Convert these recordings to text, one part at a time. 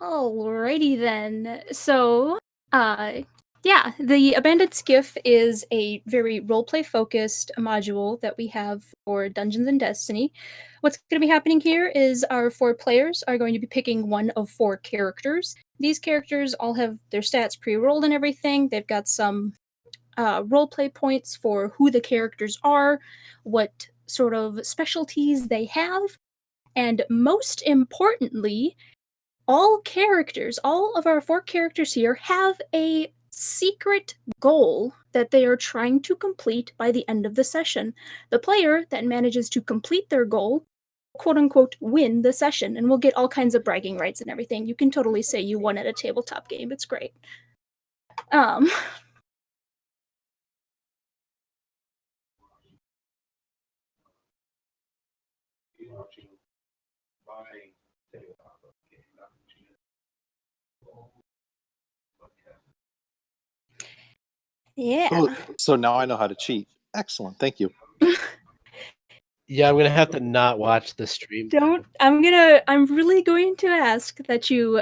Alrighty then. So, yeah, the Abandoned Skiff is a very roleplay focused module that we have for Dungeons and Destiny. What's going to be happening here is our 4 players are going to be picking one of 4 characters. These characters all have their stats pre-rolled and everything. They've got some roleplay points for who the characters are, what sort of specialties they have, and most importantly, all of our 4 characters here have a secret goal that they are trying to complete by the end of the session. The player that manages to complete their goal, quote unquote, win the session, and we'll get all kinds of bragging rights and everything. You can totally say you won at a tabletop game. It's great. Yeah. Oh, so now I know how to cheat. Excellent. Thank you. Yeah, I'm gonna have to not watch the stream. I'm really going to ask that you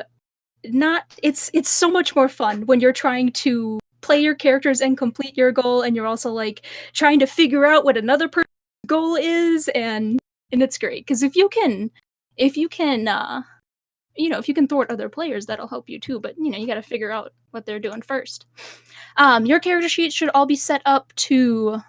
it's so much more fun when you're trying to play your characters and complete your goal, and you're also like trying to figure out what another person's goal is, and it's great because if you can thwart other players, that'll help you too, but you got to figure out what they're doing first. Your character sheets should all be set up to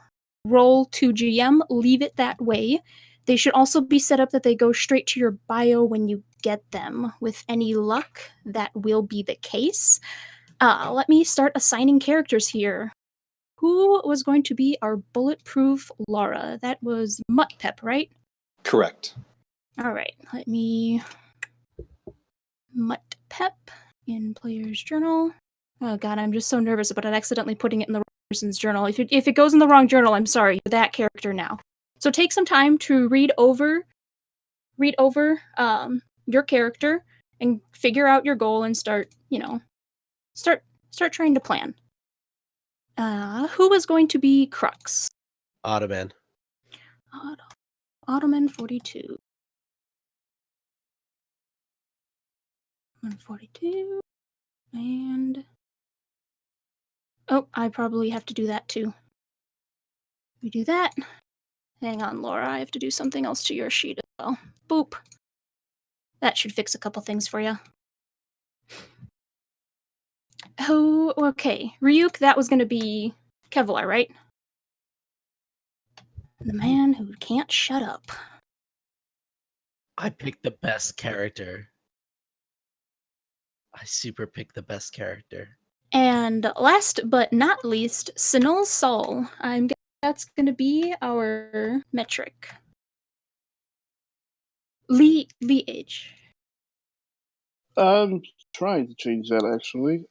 roll to GM. Leave it that way. They should also be set up that they go straight to your bio when you get them. With any luck, that will be the case. Let me start assigning characters here. Who was going to be our bulletproof Laura? That was Mutt Pep, right? Correct. All right, let me Mutt Pep in player's journal. Oh god, I'm just so nervous about it accidentally putting it in the wrong person's journal. If it goes in the wrong journal, I'm sorry, you're that character now. So take some time to read over your character and figure out your goal and start trying to plan. Who was going to be Crux? Ottoman. Ottoman 42. 142. And oh, I probably have to do that too. We do that. Hang on, Laura. I have to do something else to your sheet as well. Boop. That should fix a couple things for you. Oh, okay. Ryuk, that was going to be Kevlar, right? The man who can't shut up. I picked the best character. I super picked the best character. And last but not least, Sinul Sol. I'm guessing that's going to be our metric. Lee Age. I'm trying to change that actually.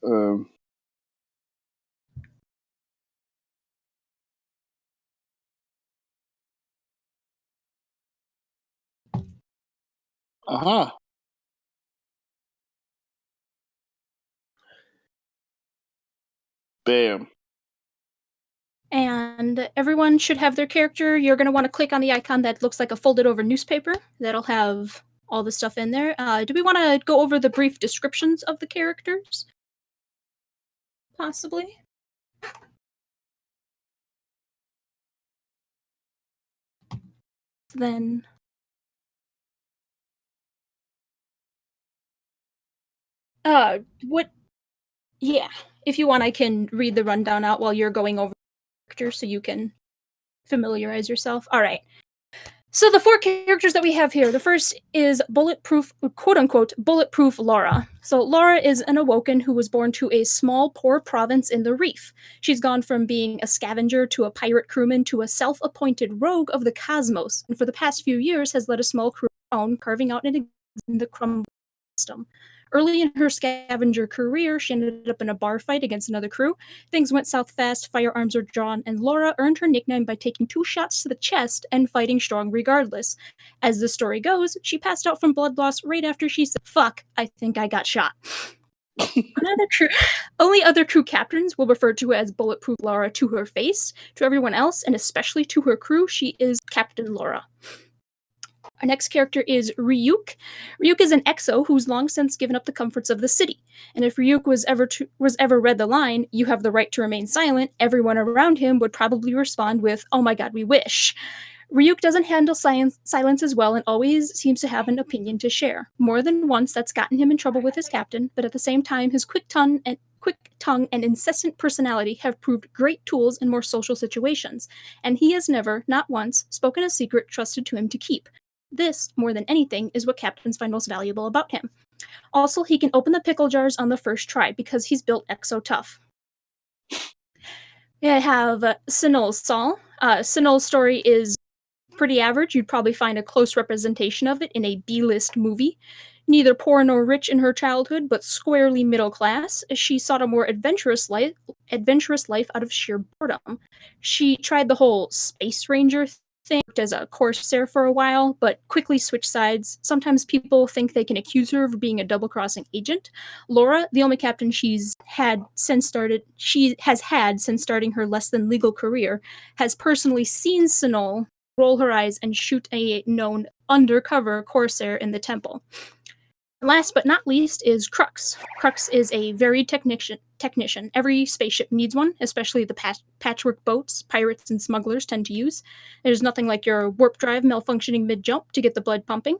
Aha. Bam. And everyone should have their character. You're going to want to click on the icon that looks like a folded over newspaper. That'll have all the stuff in there. Do we want to go over the brief descriptions of the characters? Possibly. Then yeah, if you want, I can read the rundown out while you're going over the characters so you can familiarize yourself. All right. So the 4 characters that we have here, the first is bulletproof, quote-unquote, bulletproof Laura. So Laura is an Awoken who was born to a small, poor province in the Reef. She's gone from being a scavenger to a pirate crewman to a self-appointed rogue of the cosmos, and for the past few years has led a small crew of her own, carving out in the crumble system. Early in her scavenger career, she ended up in a bar fight against another crew. Things went south fast, firearms were drawn, and Laura earned her nickname by taking 2 shots to the chest and fighting strong regardless. As the story goes, she passed out from blood loss right after she said, "Fuck, I think I got shot." Only other crew captains will refer to her as Bulletproof Laura to her face. To everyone else, and especially to her crew, she is Captain Laura. Our next character is Ryuk. Ryuk is an exo who's long since given up the comforts of the city. And if Ryuk was ever read the line, "You have the right to remain silent," everyone around him would probably respond with, "Oh my god, we wish." Ryuk doesn't handle silence as well and always seems to have an opinion to share. More than once, that's gotten him in trouble with his captain, but at the same time, his quick tongue and incessant personality have proved great tools in more social situations, and he has never, not once, spoken a secret trusted to him to keep. This, more than anything, is what captains find most valuable about him. Also, he can open the pickle jars on the first try because he's built exo tough. I have Sinul's Saul. Sinul's story is pretty average. You'd probably find a close representation of it in a B-list movie. Neither poor nor rich in her childhood, but squarely middle class, she sought a more adventurous life out of sheer boredom. She tried the whole space ranger thing, worked as a corsair for a while, but quickly switched sides. Sometimes people think they can accuse her of being a double-crossing agent. Laura, the only captain she has had since starting her less than legal career, has personally seen Sinul roll her eyes and shoot a known undercover corsair in the temple. Last but not least is Crux. Crux is a varied technician. Every spaceship needs one, especially the patchwork boats pirates and smugglers tend to use. There's nothing like your warp drive malfunctioning mid-jump to get the blood pumping.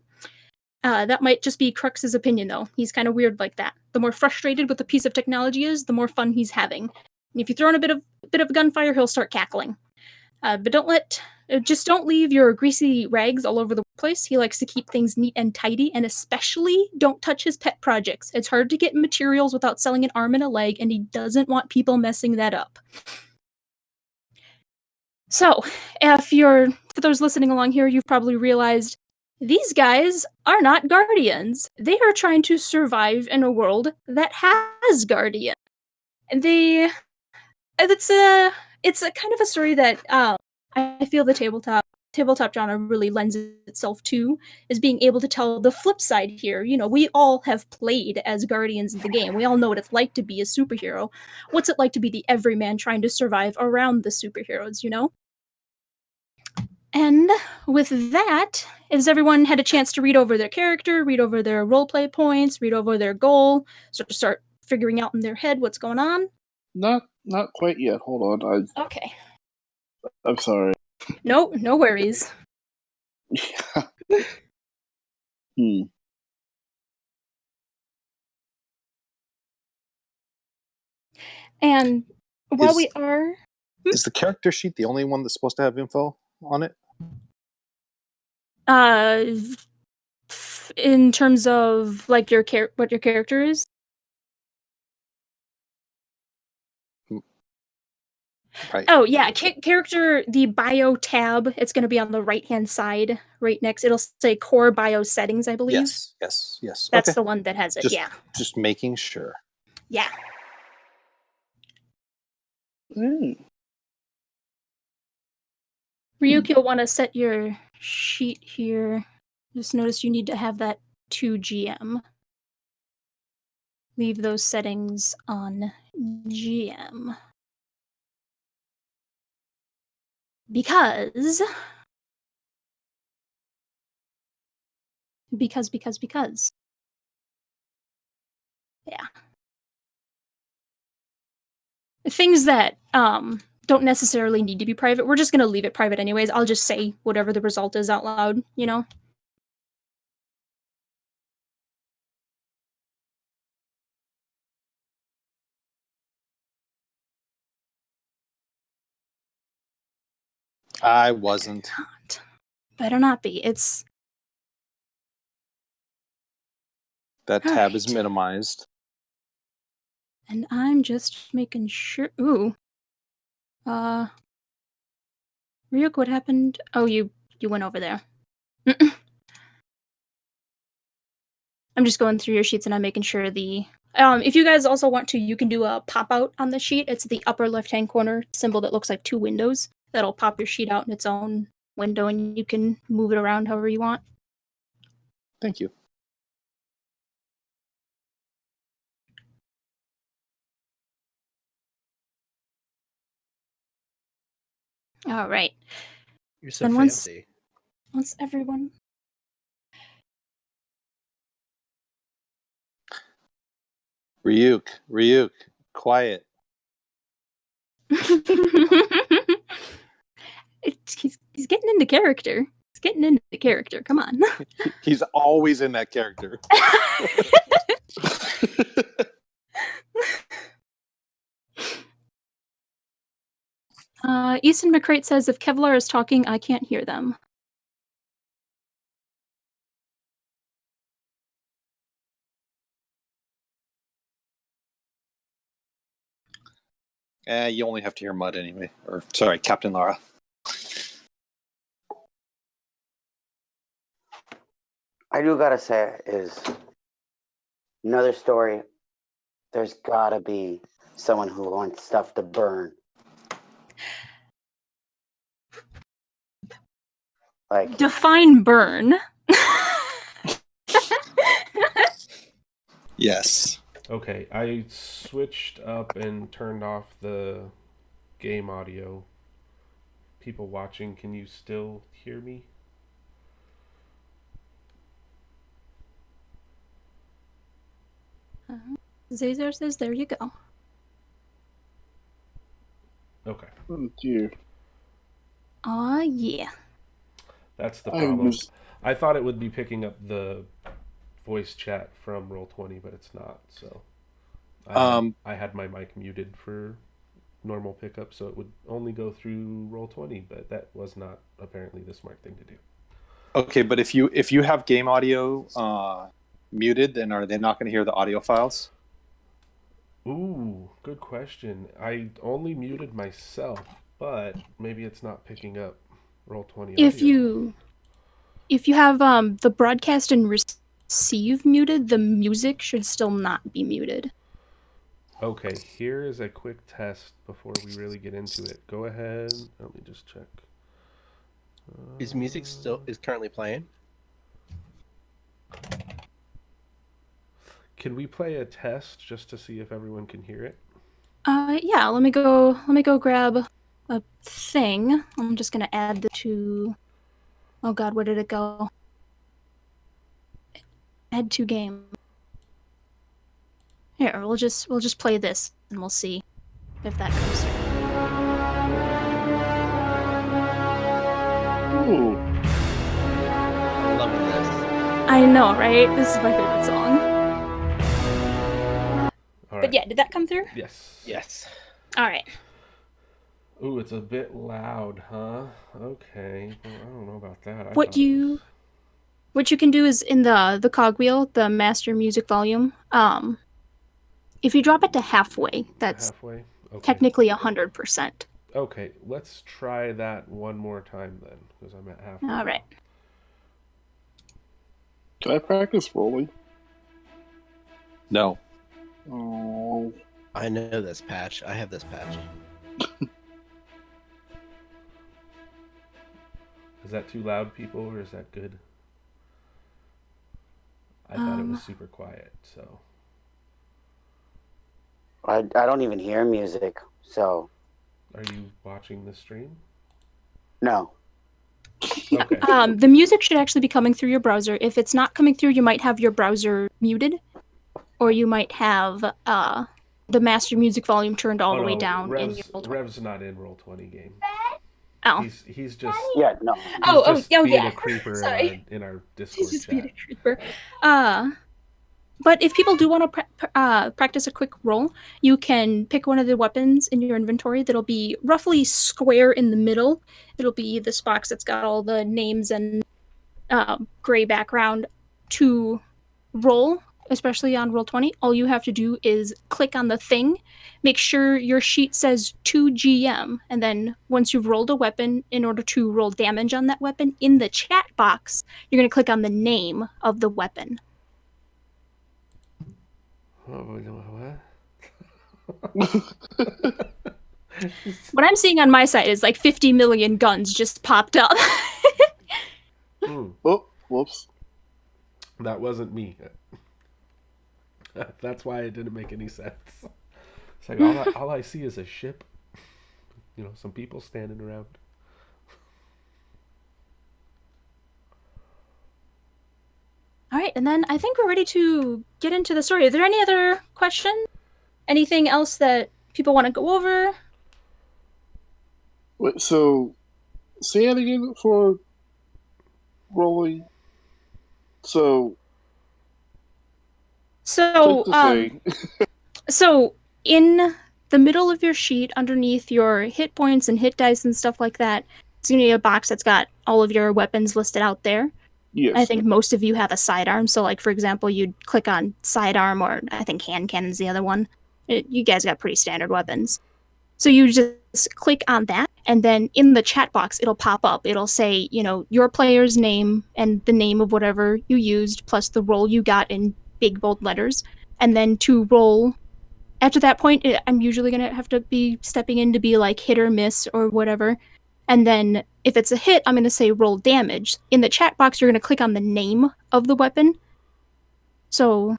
That might just be Crux's opinion, though. He's kind of weird like that. The more frustrated with a piece of technology is, the more fun he's having. And if you throw in a bit of gunfire, he'll start cackling. But don't leave your greasy rags all over the place. He likes to keep things neat and tidy, and especially don't touch his pet projects. It's hard to get materials without selling an arm and a leg, and he doesn't want people messing that up. So, for those listening along here, you've probably realized these guys are not guardians. They are trying to survive in a world that has guardians. And it's a kind of a story that I feel the tabletop genre really lends itself to, is being able to tell the flip side here. You know, we all have played as guardians in the game. We all know what it's like to be a superhero. What's it like to be the everyman trying to survive around the superheroes, you know? And with that, has everyone had a chance to read over their character, read over their roleplay points, read over their goal, start figuring out in their head what's going on? Not quite yet. Hold on. Okay. I'm sorry. No worries. Hmm. And while we are... Is the character sheet the only one that's supposed to have info on it? In terms of like what your character is? Right. Oh yeah, character, the bio tab, it's going to be on the right-hand side, right next. It'll say core bio settings, I believe. Yes. That's okay. the one that has it, yeah. Just making sure. Yeah. Ryuk, you'll want to set your sheet here. Just notice you need to have that 2GM. Leave those settings on GM. Because. Yeah. Things that don't necessarily need to be private, we're just going to leave it private anyways. I'll just say whatever the result is out loud, you know? I wasn't. Better not be. It's... That tab is minimized. And I'm just making sure... Ooh. Ryuk, what happened? Oh, you went over there. I'm just going through your sheets and I'm making sure the... if you guys also want to, you can do a pop-out on the sheet. It's the upper left-hand corner symbol that looks like 2 windows. That'll pop your sheet out in its own window, and you can move it around however you want. Thank you. All right. You're so And fancy. once everyone... Ryuk, quiet. He's getting into character. He's getting into the character. Come on. He's always in that character. Easton McCrate says, if Kevlar is talking, I can't hear them. You only have to hear Mud anyway. Or, sorry, Captain Lara. I do gotta say is another story. There's gotta be someone who wants stuff to burn. Like, Define burn. Yes. Okay, I switched up and turned off the game audio. People watching, can you still hear me? Zazar says, there you go. Okay. Oh dear. Aw, yeah. That's the I problem. was- I thought it would be picking up the voice chat from Roll20, but it's not. So I had my mic muted for normal pickup, so it would only go through Roll20, but that was not apparently the smart thing to do. Okay, but if you have game audio muted, then are they not going to hear the audio files? Ooh, good question. I only muted myself, but maybe it's not picking up Roll20 audio. If you have the broadcast and receive muted, the music should still not be muted. Okay, here is a quick test before we really get into it. Go ahead. Let me just check. Is music is currently playing? Can we play a test just to see if everyone can hear it? Yeah, let me go grab a thing. I'm just gonna add the to, oh god, where did it go? Add to game. Here, we'll just play this and we'll see if that goes through. Ooh. I'm loving this. I know, right? This is my favorite song. All But right. yeah, did that come through? Yes. Yes. Alright. Ooh, it's a bit loud, huh? Okay. Well, I don't know about that. What you can do is in the cogwheel, the master music volume, if you drop it to halfway, that's halfway? Okay. technically 100%. Okay, let's try that one more time then, because I'm at halfway. All right. Can I practice rolling? No. Oh. I know this patch. I have this patch. Is that too loud, people, or is that good? I thought it was super quiet, so. I don't even hear music, so Are you watching the stream? no. Okay. The music should actually be coming through your browser. If it's not coming through, you might have your browser muted, or you might have the master music volume turned all the way down in your Roll20. Rev's not in Roll20 game. Oh. He's just Yeah, no. being yeah. a creeper Sorry. in our Discord He's just chat. being a creeper. But if people do want to practice a quick roll, you can pick one of the weapons in your inventory that'll be roughly square in the middle. It'll be this box that's got all the names and gray background to roll, especially on Roll20. All you have to do is click on the thing, make sure your sheet says 2GM, and then once you've rolled a weapon, in order to roll damage on that weapon, in the chat box, you're going to click on the name of the weapon. Oh, what? What I'm seeing on my side is like 50 million guns just popped up. Oh, whoops. That wasn't me. That's why it didn't make any sense. It's like all I see is a ship. You know, some people standing around. All right. right, and then I think we're ready to get into the story. Are there any other questions? Anything else that people want to go over? Wait, so say it again for rolling. So So, take the thing. so in the middle of your sheet, underneath your hit points and hit dice and stuff like that, it's gonna be a box that's got all of your weapons listed out there. Yes. I think most of you have a sidearm. So, like, for example, you'd click on sidearm, or I think hand cannon's the other one. You guys got pretty standard weapons. So you just click on that, and then in the chat box, it'll pop up. It'll say, your player's name and the name of whatever you used, plus the roll you got in big, bold letters. And then to roll, after that point, I'm usually going to have to be stepping in to be like hit or miss or whatever. And then if it's a hit, I'm going to say roll damage. In the chat box, you're going to click on the name of the weapon. So,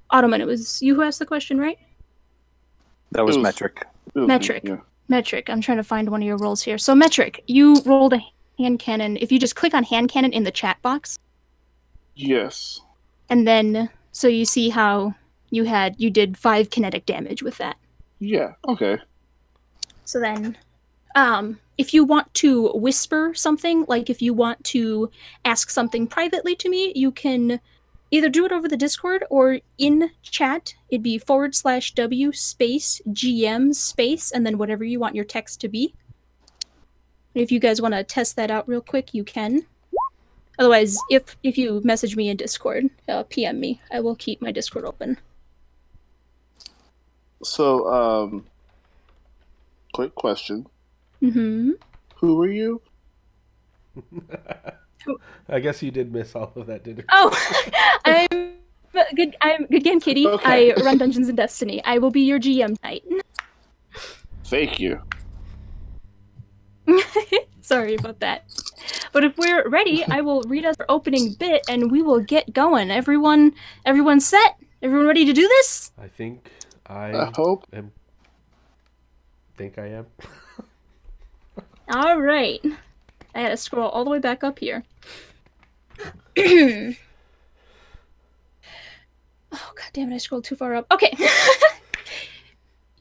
Ottoman, it was you who asked the question, right? That was It was- metric. It was Metric. me, yeah. Metric. I'm trying to find one of your rolls here. So, Metric, you rolled a hand cannon. If you just click on hand cannon in the chat box, Yes. and then so you see how you did 5 kinetic damage with that. Yeah. Okay. So then, if you want to whisper something, like if you want to ask something privately to me, you can either do it over the Discord or in chat. It'd be /W space GM space and then whatever you want your text to be. If you guys want to test that out real quick, you can. Otherwise, if you message me in Discord, PM me. I will keep my Discord open. So, quick question. Mm-hmm. Who are you? I guess you did miss all of that, didn't you? Oh, I'm GoodGameKitty. Okay. I run Dungeons and Destiny. I will be your GM tonight. Thank you. Sorry about that. But if we're ready, I will read us our opening bit and we will get going. Everyone set? Everyone ready to do this? I think I hope. think I am. All right. I had to scroll all the way back up here. Oh, god damn it, I scrolled too far up. Okay.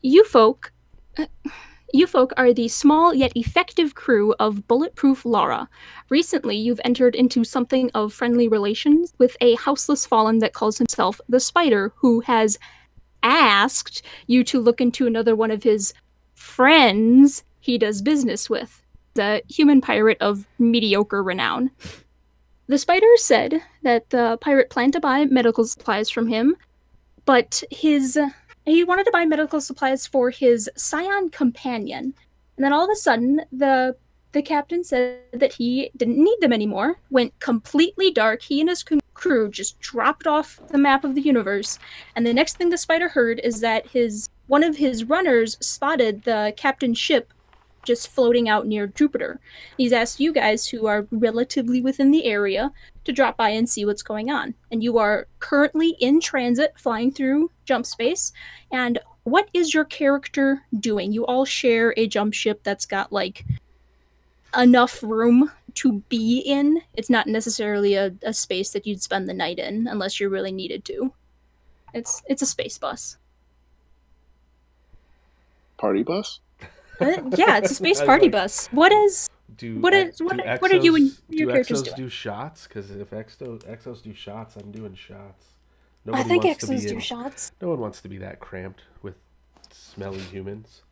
You folk are the small yet effective crew of Bulletproof Laura. Recently, you've entered into something of friendly relations with a houseless fallen that calls himself the Spider, who has asked you to look into another one of his friends he does business with, the human pirate of mediocre renown. The Spider said that the pirate planned to buy medical supplies from him, but he wanted to buy medical supplies for his scion companion. And then all of a sudden, the captain said that he didn't need them anymore, went completely dark. He and his crew just dropped off the map of the universe. And the next thing the Spider heard is that one of his runners spotted the captain's ship just floating out near Jupiter. He's asked you guys, who are relatively within the area, to drop by and see what's going on. And you are currently in transit, flying through jump space. And what is your character doing? You all share a jump ship that's got, like, enough room to be in. It's not necessarily a space that you'd spend the night in, unless you really needed to. It's a space bus. Party bus? Yeah, it's a space party bus. What are you and your characters doing? Do shots? Because if Exos do shots, I'm doing shots. I think Exos do shots. No one wants to be that cramped with smelly humans.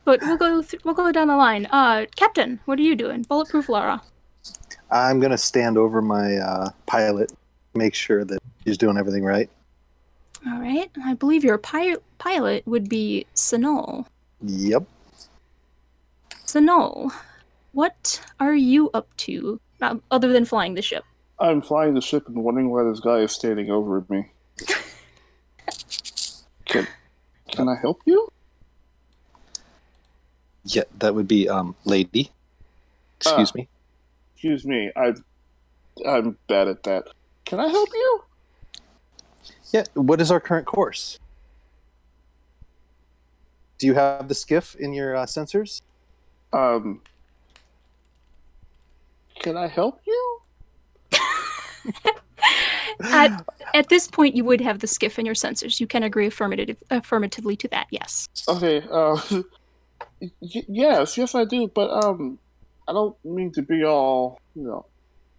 But we'll go down the line. Captain, what are you doing? Bulletproof Laura. I'm gonna stand over my pilot, make sure that he's doing everything right. All right. I believe your pilot would be Sanol. Yep. Sanol, what are you up to, other than flying the ship? I'm flying the ship and wondering why this guy is standing over me. Can I help you? Yeah, that would be lady. Excuse me. Excuse me. I'm bad at that. Can I help you? Yeah. What is our current course? Do you have the skiff in your sensors? Can I help you? At this point, you would have the skiff in your sensors. You can agree affirmatively to that. Yes. Okay. Yes, I do. But I don't mean to be all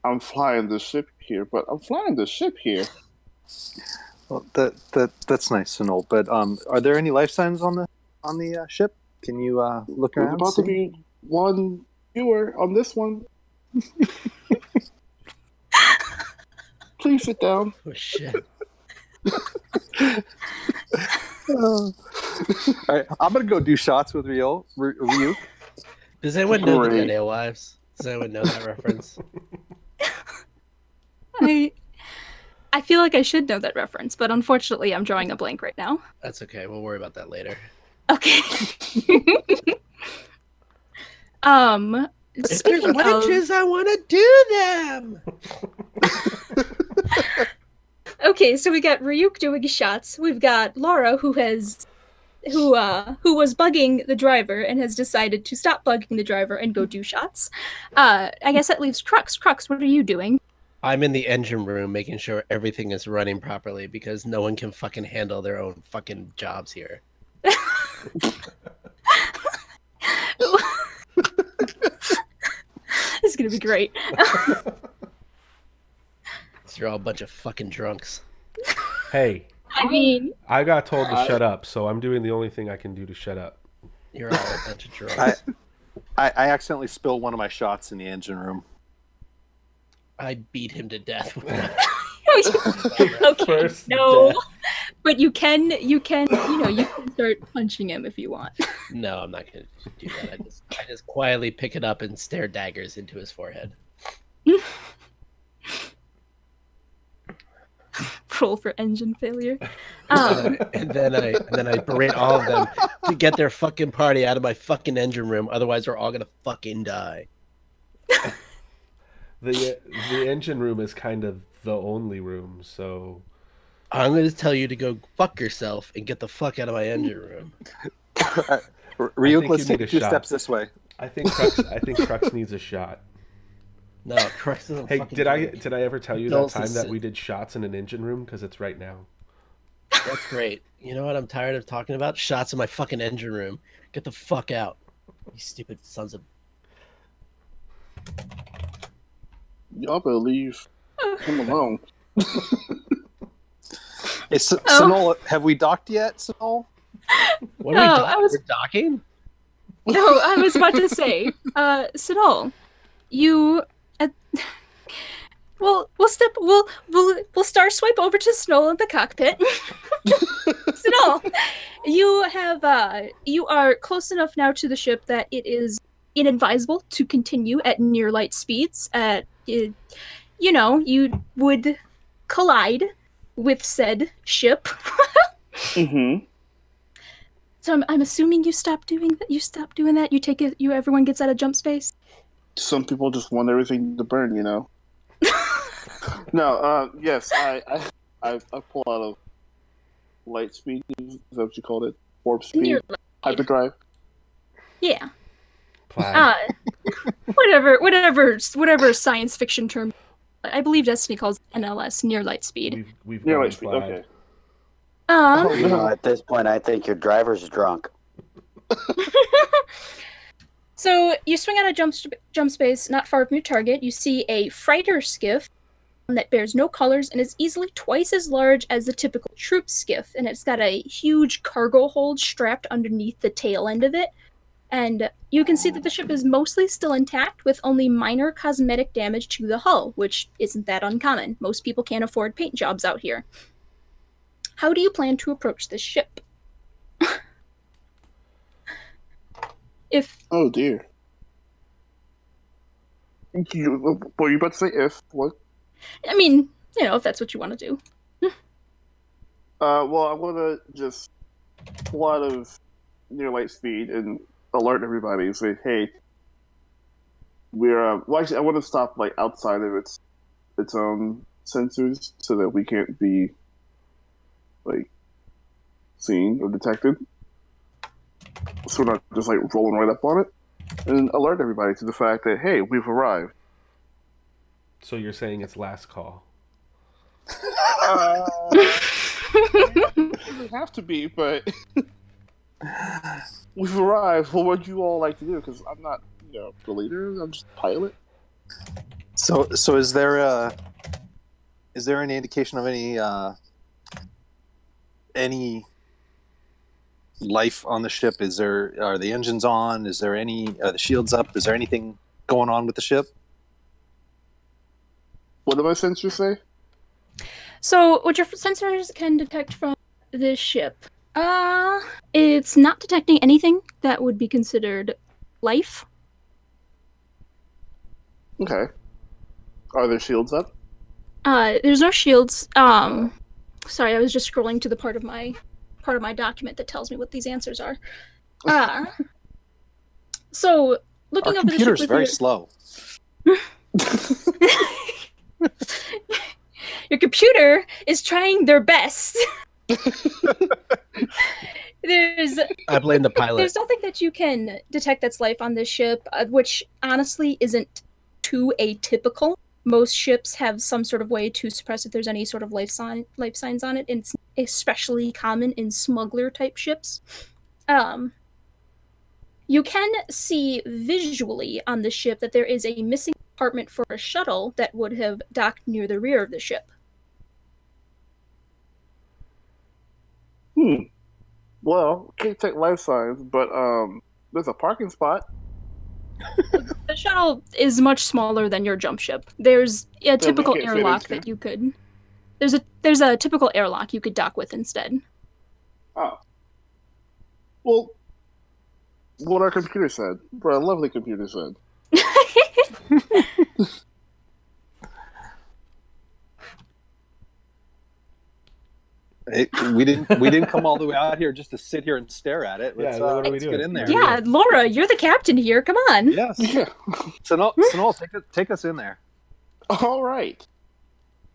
I'm flying the ship here, but I'm flying the ship here. Well, that's nice to know. But are there any life signs on the ship? Can you look There's around? about to be one viewer on this one. Please sit down. Oh shit. All right, I'm gonna go do shots with Ryuk. Does anyone know the Great. Dead Alewives? Does anyone know that reference? I feel like I should know that reference, but unfortunately, I'm drawing a blank right now. That's okay. We'll worry about that later. Okay. If Speaking there's of, wedges, I want to do them. okay, so we got Ryuk doing shots. We've got Laura who was bugging the driver and has decided to stop bugging the driver and go do shots. I guess that leaves Crux. Crux, what are you doing? I'm in the engine room making sure everything is running properly because no one can fucking handle their own fucking jobs here. This is gonna be great. So you're all a bunch of fucking drunks. Hey, I mean, I got told to shut up, so I'm doing the only thing I can do to shut up. You're all a bunch of drunks. I accidentally spilled one of my shots in the engine room. I beat him to death. okay, First no, death. but you can start punching him if you want. No, I'm not gonna do that. I just quietly pick it up and stare daggers into his forehead. Roll for engine failure. And then I berate all of them to get their fucking party out of my fucking engine room. Otherwise, we're all gonna fucking die. The engine room is kind of the only room, so I'm gonna tell you to go fuck yourself and get the fuck out of my engine room. Ryuk, let's you need take a 2 shot. steps this way. I think Crux needs a shot. No, Christ doesn't Hey, fucking did drink. I ever tell you Adults that time is that sick. we did shots in an engine room? Because it's right now. That's great. You know what I'm tired of talking about? Shots in my fucking engine room. Get the fuck out. You stupid sons of... Y'all better leave him alone. Hey, Sonol, have we docked yet, Sonol? What are we No, docking? I was- We're docking? No, I was about to say, Sidol, you. We'll star swipe over to Snow in the cockpit. Sidol, you are close enough now to the ship that it is inadvisable to continue at near light speeds. You would collide with said ship. Mm-hmm. So I'm assuming you stop doing that. You stop doing that. You take it. Everyone gets out of jump space. Some people just want everything to burn, you know. No, yes, I pull out of light speed. Is that what you called it? Warp speed, Near light. hyperdrive. Yeah. Plaid. Whatever science fiction term. I believe Destiny calls it NLS, near light speed. We've Near gone light speed. plaid. Okay. You no. know, at this point, I think your driver's drunk. So you swing out of jump space not far from your target. You see a freighter skiff that bears no colors and is easily twice as large as the typical troop skiff, and it's got a huge cargo hold strapped underneath the tail end of it. And you can see that the ship is mostly still intact with only minor cosmetic damage to the hull, which isn't that uncommon. Most people can't afford paint jobs out here. How do you plan to approach this ship? Oh dear. What were you about to say? If what? I mean, if that's what you want to do. Well, I want to just pull out of near light speed and alert everybody and say, "Hey, we're well, actually, I want to stop like outside of its own sensors so that we can't be like seen or detected. So we're not just like rolling right up on it, and alert everybody to the fact that hey, we've arrived." So you're saying it's last call? It doesn't have to be, but we've arrived. What would you all like to do? Because I'm not, the leader. I'm just pilot. So is there any indication of any life on the ship? Are the engines on? Are the shields up? Is there anything going on with the ship? What do my sensors say? So, what your sensors can detect from this ship, it's not detecting anything that would be considered life. Okay. Are there shields up? There's no shields. Sorry, I was just scrolling to the part of my document that tells me what these answers are. So looking Our over the ship computer's with very slow. Your computer is trying their best. I blame the pilot. There's nothing that you can detect that's life on this ship, which honestly isn't too atypical. Most ships have some sort of way to suppress if there's any sort of life signs on it, and it's especially common in smuggler type ships. You can see visually on the ship that there is a missing compartment for a shuttle that would have docked near the rear of the ship. Well, can't take life signs, but there's a parking spot. The shuttle is much smaller than your jump ship. There's a typical airlock that you could. There's a typical airlock you could dock with instead. Oh. Well, what our computer said. What our lovely computer said. We didn't come all the way out here just to sit here and stare at it. Let's get in there. Yeah, Laura, you're the captain here. Come on. Yes. Yeah. Sanol, take us in there. All right.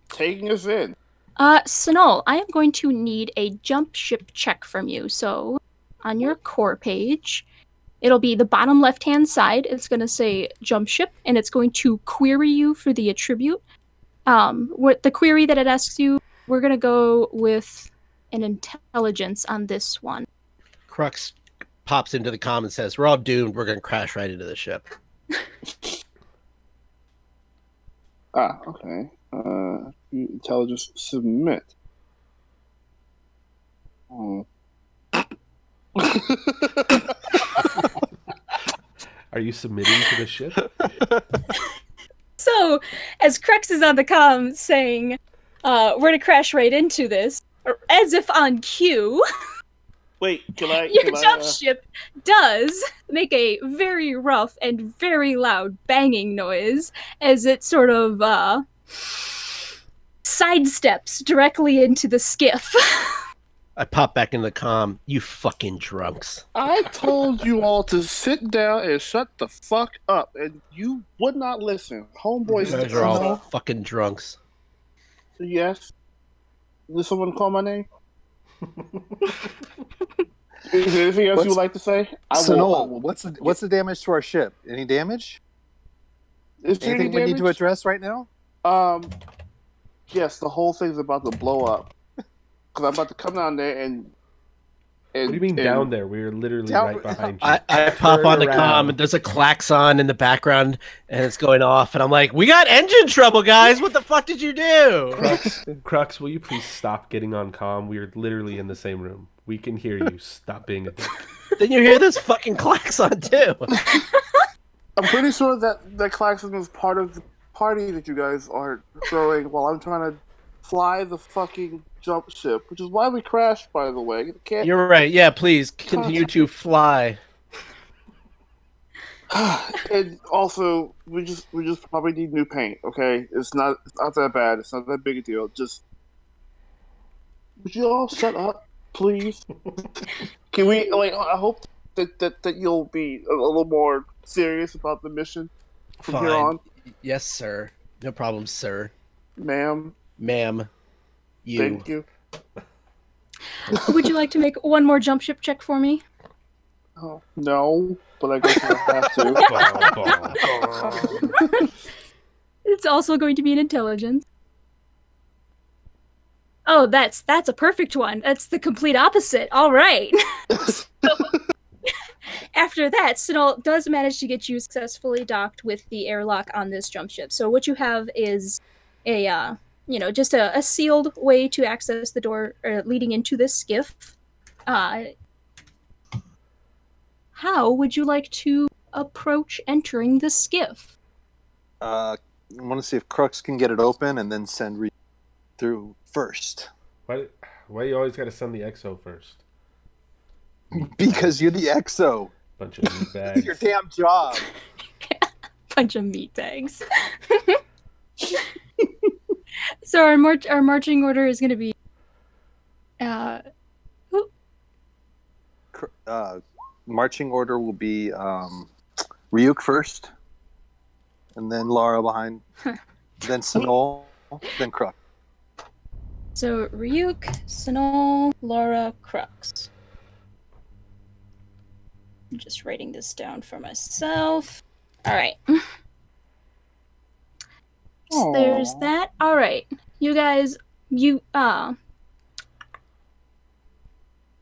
Taking us in. Sanol, I am going to need a jump ship check from you. So, on your core page, it'll be the bottom left-hand side. It's going to say jump ship, and it's going to query you for the attribute. What the query that it asks you, we're going to go with an intelligence on this one. Crux pops into the comm and says, "We're all doomed. We're going to crash right into the ship." Okay. Intelligence submit. Oh. Are you submitting to the ship? So, as Crux is on the comm saying, we're going to crash right into this, or as if on cue, Wait, your jump ship does make a very rough and very loud banging noise as it sort of sidesteps directly into the skiff. I pop back into the comm. You fucking drunks. I told you all to sit down and shut the fuck up, and you would not listen. Homeboys, You guys are all fucking drunks. Yes. Did someone call my name? Is there anything else you would like to say? Sanol, what's the damage to our ship? Any damage? Anything we need to address right now? Yes, the whole thing's about to blow up. Because I'm about to come down there and what do you mean down there? We're literally right behind you. I pop on the comm and there's a klaxon in the background and it's going off and I'm like, "We got engine trouble, guys! What the fuck did you do?" Crux, will you please stop getting on comm? We're literally in the same room. We can hear you. Stop being a dick. Then you hear this fucking klaxon too. I'm pretty sure that klaxon was part of the party that you guys are throwing while I'm trying to fly the fucking jump ship, which is why we crashed, by the way. You're right. Yeah, please continue to fly. And also, we just probably need new paint. Okay, it's not that bad. It's not that big a deal. Just would you all shut up, please? Can we? I hope that you'll be a little more serious about the mission from here on. Yes, sir. No problem, sir. Ma'am. You. Thank you. Would you like to make one more jump ship check for me? Oh, no, but I guess I have to. It's also going to be an intelligence. Oh, that's a perfect one. That's the complete opposite. All right. So, after that, Sinal does manage to get you successfully docked with the airlock on this jump ship. So what you have is a just a sealed way to access the door leading into this skiff. How would you like to approach entering the skiff? I want to see if Crux can get it open and then send through first. Why you always got to send the XO first? Because you're the XO. Bunch of meat bags. Your damn job. Bunch of meat bags. So our marching order is going to be marching order will be Ryuk first, and then Lara behind, then Sinol, then Crux. So Ryuk, Sinol, Lara, Crux. I'm just writing this down for myself. All right. So there's that. All right. You guys,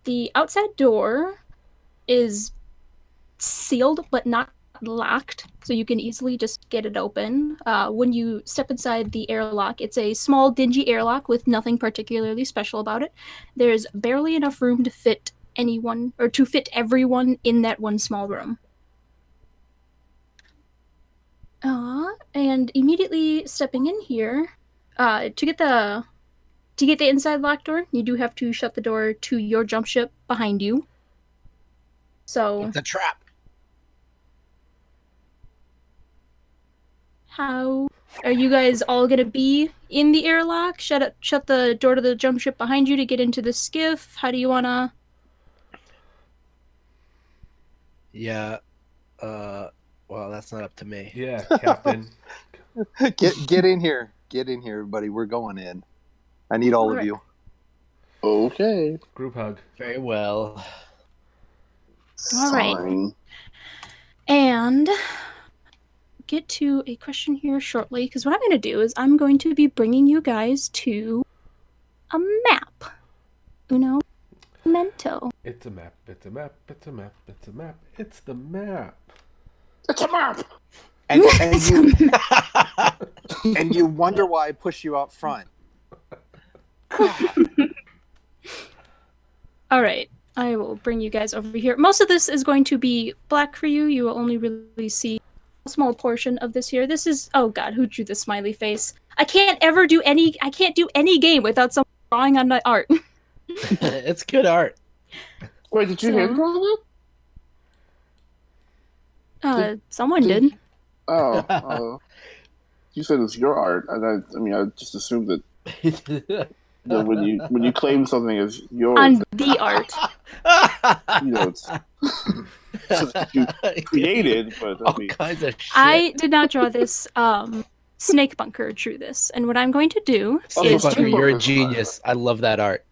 the outside door is sealed but not locked, so you can easily just get it open. When you step inside the airlock, it's a small, dingy airlock with nothing particularly special about it. There's barely enough room to fit anyone, or to fit everyone in that one small room. And immediately stepping in here, to get the inside lock door, you do have to shut the door to your jump ship behind you. So It's a trap. How are you guys all gonna be in the airlock? Shut the door to the jump ship behind you to get into the skiff. How do you wanna? Yeah. Well, that's not up to me. Yeah, Captain. Get in here. Get in here, everybody. We're going in. I need all of you. Okay. Group hug. Very well. All right. Fine. And get to a question here shortly, because what I'm going to do is I'm going to be bringing you guys to a map. Uno momento. It's a map. It's a map. It's a map. It's a map. It's the map. It's a map. And you wonder why I push you out front. All right. I will bring you guys over here. Most of this is going to be black for you. You will only really see a small portion of this here. This is, oh god, who drew the smiley face? I can't do any game without someone drawing on my art. It's good art. Wait, did you hand draw that? Someone did. Oh, you said it's your art, and I just assumed that when you claim something as yours, On the art. it's something you created, but all kinds of shit. I did not draw this. Snake Bunker drew this, and what I'm going to do is Bunker, you're a genius. I love that art.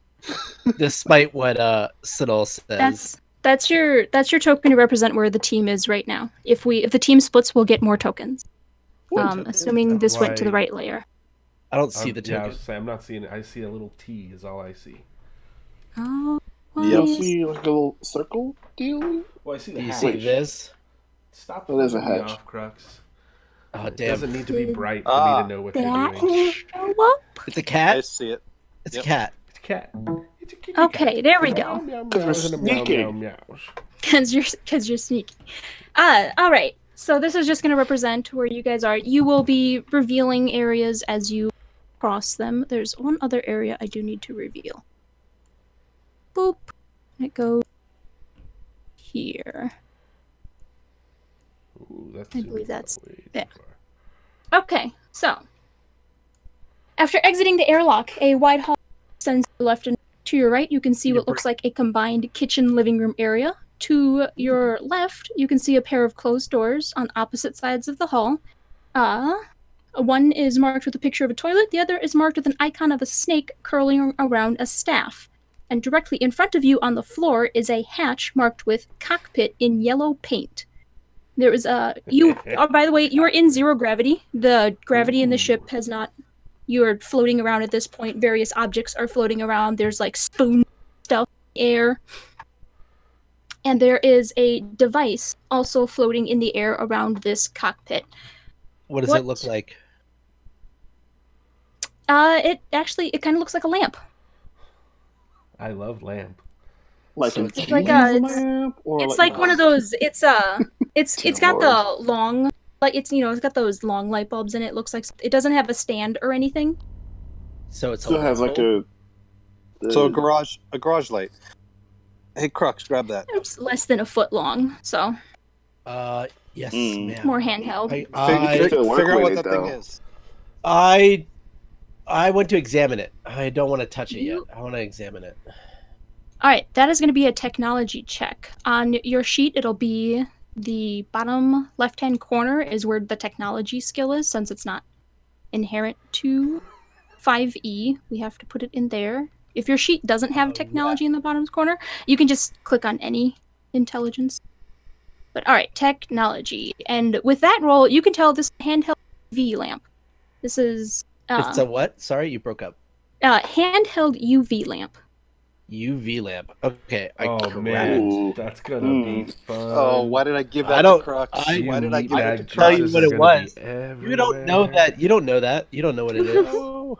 Despite what Siddle says. That's your token to represent where the team is right now. If the team splits, we'll get more tokens. Assuming this went to the right layer. I don't see the token. Yeah, I was saying, I'm not seeing it. I see a little T is all I see. Oh. You see like a little circle deal? Well, I see the Do you hatch. see this? Stop There's a flipping me hatch. off, Crux. Oh, It damn. doesn't need to be bright for me to know what you're doing. It's a I cat? see it. It's Yep. a cat. It's a cat. It's a kitty Okay, cat. there we go. Meow, meow, Because we're meow, meow, sneaking. meow, meow. Because you're sneaky. All right. So this is just going to represent where you guys are. You will be revealing areas as you cross them. There's one other area I do need to reveal. Boop. And it goes here. Ooh, that's I believe that's way too it. far. Okay, so after exiting the airlock, a wide hall extends to the left, and to your right, you can see what looks like a combined kitchen living room area. To your left, you can see a pair of closed doors on opposite sides of the hall. One is marked with a picture of a toilet, the other is marked with an icon of a snake curling around a staff. And directly in front of you on the floor is a hatch marked with cockpit in yellow paint. There is by the way, you are in zero gravity. The gravity in the ship has not You're floating around at this point. Various objects are floating around. There's like spoon stuff in the air. And there is a device also floating in the air around this cockpit. What does it look like? It kind of looks like a lamp. I love lamp. Like So a it's like diesel a- lamp, or It's like one of those. It's got Lord. the long, like it's got those long light bulbs in it. It looks like it doesn't have a stand or anything. So it's still has like a. So a garage light. Hey, Crux, grab that. It's less than a foot long, so Yes, Mm. ma'am. more handheld. Figure out what that thing is. I went to examine it. I don't want to touch it yet. I want to examine it. All right, that is going to be a technology check. On your sheet, it'll be the bottom left-hand corner is where the technology skill is, since it's not inherent to 5e. We have to put it in there. If your sheet doesn't have technology in the bottom corner, you can just click on any intelligence. But all right, technology. And with that roll, you can tell this handheld UV lamp. This is It's a what? Sorry, you broke up. handheld UV lamp. UV lamp. Okay, I Oh grab man, Ooh. that's gonna be fun. Oh, why did I give that I don't- to Crux? I- Why did I give that to Bag tell you juices what are it gonna was. be You don't know everywhere. that. You don't know that. You don't know what it is. Oh.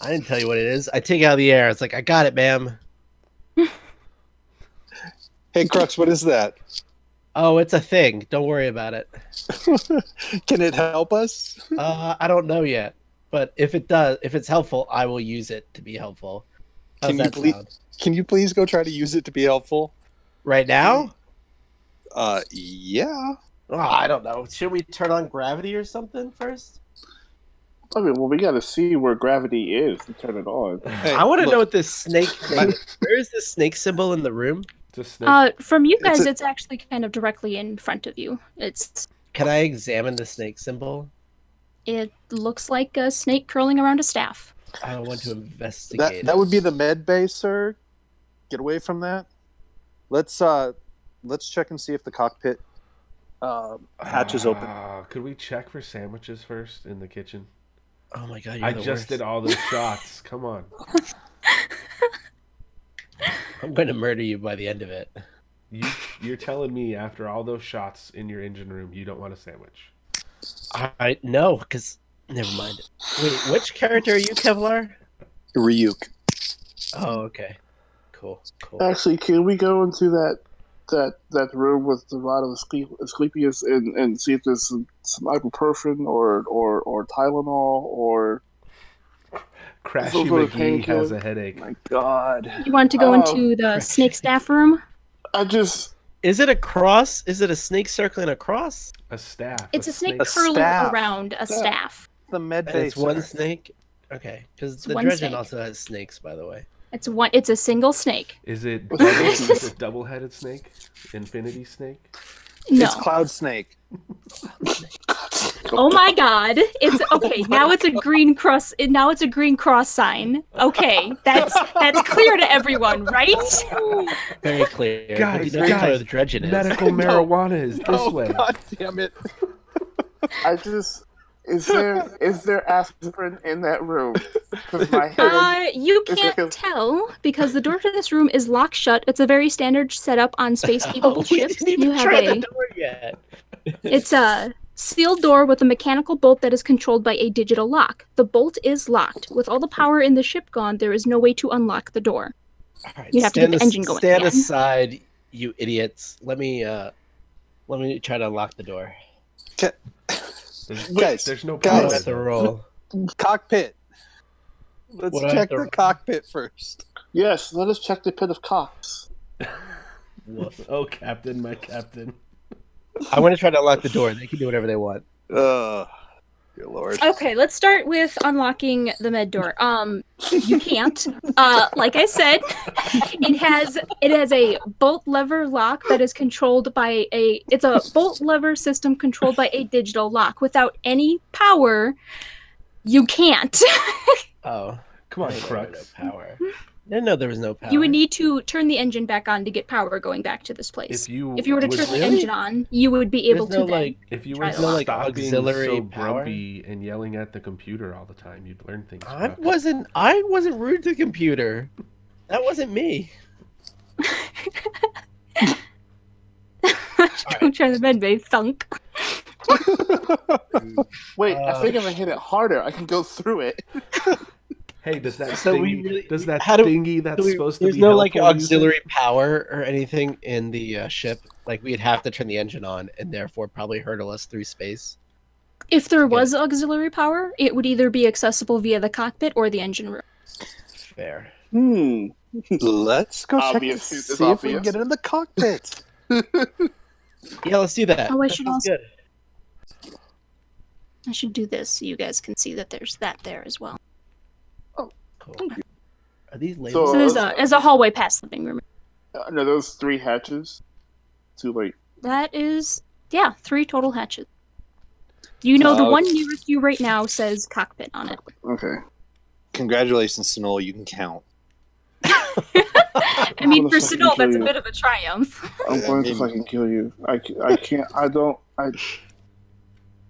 I didn't tell you what it is. I take it out of the air. It's like, I got it, ma'am. Hey, Crux, what is that? Oh, it's a thing. Don't worry about it. Can it help us? I don't know yet. But if it's helpful, I will use it to be helpful. How's Can you that please- sound? Can you please go try to use it to be helpful? Right now? Yeah. Oh, I don't know. Should we turn on gravity or something first? I mean, well, we got to see where gravity is to turn it on. Hey, I want to look, know what this snake thing is. Where is this snake symbol in the room? It's a snake. From you It's guys, a- it's actually kind of directly in front of you. Can I examine the snake symbol? It looks like a snake curling around a staff. I want to investigate. that would be the med bay, sir. Get away from that. Let's check and see if the cockpit hatch is open. Could we check for sandwiches first in the kitchen? Oh my god, you're I the just worst. did all those shots. Come on. I'm going to murder you by the end of it. You're telling me after all those shots in your engine room, you don't want a sandwich? I no, because never mind. Wait, which character are you, Kevlar? Ryuk. Oh, okay. Cool. Actually, can we go into that room with a lot of Asclepius and see if there's some ibuprofen or Tylenol or Crashy Some sort of McGee painkiller. has a headache. my God. You want to go Oh, into the snake staff room? I just Is it a cross? Is it a snake circling a cross? A staff. It's a snake A curling staff. around a staff. The med And bay. it's one sir. snake? Okay, because It's the one Dredgen snake. also has snakes, by the way. It's a single snake. Is it double-headed snake? Infinity snake? No. It's Cloud Snake. Oh my god. It's okay. Now it's a green cross. Now it's a green cross sign. Okay. That's clear to everyone, right? Very clear. Guys, But you know what color the Dredgen is. Medical marijuana is this Oh, way. God damn it. I just is there aspirin in that room? 'Cause my head You Is it- can't tell because the door to this room is locked shut. It's a very standard setup on space capable we ships. didn't even You have try the a door yet. It's a sealed door with a mechanical bolt that is controlled by a digital lock. The bolt is locked. With all the power in the ship gone, there is no way to unlock the door. All right, You'd have to get the engine going Stand again. aside, you idiots. Let me try to unlock the door. Guys, There's no I don't Guys. have to roll. Cockpit. Let's What do I have check to- the cockpit first. Yes, let us check the pit of cocks. Woof. Oh, Captain, my Captain. I want to try to unlock the door. They can do whatever they want. Good lord. Okay, let's start with unlocking the med door. You can't. Like I said, it has a bolt lever lock that is controlled by it's a bolt lever system controlled by a digital lock. Without any power, you can't. Oh, Come on, I don't have Crux. no power. didn't know there was no power. You would need to turn the engine back on to get power going back to this place. If you were to would- turn the Really? engine on, you would be able There's no, to then. like- If you Try were the to lock. like, stop being auxiliary so power? grumpy and yelling at the computer all the time, you'd learn things. I about wasn't rude to the computer. That wasn't me. Don't try the med bay, thunk. Wait, Uh, I think if I hit it harder, I can go through it. Hey, does that So we thingy, really- does that how do- thingy that's supposed to There's be no like helpful use it? auxiliary power or anything in the ship. Like we'd have to turn the engine on and therefore probably hurdle us through space. If there Yeah. was auxiliary power, it would either be accessible via the cockpit or the engine room. Fair. Let's go check and Obvious. see It's if we can obvious. get in the cockpit. Yeah, let's do that. Oh, I That should sounds also- good. I should do this so you guys can see that there's that there as well. Cool. Are these labels? So- So there's a hallway past the living room. No, those 3 hatches. Too late. That is, 3 total hatches. You know, the one nearest you right now says cockpit on it. Okay. Congratulations, Sinol. You can count. I mean, for Gonna fucking Sinol, kill that's a you. bit of a triumph. I'm going to fucking kill you. I can't. I don't.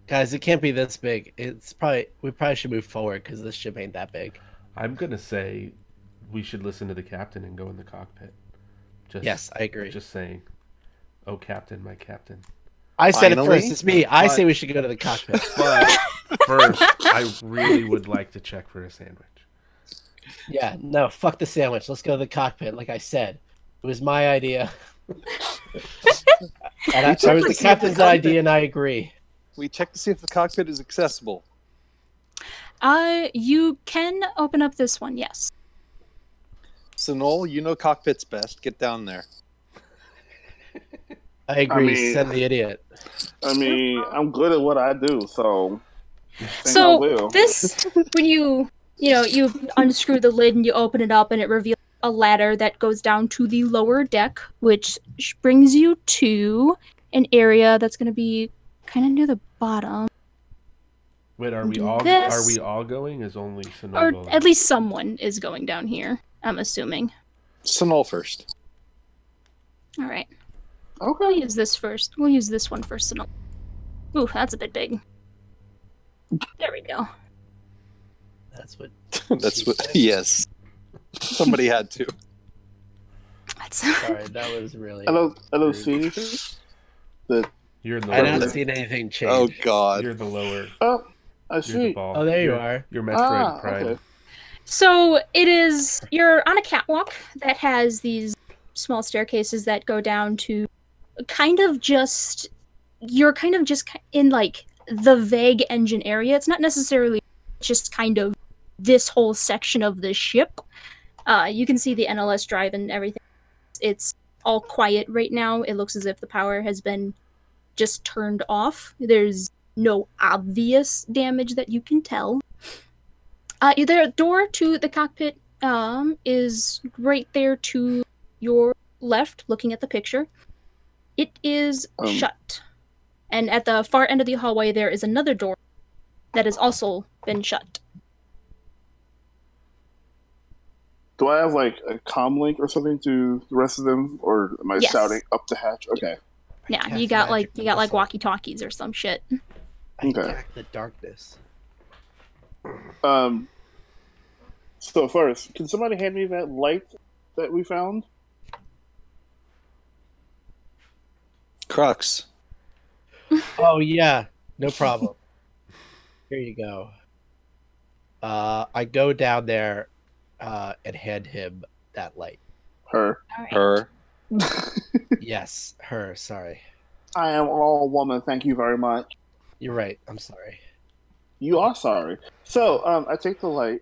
Guys, it can't be this big. We probably should move forward because this ship ain't that big. I'm gonna say we should listen to the captain and go in the cockpit. Just, Yes, I agree. Just saying. Oh, captain, my captain. I said it Finally? first. It's me. I But- say we should go to the cockpit. But first, I really would like to check for a sandwich. Yeah, no, fuck the sandwich. Let's go to the cockpit. Like I said, it was my idea. And it was the captain's idea, and I agree. We check to see if the cockpit is accessible. You can open up this one, yes. Sinol, you know cockpit's best. Get down there. I agree. mean- Send the idiot. I mean, I'm good at what I do, so. I think I So will. this, when you unscrew the lid and you open it up, and it reveals a ladder that goes down to the lower deck, which brings you to an area that's going to be kind of near the bottom, Wait, are we Do all this. going? Is only or Sonogo? at least someone is going down here. I'm assuming. Sinol first. All right, we'll Okay. use this first. We'll use this one first. Ooh, that's a bit big. There we go. That's what. That's what. Yes. Somebody had to. That's Sorry, that was really. I don't see anything. You're in the I lower. haven't seen anything change. Oh God. You're the lower. Oh, I You're the see. ball. Oh, there you You're- are. You're Metroid Ah, Prime. okay. So it is, you're on a catwalk that has these small staircases that go down to you're kind of just in like the vague engine area. It's not necessarily just kind of this whole section of the ship. You can see the NLS drive and everything. It's all quiet right now. It looks as if the power has been just turned off. There's no obvious damage that you can tell. The door to the cockpit is right there to your left, looking at the picture. It is shut. And at the far end of the hallway, there is another door that has also been shut. Do I have like a comm link or something to the rest of them, or am I Yes. shouting up the hatch? Okay. Yeah, Cast you got magic like missile. walkie-talkies or some shit. I Okay. attack the darkness. So first, can somebody hand me that light that we found? Crux. Oh yeah, no problem. Here you go. I go down there and hand him that light. Her. All right. Her. Yes, her. Sorry, I am all woman. Thank you very much. you're right. I'm sorry. You are sorry. So, I take the light.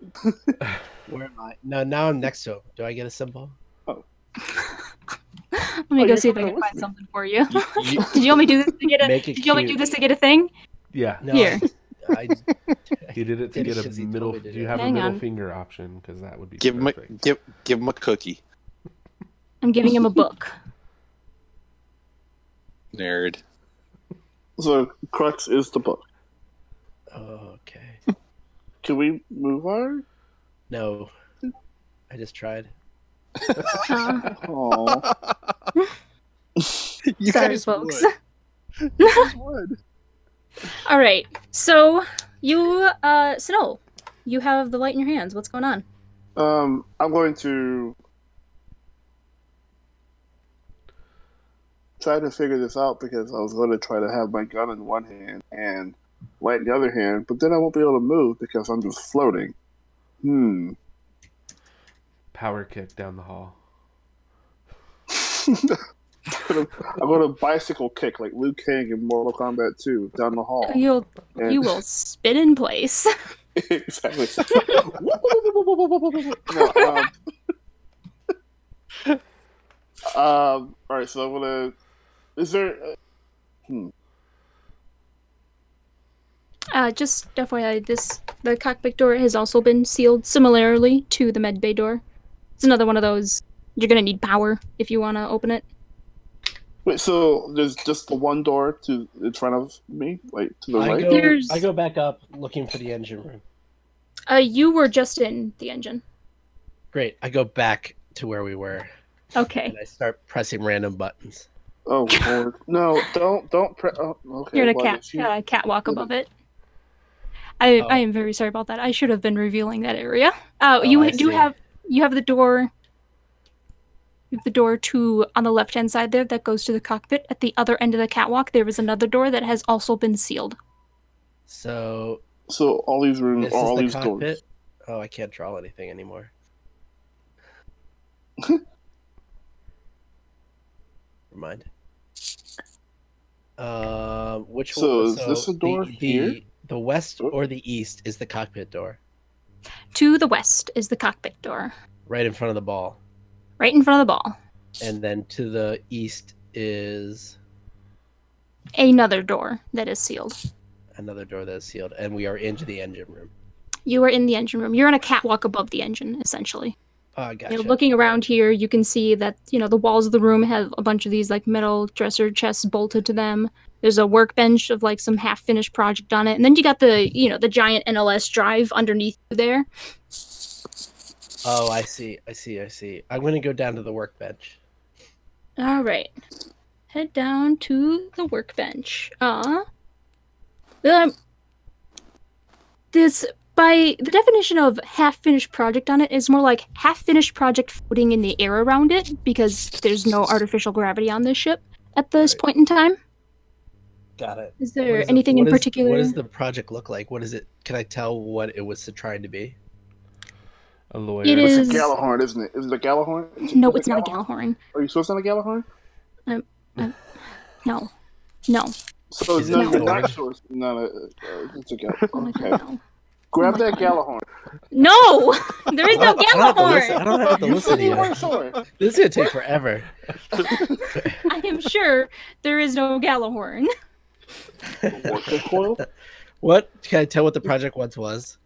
Where am I? No, now I'm next to him. Do I get a symbol? Let me go you're see if I coming can with find me. something for you. You- Did you want me to do this to get a? Make it Did you want me to do cute. this to get a thing? Yeah. No, Here. I He did it to Did it get 'cause a he told middle. me to Do you do have it. a Hang middle on. finger option? Because that would be Give him a perfect. give him a cookie. I'm giving him a book. Nerd. So, Crux is the book. Oh, okay. Can we move on? No, I just tried. Oh, You Sorry, guys folks. would. You guys would. All right. So you, Snow, you have the light in your hands. What's going on? I'm going to try to figure this out because I was going to try to have my gun in one hand and light in the other hand, but then I won't be able to move because I'm just floating. Power kick down the hall. I'm going to bicycle kick like Liu Kang in Mortal Kombat 2 down the hall. You And- will spin in place. Exactly. No, all right, so I'm gonna. Is there? Just FYI, the cockpit door has also been sealed similarly to the med bay door. It's another one of those. You're gonna need power if you want to open it. Wait, so there's just the one door to in front of me, like to the right. There's- I go back up looking for the engine room. You were just in the engine. Great. I go back to where we were Okay. and I start pressing random buttons. Oh Lord, no! Don't press. Oh, okay. You're in a well, if you- catwalk Yeah, above it. I Oh. am very sorry about that. I should have been revealing that area. Oh, You I do see. have the door. You have the door to on the left hand side there that goes to the cockpit. At the other end of the catwalk, there is another door that has also been sealed. So So all these rooms, this or is all the these cockpit. doors. Oh, I can't draw anything anymore. Never mind. Which So one? is this a door here? The west or the east is the cockpit door, To the west is the cockpit door, right in front of the ball, right in front of the ball. and then to the east is Another door that is sealed. another door that is sealed, and we are into the engine room. You are in the engine room. You're on a catwalk above the engine, essentially. Oh, I gotcha. Looking around here, you can see that the walls of the room have a bunch of these like metal dresser chests bolted to them. There's a workbench of like some half-finished project on it, and then you got the the giant NLS drive underneath you there. Oh, I see. I'm going to go down to the workbench. All right, head down to the workbench. This, by the definition of half-finished project on it, is more like half-finished project floating in the air around it because there's no artificial gravity on this ship at this point in time. Got it. Is there anything in particular? What does the project look like? What is it? Can I tell what it was trying to be? A lawyer. It It's is- a Gallahorn, isn't it? Is it a Gallahorn? No, it's not a Gallahorn. Are you supposed to have a Gallahorn? No. So Is it no, a you're not Thorn? sure. No, it's a Gallahorn. Oh my Okay. god, no. Grab Oh my that God. Gallahorn. No! There is no I Gallahorn! don't have to You listen said to you you. weren't sure. This is going to take forever. I am sure there is no Gallahorn. Warcraft coil? What? Can I tell what the project once was?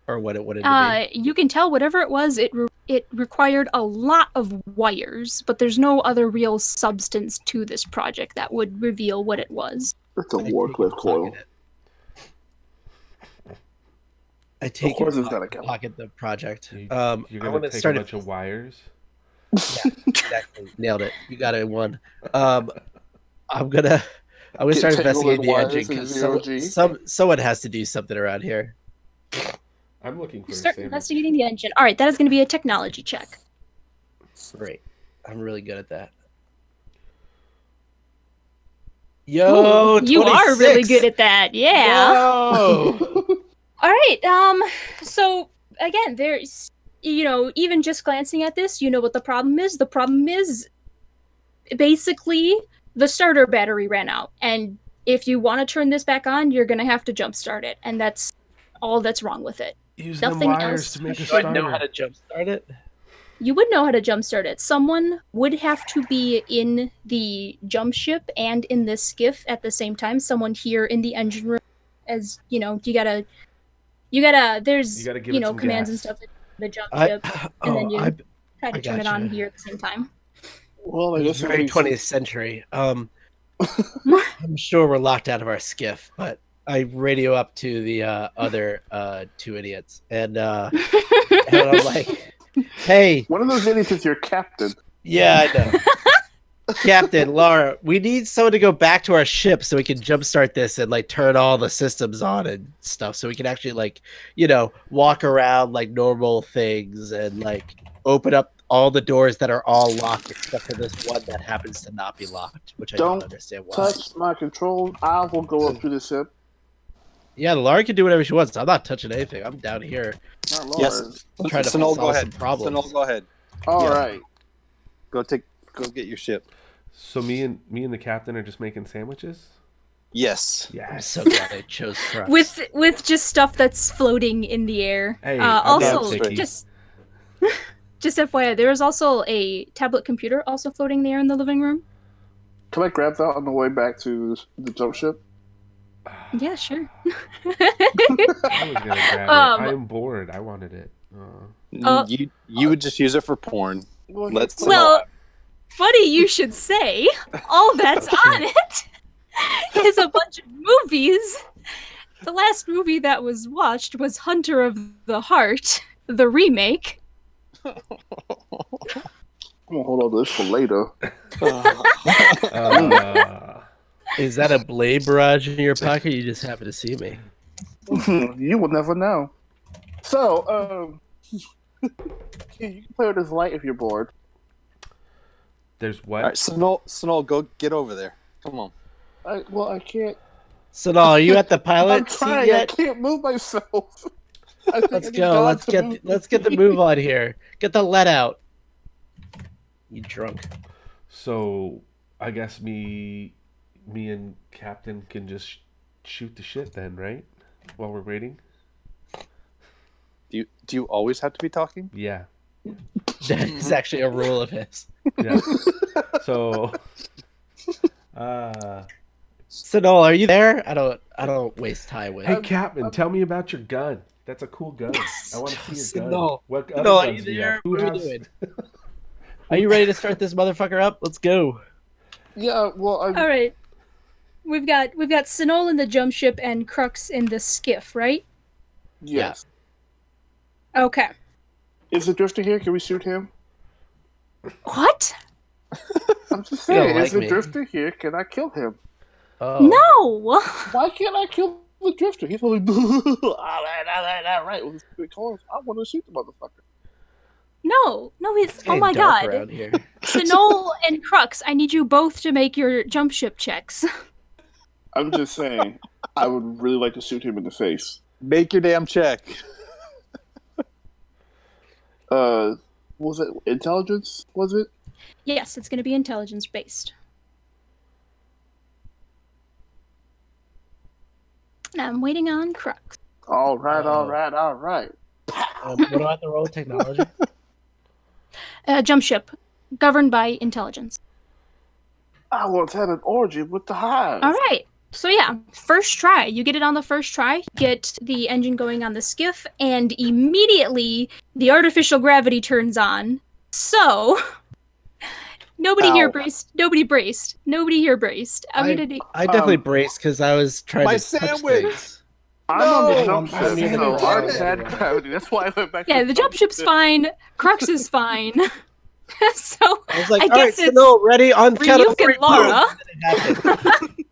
Or what it wanted to be? You can tell whatever it was, it required a lot of wires, but there's no other real substance to this project that would reveal what it was. It's a I take Warcraft it, coil. pocket it. I take course it, it's got a Gallahorn. pocket the project. You're I gonna want to take start a bunch of wires. Yeah, exactly. Nailed it. You got it in one. I'm gonna start Get tangled investigating in the wires engine in because zero G. someone has to do something around here. I'm looking for a Start sandwich. investigating the engine. Alright, that is going to be a technology check. Great. I'm really good at that. Yo, Ooh, you are really good at that, yeah. No! Alright, so again, there's even just glancing at this, you know what the problem is? The problem is basically the starter battery ran out. And if you want to turn this back on, you're gonna have to jumpstart it. And that's all that's wrong with it. Use Nothing them wires else. to make a Do I starter. know how to jumpstart it? You would know how to jumpstart it. Someone would have to be in the jump ship and in this skiff at the same time. Someone here in the engine room, as you gotta there's You gotta give it some commands and gas. stuff in the jump ship, and then you try to I turn it on gotcha. here at the same time. Well, I It's guess very 20th century. I'm sure we're locked out of our skiff, but I radio up to the other two idiots, and I'm like, Hey, One of those idiots is your captain. yeah, I know. Captain, Laura, we need someone to go back to our ship so we can jumpstart this and like turn all the systems on and stuff so we can actually like, walk around like normal things and like open up all the doors that are all locked except for this one that happens to not be locked, which I don't understand why. Touch my control. I will go up to the ship. Yeah, Laura can do whatever she wants. I'm not touching anything. I'm down here Not Laura. Yes. trying to Sinol, solve go ahead. some problems. Sinol, go ahead. All Yeah. right. Go get your ship. So me and the captain are just making sandwiches. Yes. I'm Yes. so glad I chose Crux. with just stuff that's floating in the air. Hey, also, picky. just FYI, there is also a tablet computer also floating there in the living room. Can I grab that on the way back to the jump ship? Yeah, sure. I was gonna grab it. I'm bored. I wanted it. You would just use it for porn. Let's Well, funny you should say. All that's on it is a bunch of movies. The last movie that was watched was Hunter of the Heart, the remake. I'm gonna hold on to this for later. Is that a blade barrage in your pocket? You just happen to see me. You will never know. So, you can play with this light if you're bored. There's what? All right, Sinol, go get over there. Come on. I can't. So, are you at the I'm pilot seat trying. I yet? can't move myself. I think Let's I need go. God to move Let's get the move on here. Get the let out. You drunk? So I guess me and Captain can just shoot the shit then, right? While we're waiting. Do you always have to be talking? Yeah. That is actually a rule of his. Yeah. So. So, Noel, are you there? I don't waste time with. Hey, Captain, tell me about your gun. That's a cool gun. I want to see your gun. Noel, What other Noel, are guns you do you there? have? Who What are you has? doing? Are you ready to start this motherfucker up? Let's go. Yeah, well, All right. We've got Sinol in the jump ship and Crux in the skiff, right? yes. Okay. Is the drifter here? Can we shoot him? What? I'm just You don't saying, like is the me. drifter here? Can I kill him? Oh. No. Why can't I kill the drifter? He's only all right. With his big horns, I want to shoot the motherfucker. No, it's oh Getting my dark god. around here. Sinol and Crux, I need you both to make your jump ship checks. I'm just saying, I would really like to shoot him in the face. Make your damn check. Was it intelligence? Was it? Yes, it's going to be intelligence based. And I'm waiting on Crux. All right. What do I have to roll? Technology? Jump ship, governed by intelligence. I once had an orgy with the hive. All right. So yeah, first try. You get it on the first try, get the engine going on the skiff, and immediately the artificial gravity turns on. So nobody here braced. Nobody braced. Nobody here braced. I definitely braced because I was trying my to touch sandwich! things. I'm on the jump I'm ship, even so in ours the- had gravity. That's why I went back. Yeah, to the jump ship's fine. Crux is fine. So I was like, I all right, guess it's so ready on count of Ryuk three. and Laura Boom. And it happened.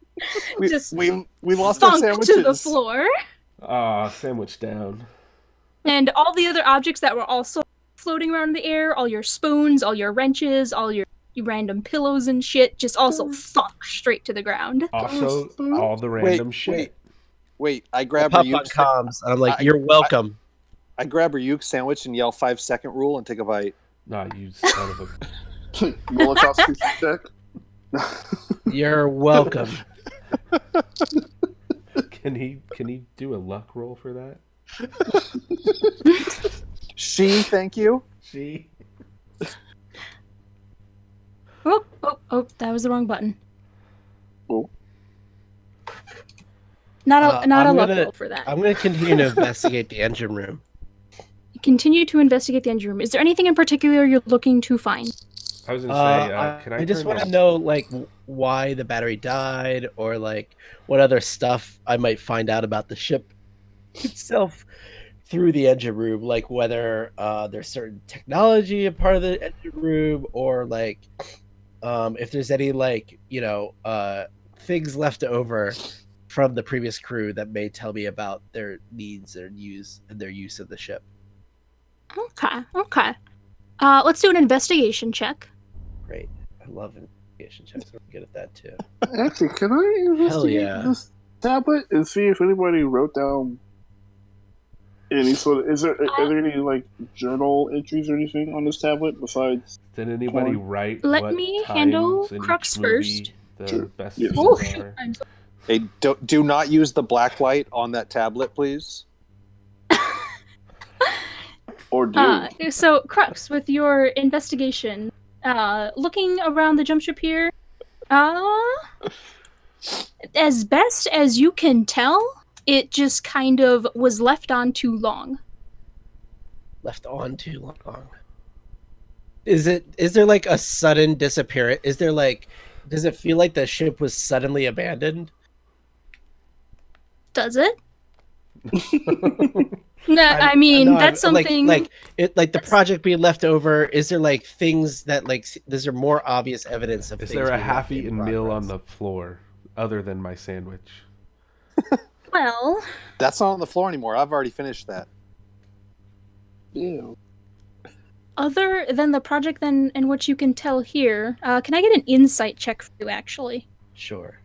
just We lost our thunk sandwiches. to the floor. Sandwich down. And all the other objects that were also floating around in the air, all your spoons, all your wrenches, all your random pillows and shit, just also thunk straight to the ground. Also, all the random shit. Wait, I I grab pop on Ryuk's comms, and I'm like, you're welcome. I grab Ryuk's sandwich and yell 5-second rule and take a bite. Nah, you son of a. Molotov check. You're welcome. Can he do a luck roll for that? Thank you. She. Oh, that was the wrong button. Oh. Not a I'm luck gonna- roll for that. I'm going to continue to investigate the engine room. Continue to investigate the engine room. Is there anything in particular you're looking to find? I was gonna say, can I just turn want to the- know, like, why the battery died, or like what other stuff I might find out about the ship itself through the engine room, like whether there's certain technology a part of the engine room, or like if there's any like things left over from the previous crew that may tell me about their needs and their use of the ship. Okay. Let's do an investigation check. Great. I love investigation checks. I'm good at that too. Actually, can I investigate yeah. this tablet and see if anybody wrote down any sort of? Are there any like journal entries or anything on this tablet besides? Did anybody porn? write Let what me times handle in Crux each movie first. the Sure. best Yes. scenes Oh, are? I'm so Hey, do not use the black light on that tablet, please. Or do? So, Crux, with your investigation, looking around the jump ship here, as best as you can tell, it just kind of was left on too long. Left on too long. Is there like a sudden disappearance? Does it feel like the ship was suddenly abandoned? Does it? No, I mean that's something. Like the project being left over. Is there like things that is there more obvious evidence of? Is things there a being left in half-eaten meal on progress? the floor other than my sandwich? Well, That's not on the floor anymore. I've already finished that. Ew. other than the project, then, and what you can tell here, can I get an insight check for you, actually? Sure.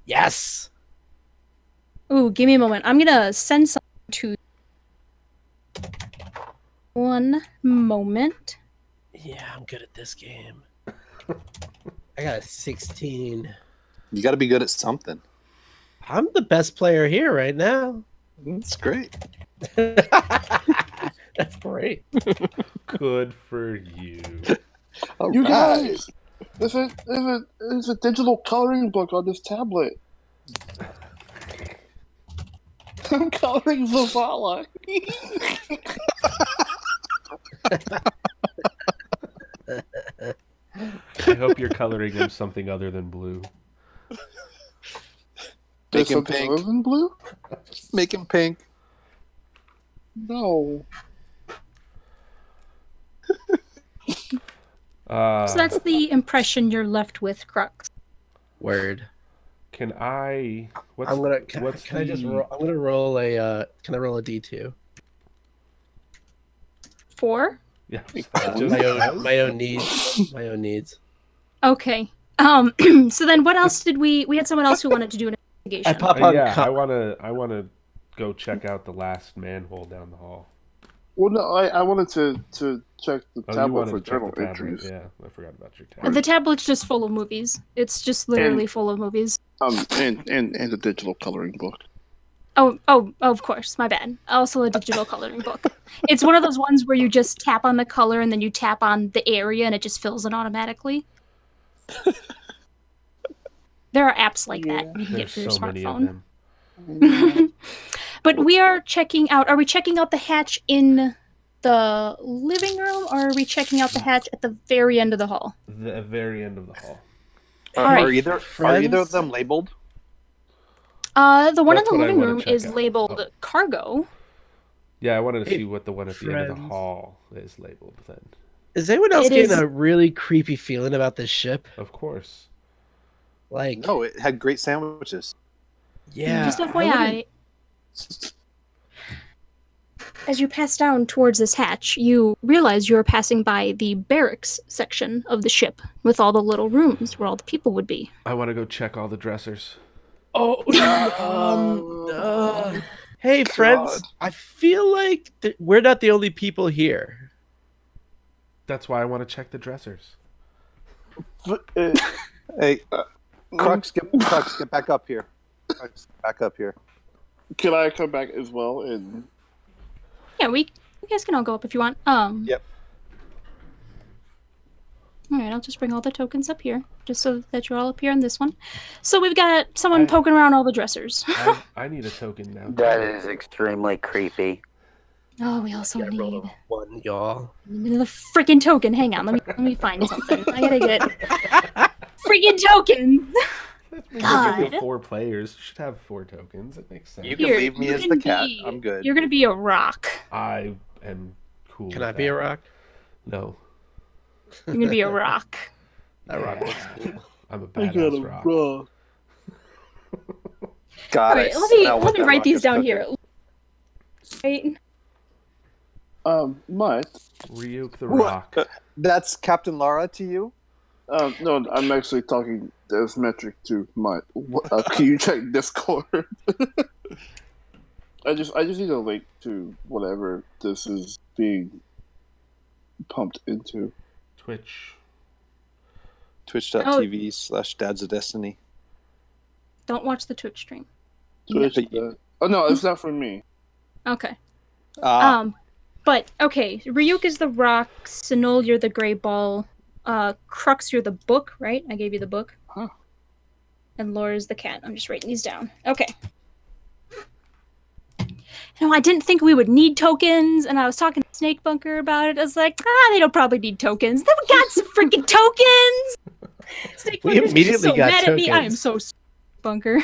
Yes. Ooh, give me a moment. I'm gonna send something to. One moment. Yeah, I'm good at this game. I got a 16. You got to be good at something. I'm the best player here right now. That's great. That's great. Good for you. All You right. guys, there's a digital coloring book on this tablet. I'm coloring Zavala. I hope you're coloring him something other than blue. There's Make him something pink. other than blue? Make him pink. No. So that's the impression you're left with, Crux. Word. Can I? What's, I'm gonna. Can what's I just the- roll? I'm gonna roll a. Can I roll a D2? 4? Yeah, My own needs. My own needs. Okay. So then what else did we had someone else who wanted to do an investigation. I pop on. yeah, I wanna go check out the last manhole down the hall. Well, no, I wanted to check the Oh, you tablet wanted for to check journal the tablet? entries. Yeah, I forgot about your tablet. The tablet's just full of movies. It's just literally full of movies. And a digital coloring book. Oh, of course, my bad. Also a digital coloring book. It's one of those ones where you just tap on the color and then you tap on the area and it just fills it automatically. There are apps like that you can get There's for your so many of smartphone. them. But we are checking out. Are we checking out the hatch in the living room, or are we checking out the hatch at the very end of the hall? The very end of the hall. All right. Are either of them labeled? The one That's in the what I living wanna room check is out. labeled Oh. cargo. Yeah, I wanted to Hey, see what the one at the end of the friends. hall is labeled then. Is anyone else It getting is- a really creepy feeling about this ship? Of course. Like, No, it had great sandwiches. yeah. Just I FYI, as you pass down towards this hatch, you realize you are passing by the barracks section of the ship with all the little rooms where all the people would be. I want to go check all the dressers. Oh, hey, friends. I feel like we're not the only people here. That's why I want to check the dressers. Hey, Crux, get back up here. Crux, back up here. Can I come back as well? And Yeah, you guys can all go up if you want. Yep. All right, I'll just bring all the tokens up here, just so that you're all up here on this one. So we've got someone poking around all the dressers. I need a token now. That is extremely creepy. Oh, we also need One, y'all. the freaking token. Hang on, let me find something. I gotta get Freaking tokens! That means God. you have 4 players. You should have 4 tokens. It makes sense. You can leave me as the cat. I'm good. You're gonna be a rock. I am cool. Can with I be a rock? No. You're gonna be a rock. That rock looks cool. I'm a I got badass a rock. rock. God, Alright, I let smell what me that write rock these is down cooking. here. Right? Mutt. Ryuk the What? Rock. That's Captain Lara to you? No, I'm actually talking as metric to Mutt. Can you check Discord? I just need a link to whatever this is being pumped into. Twitch. Twitch.tv/Dads of Destiny. Don't watch the Twitch stream. Twitch. Oh no, it's not for me. Okay. But okay, Ryuk is the rock, Sinol, you're the gray ball, Crux, you're the book, right? I gave you the book. Huh. And Laura's the cat. I'm just writing these down. Okay. No, I didn't think we would need tokens, and I was talking to Snake Bunker about it. I was like, they don't probably need tokens. Then we got some freaking tokens! Snake We Bunker's immediately so got mad at me. I am tokens. so Bunker.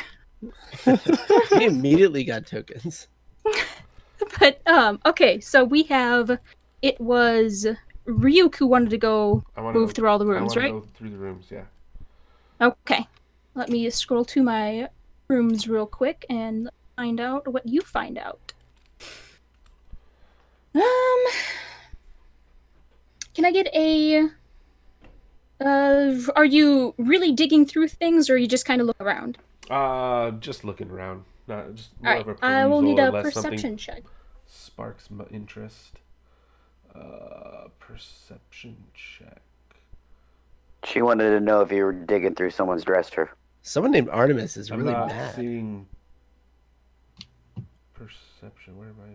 We immediately got tokens. But okay, so we have it was Ryuk who wanted to go move through all the rooms, right? Go through the rooms, yeah. Okay. Let me scroll to my rooms real quick and find out what you find out. Can I get a are you really digging through things or are you just kind of look around? Just looking around. Not just more All of a right. perusal. I will need a unless perception something check. sparks my interest. Perception check. She wanted to know if you were digging through someone's dresser. Someone named Artemis is I'm really not mad. seeing perception. Where am I?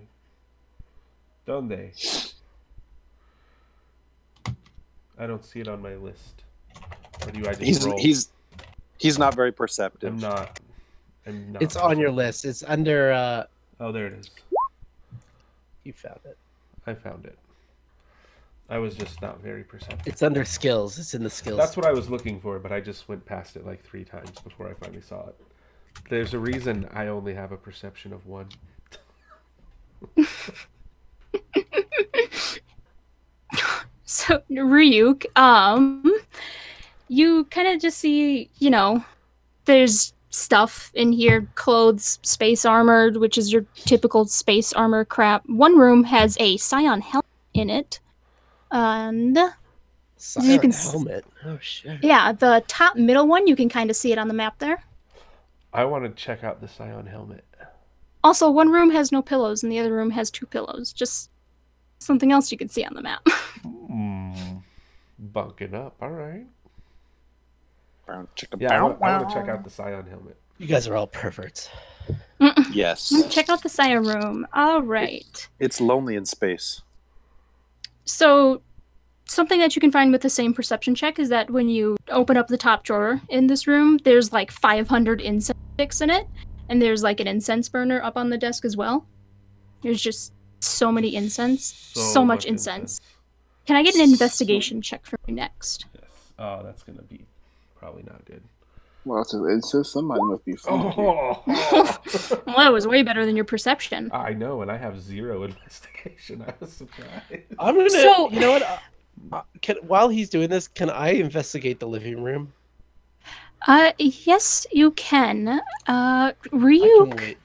Donde? I don't see it on my list. Or do I just roll? He's not very perceptive. I'm not. It's on your list. It's under. Oh, there it is. You found it. I found it. I was just not very perceptive. It's under skills. It's in the skills. That's what I was looking for, but I just went past it like 3 times before I finally saw it. There's a reason I only have a perception of 1. So Ryuk, you kind of just see, there's stuff in here, clothes, space armor, which is your typical space armor crap. One room has a Scion helmet in it, and you can helmet. Oh shit. Yeah, the top middle one, you can kind of see it on the map there. I want to check out the Scion helmet. Also, one room has no pillows, and the other room has 2 pillows. Just something else you can see on the map. Bunking up, all right. Yeah, I want to check out the Scion helmet. You guys are all perverts. Yes. Check out the Scion room. All right. It's lonely in space. So, something that you can find with the same perception check is that when you open up the top drawer in this room, there's like 500 incense sticks in it, and there's like an incense burner up on the desk as well. There's just so many incense. So much incense. Can I get an investigation check for you next? Yes. Oh, that's going to be probably not good. Well, it's an incense. Somebody must be funky. Well, that was way better than your perception. I know, and I have 0 investigation. I was surprised. I'm gonna. So- you know what? While he's doing this, can I investigate the living room? Yes, you can. I can Ryuk, wait.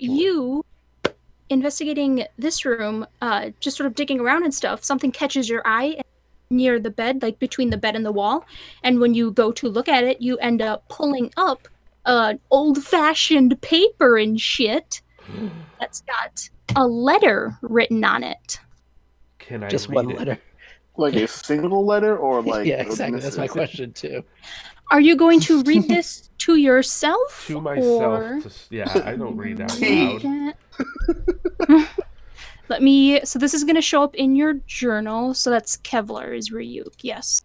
you investigating this room, just sort of digging around and stuff, something catches your eye near the bed, like between the bed and the wall, and when you go to look at it, you end up pulling up old-fashioned paper and shit that's got a letter written on it. Can I Just read one it? letter. Like a single letter or like... Yeah, exactly. That's my question too. Are you going to read this to yourself? To myself. I don't read out loud. Let me. So this is going to show up in your journal. So that's Kevlar is Ryuk. Yes.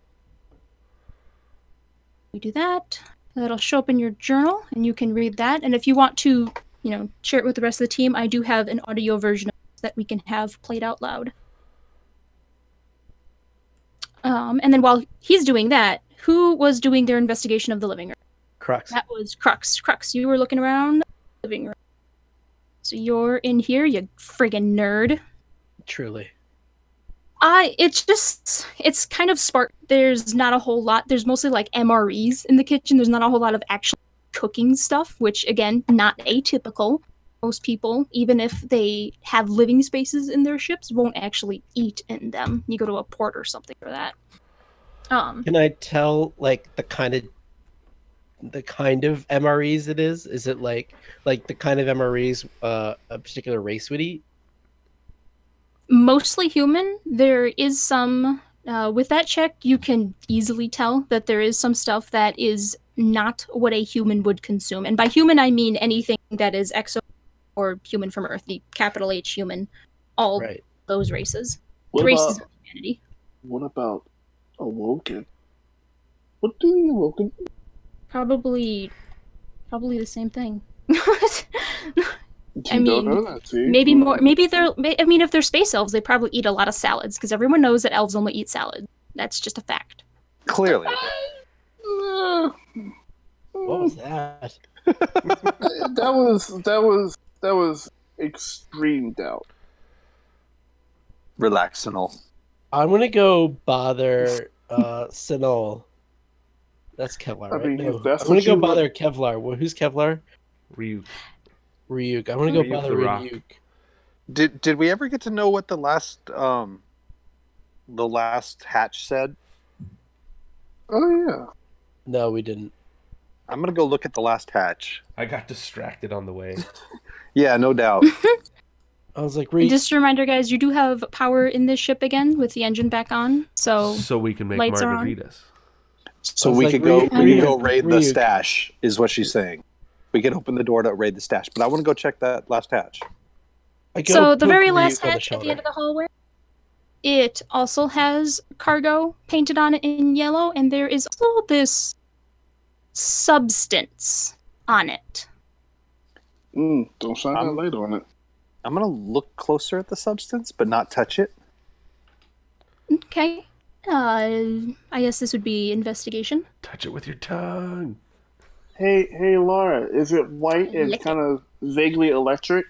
We do that. That'll show up in your journal, and you can read that. And if you want to, share it with the rest of the team, I do have an audio version of this that we can have played out loud. And then while he's doing that, who was doing their investigation of the living room? Crux. That was Crux. Crux, you were looking around the living room. So you're in here, you friggin' nerd. Truly. It's kind of sparse. There's not a whole lot. There's mostly like MREs in the kitchen. There's not a whole lot of actual cooking stuff, which again, not atypical. Most people, even if they have living spaces in their ships, won't actually eat in them. You go to a port or something for that. Can I tell like the kind of MREs it is? Is it like the kind of MREs a particular race would eat? Mostly human. There is some with that check, you can easily tell that there is some stuff that is not what a human would consume. And by human, I mean anything that is exo or human from Earth, the capital H human, all Right. those races. What The races about of humanity. what about awoken? What do the awoken? Probably the same thing. You don't know that, see? Maybe more. Maybe they're. I mean, if they're space elves, they probably eat a lot of salads because everyone knows that elves only eat salad. That's just a fact. Clearly. What was that? that was extreme doubt. Relax, Sinol. I'm gonna go bother Sinol. That's Kevlar, right? I mean, No. if that's I'm gonna what go you bother Kevlar. Well, who's Kevlar? Ryuk. Ryuk. I'm gonna go Ryuk bother the Rock. Ryuk. Did we ever get to know what the last hatch said? Oh yeah. No, we didn't. I'm gonna go look at the last hatch. I got distracted on the way. Yeah, no doubt. I was like, And just a reminder, guys, you do have power in this ship again with the engine back on, so we can make lights are on. margaritas. So I was we like, could go. Ryuk, We could go raid the Ryuk. stash. Is what she's saying. We could open the door to raid the stash, but I want to go check that last hatch. So the poke very Ryuk last on the hatch at the end shoulder. of the hallway, it also has cargo painted on it in yellow, and there is also this substance on it. Don't shine that light on it. I'm gonna look closer at the substance, but not touch it. Okay. I guess this would be investigation. Touch it with your tongue. Hey, Laura, is it white and Lick kind of vaguely electric?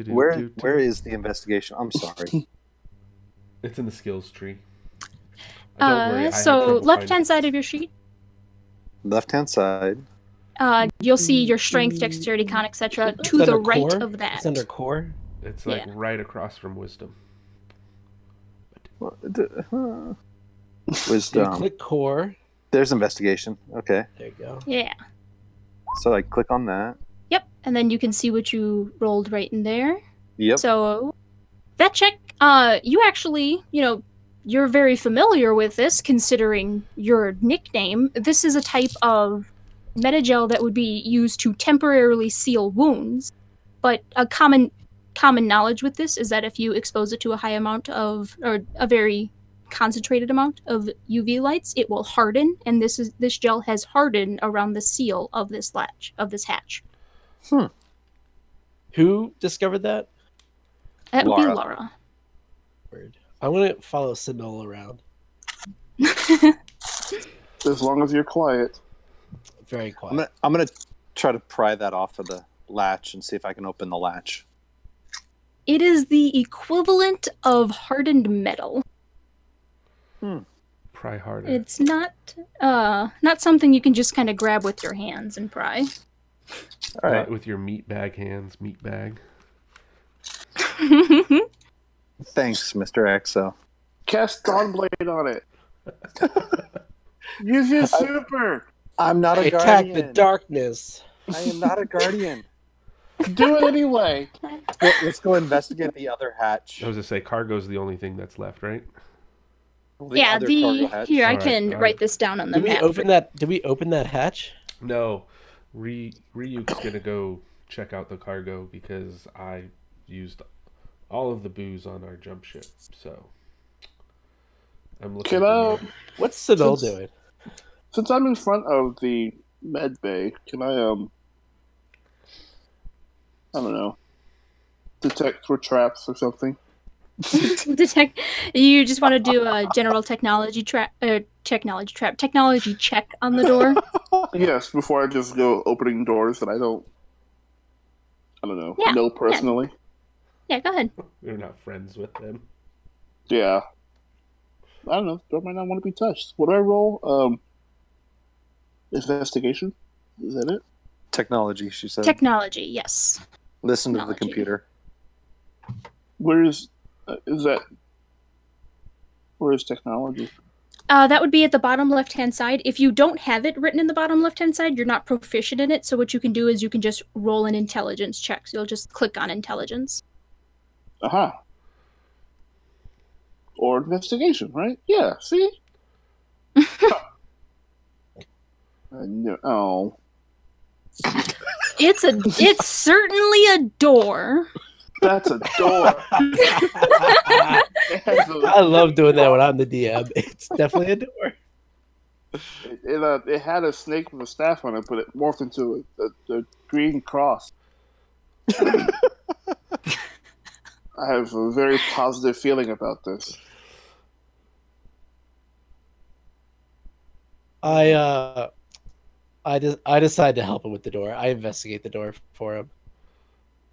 Where is the investigation? I'm sorry. It's in the skills tree. Don't worry, I had So trouble left-hand finding side of your sheet, Left-hand side. you'll see your strength, dexterity, con, etc. It's To the under right core? of that. It's under core. It's like right across from wisdom. You Wisdom. click core. There's investigation. Okay. There you go. Yeah. So I click on that. Yep. And then you can see what you rolled right in there. Yep. So that check, you actually, you're very familiar with this considering your nickname. This is a type of metagel that would be used to temporarily seal wounds. But a common knowledge with this is that if you expose it to a high amount of, or a very concentrated amount of UV lights, it will harden, and this gel has hardened around the seal of this hatch. Who discovered that? That would be Laura. Laura. Word. I want to follow Sinol around. As long as you're quiet. Very quiet. I'm gonna try to pry that off of the latch and see if I can open the latch. It is the equivalent of hardened metal. Pry harder. It's not something you can just kind of grab with your hands and pry. All right. Not with your meat bag hands, meat bag. Thanks, Mr. Exo. Cast Dawnblade on it. Use your super. I'm not a Attack guardian. the darkness. I am not a guardian. Do it anyway. Let's go investigate the other hatch. I was gonna say, cargo's the only thing that's left, right? Other cargo hatch. Here, I Alright, can alright. write this down on the Did we map. open that hatch? No, Ryuk's gonna go check out the cargo because I used all of the booze on our jump ship. So I'm looking. Can I? What's Sinol Since- doing? Since I'm in front of the med bay, can I I don't know, detect for traps or something? Detect. You just want to do a general technology check on the door. Yes, before I just go opening doors that I don't know, Yeah, know personally. Yeah, go ahead. We're not friends with them. Yeah. I don't know. Door might not want to be touched. What do I roll? Investigation? Is that it? Technology, she said. Technology, yes. Listen to the Technology. computer. Where is technology? That would be at the bottom left-hand side. If you don't have it written in the bottom left-hand side, you're not proficient in it. So what you can do is you can just roll an intelligence check. So you'll just click on intelligence. Aha. Or investigation, right? Yeah, see? Oh. It's certainly a door. That's a door. I love doing that when I'm the DM. It's definitely a door. It had a snake with a staff on it, but it morphed into a green cross. I have a very positive feeling about this. I decide to help him with the door. I investigate the door for him.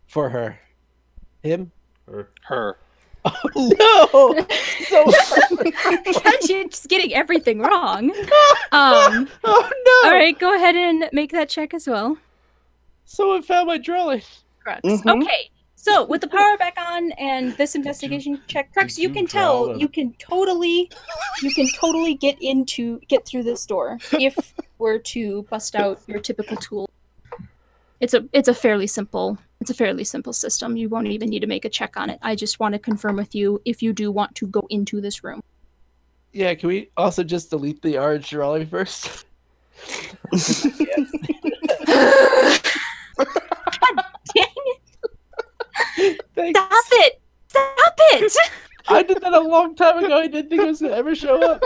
For her. Him? Her. Oh no! So God, you're just getting everything wrong. Oh no! All right, go ahead and make that check as well. Someone found my drawing. Crux. Mhm. Okay, so with the power back on and this investigation check, Crux, did you you can draw tell a- you can totally get through this door if were to bust out your typical tool. It's a fairly simple system. You won't even need to make a check on it. I just want to confirm with you if you do want to go into this room. Yeah, can we also just delete the orange drawing first? God dang it! Thanks. Stop it! Stop it! I did that a long time ago. I didn't think it was gonna ever show up.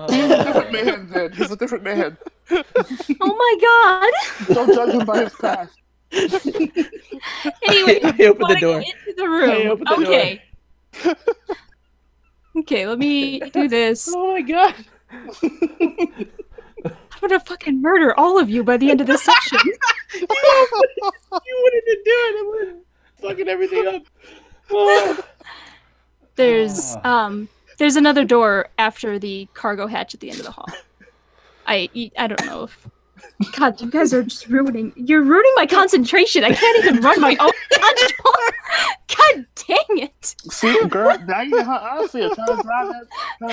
Different man, then. He's a different man. Oh my god! Don't judge him by his past. Anyway, I opened the door. Into the room. I opened the Okay. Okay, let me do this. Oh my god. I'm gonna fucking murder all of you by the end of this session. You wouldn't have do it. I would have fucking everything up. Oh. There's another door after the cargo hatch at the end of the hall. I don't know if. God, you guys are just ruining my concentration. I can't even run my own door. God dang it! See, girl, now you know how I feel trying to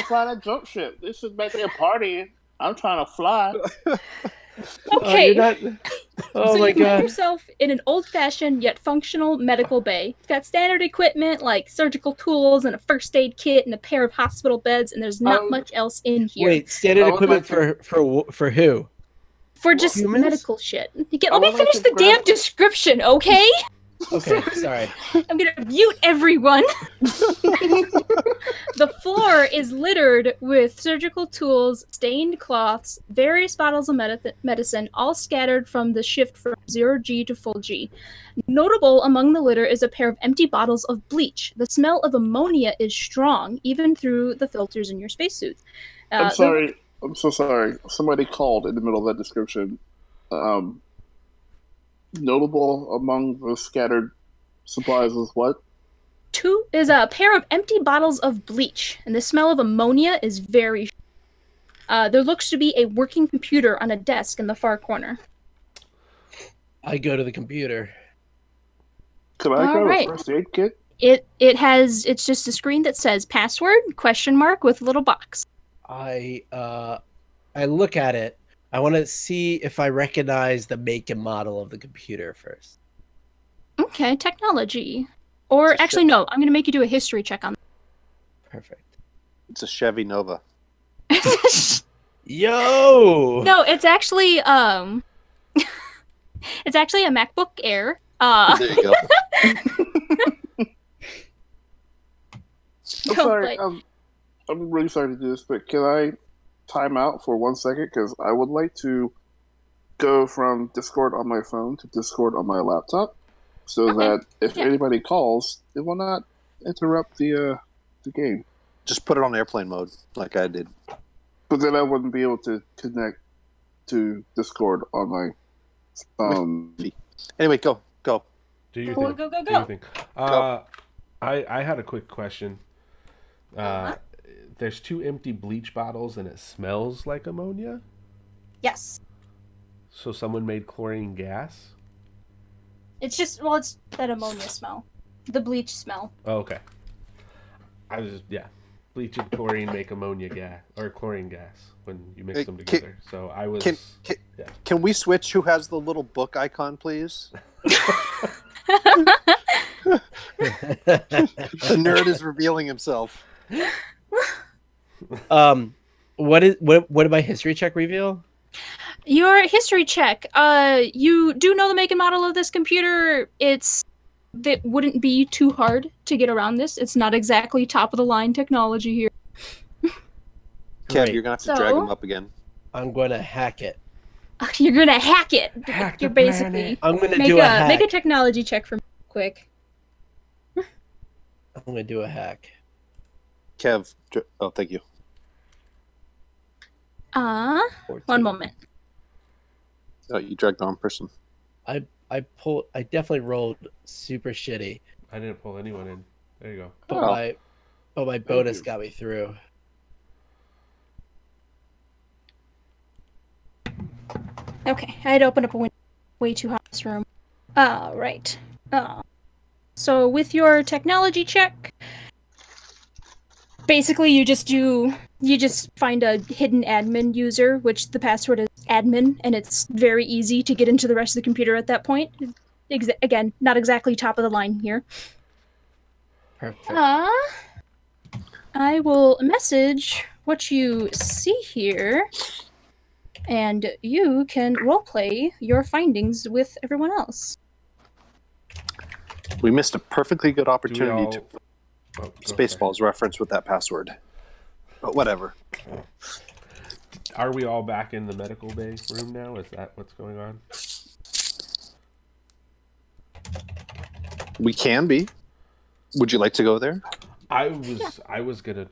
fly that jump ship. This is meant to be a party. I'm trying to fly. Okay. Oh so my you find god. yourself in an old-fashioned yet functional medical bay. It's got standard equipment like surgical tools and a first aid kit and a pair of hospital beds, and there's not much else in here. Wait, standard I would equipment like for who? For just Humans? medical shit. Let me would like finish to the grab- damn description, okay? Okay, sorry. I'm gonna mute everyone. The floor is littered with surgical tools, stained cloths, various bottles of medicine, all scattered from the shift from 0G to full G. Notable among the litter is a pair of empty bottles of bleach. The smell of ammonia is strong, even through the filters in your spacesuits. I'm sorry. I'm so sorry. Somebody called in the middle of that description. Notable among the scattered supplies is what? Two is a pair of empty bottles of bleach, and the smell of ammonia is very. There looks to be a working computer on a desk in the far corner. I go to the computer. Can I grab Alright. a first aid kit? It's just a screen that says password ? With a little box. I look at it. I want to see if I recognize the make and model of the computer first. Okay, technology. Or actually, no, I'm going to make you do a history check on Perfect. It's a Chevy Nova. that. Yo! No, it's actually it's actually a MacBook Air. There you go. I'm sorry. I'm really sorry to do this, but can I time out for 1 second? Because I would like to go from Discord on my phone to Discord on my laptop, so Okay. that if anybody calls, it will not interrupt the game. Just put it on airplane mode, like I did. But then I wouldn't be able to connect to Discord on my. Anyway, go. Do your Go, thing. go, go, Do your go. thing. Go. I had a quick question. There's 2 empty bleach bottles and it smells like ammonia. Yes. So someone made chlorine gas. It's just it's that ammonia smell, the bleach smell. Oh, okay. I was just bleach and chlorine make ammonia gas or chlorine gas when you mix them together. So I was. Can we switch? Who has the little book icon, please? The nerd is revealing himself. What did my history check reveal? Your history check. You do know the make and model of this computer. That wouldn't be too hard to get around this. It's not exactly top of the line technology here. Kev, you're gonna have to drag him up again. I'm gonna hack it. You're gonna hack it. Hack You're the basically. planet. I'm gonna do a hack. Make a technology check for me, quick. I'm gonna do a hack. Kev, thank you. 14. One moment. Oh, you dragged the wrong person. I definitely rolled super shitty. I didn't pull anyone in. There you go. But my bonus got me through. Okay, I had to open up a window. Way too hot in this room. Right. So with your technology check, basically you just find a hidden admin user, which the password is admin, and it's very easy to get into the rest of the computer at that point. Again, not exactly top of the line here. Perfect. I will message what you see here, and you can roleplay your findings with everyone else. We missed a perfectly good opportunity to to Spaceballs reference with that password. But whatever. Are we all back in the medical bay room now? Is that what's going on? We can be. Would you like to go there? I was gonna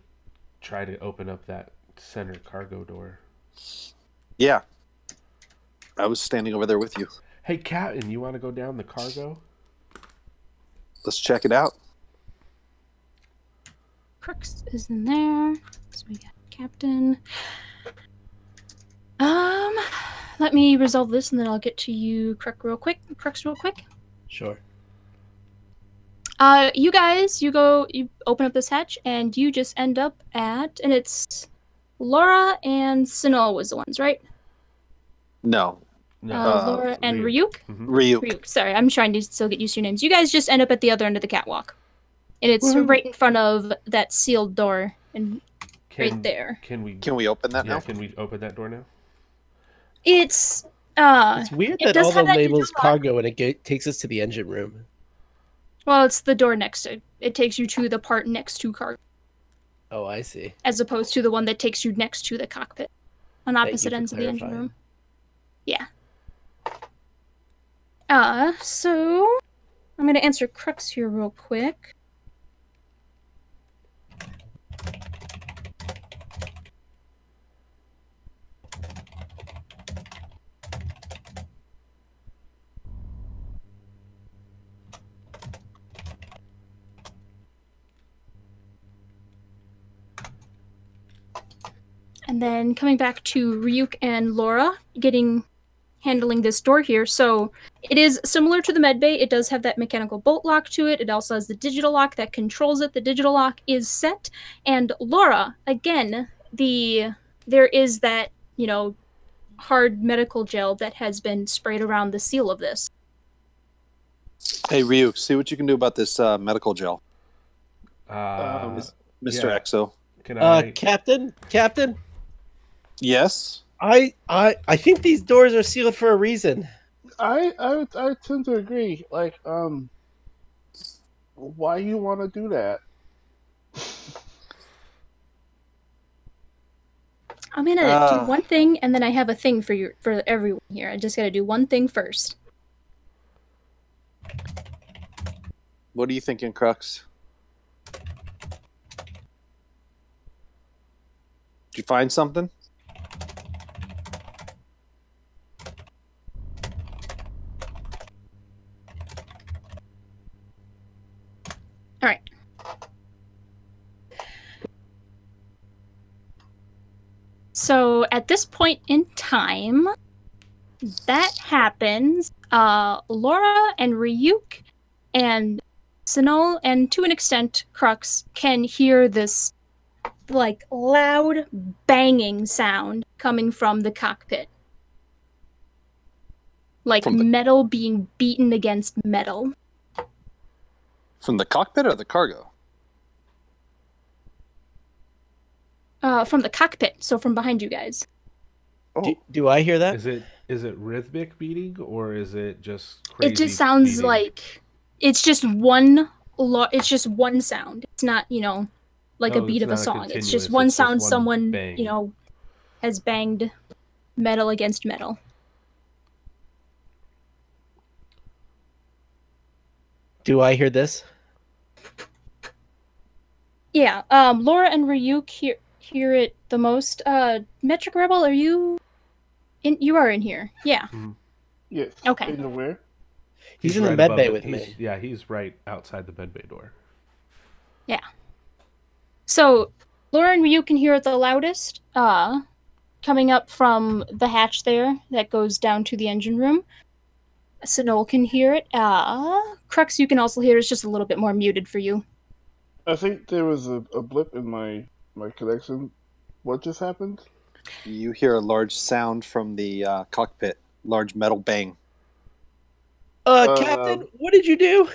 try to open up that center cargo door. Yeah. I was standing over there with you. Hey, Captain, you want to go down the cargo? Let's check it out. Crux is in there. So we got Captain. Let me resolve this and then I'll get to you, Crux, real quick. Sure. You guys, you open up this hatch and you just end up and it's Laura and Sinol was the ones, right? No. Laura and Ryuk? Mm-hmm. Ryuk. Sorry, I'm trying to still get used to your names. You guys just end up at the other end of the catwalk. And it's right in front of that sealed door and right there. Can we open that now? Can we open that door now? It's weird that all the labels cargo and it takes us to the engine room. Well, it's the door next to it. It takes you to the part next to cargo. Oh, I see. As opposed to the one that takes you next to the cockpit. On opposite ends of the engine room. Yeah. So I'm gonna answer Crux here real quick. And then coming back to Ryuk and Laura, handling this door here. So it is similar to the medbay. It does have that mechanical bolt lock to it. It also has the digital lock that controls it. The digital lock is set. And Laura, again, there is that, hard medical gel that has been sprayed around the seal of this. Hey, Ryuk, see what you can do about this medical gel. Mr. Exo. Can I... Captain? Yes? I think these doors are sealed for a reason. I tend to agree. Like, why you want to do that? I'm gonna do one thing, and then I have a thing for everyone here. I just gotta do one thing first. What are you thinking, Crux? Did you find something? All right. So at this point in time, that happens. Laura and Ryuk and Sinol, and to an extent, Crux, can hear this like loud banging sound coming from the cockpit. Like metal being beaten against metal. From the cockpit or the cargo? From the cockpit, so from behind you guys. Oh, Do I hear that? Is it rhythmic beating or is it just crazy? It just sounds beating? like it's just one. It's just one sound. It's not, like a beat of a song. It's just one sound. Just one someone bang. has banged metal against metal. Do I hear this? Yeah. Laura and Ryuk hear it the most. Metric Rebel, are you in? You are in here. Yeah. Mhm. Yes. Okay. In where? He's in the right med above bay it. with me. Yeah, he's right outside the med bay door. Yeah. So Laura and Ryuk can hear it the loudest. Coming up from the hatch there that goes down to the engine room. Sinol can hear it. Crux, you can also hear. It's just a little bit more muted for you. I think there was a blip in my connection. What just happened? you hear a large sound from the cockpit. Large metal bang. Captain, what did you do?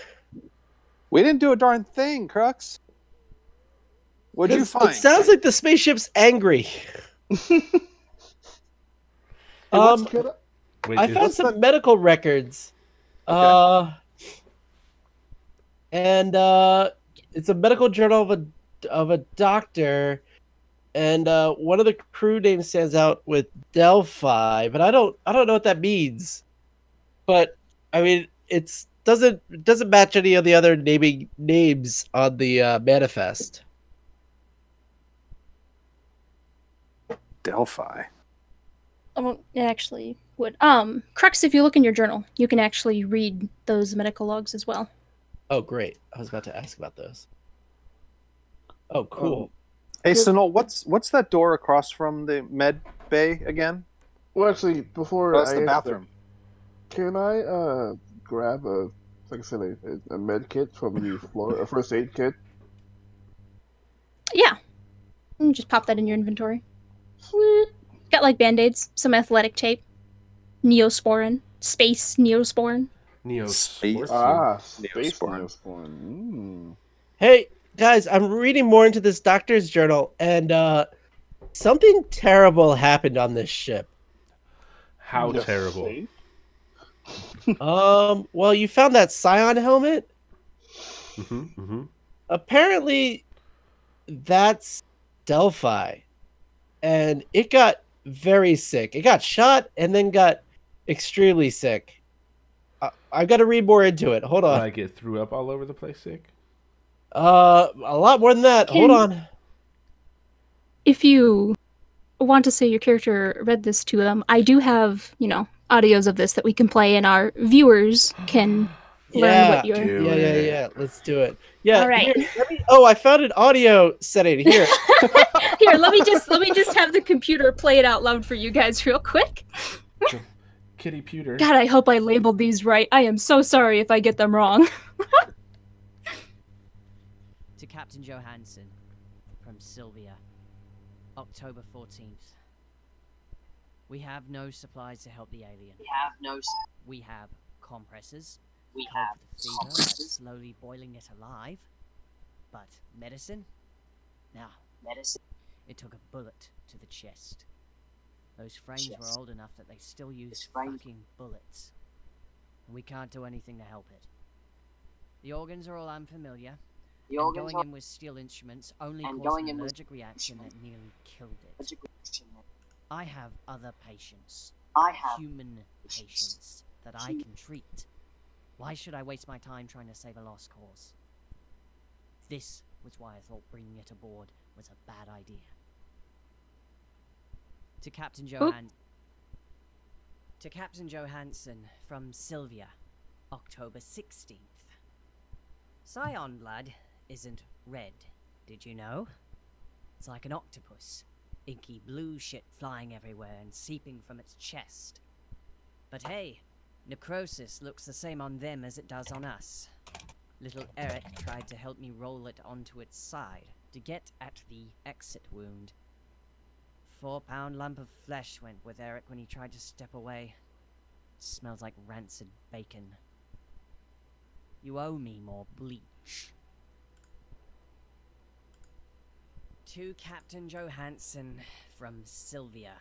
We didn't do a darn thing, Crux. What'd you find? It sounds like the spaceship's angry. Wait, I found some medical records. Okay. And it's a medical journal of a doctor, and one of the crew names stands out with Delphi, but I don't know what that means. But I mean, it doesn't match any of the other names on the manifest. Delphi. Oh, it actually would. Crux, if you look in your journal, you can actually read those medical logs as well. Oh, great! I was about to ask about those. Oh, cool. Hey, Sinol, what's that door across from the med bay again? Well, actually, before that's the bathroom. Can I grab like I said, a med kit from the floor, a first aid kit? Yeah. You just pop that in your inventory. Sweet. Got like band-aids, some athletic tape, Neosporin, space Neosporin. Neosporin. Space Neosporin. Hey, guys, I'm reading more into this doctor's journal, and something terrible happened on this ship. How terrible? Well, you found that Scion helmet? Apparently, that's Delphi. And it got very sick. It got shot and then got extremely sick. I've got to read more into it. Hold on. Like it threw up all over the place sick? A lot more than that. Hold on. If you want to say your character read this to them, I do have, audios of this that we can play and our viewers can learn what you're... Yeah. Let's do it. Yeah. All right. Here, I found an audio setting here. Here, let me just have the computer play it out loud for you guys real quick. Kitty Pewter. God, I hope I labeled these right. I am so sorry if I get them wrong. To Captain Johansson, from Sylvia, October 14th. We have no supplies to help the alien. We have compressors. We have the fever, slowly boiling it alive. But medicine? No. It took a bullet to the chest. Those frames were old enough that they still use fucking bullets. And we can't do anything to help it. The organs are all unfamiliar. And going in with steel instruments only caused an allergic reaction that nearly killed it. I have other patients. Human patients that I can treat. Why should I waste my time trying to save a lost cause? This was why I thought bringing it aboard was a bad idea. To Captain Johansson from Sylvia, October 16th. Scion blood isn't red, did you know? It's like an octopus. Inky blue shit flying everywhere and seeping from its chest. But hey, necrosis looks the same on them as it does on us. Little Eric tried to help me roll it onto its side to get at the exit wound. 4-pound lump of flesh went with Eric when he tried to step away. Smells like rancid bacon. You owe me more bleach. To Captain Johansson from Sylvia,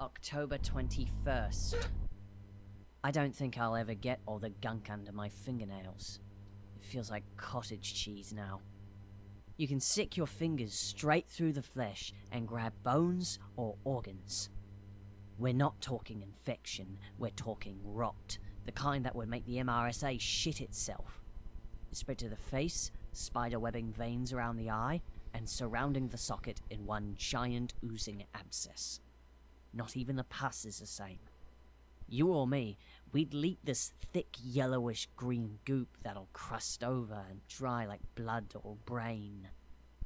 October 21st. I don't think I'll ever get all the gunk under my fingernails. It feels like cottage cheese now. You can stick your fingers straight through the flesh and grab bones or organs. We're not talking infection, we're talking rot, the kind that would make the MRSA shit itself. Spread to the face, spider-webbing veins around the eye, and surrounding the socket in one giant oozing abscess. Not even the pus is the same. You or me, we'd leak this thick yellowish green goop that'll crust over and dry like blood or brain.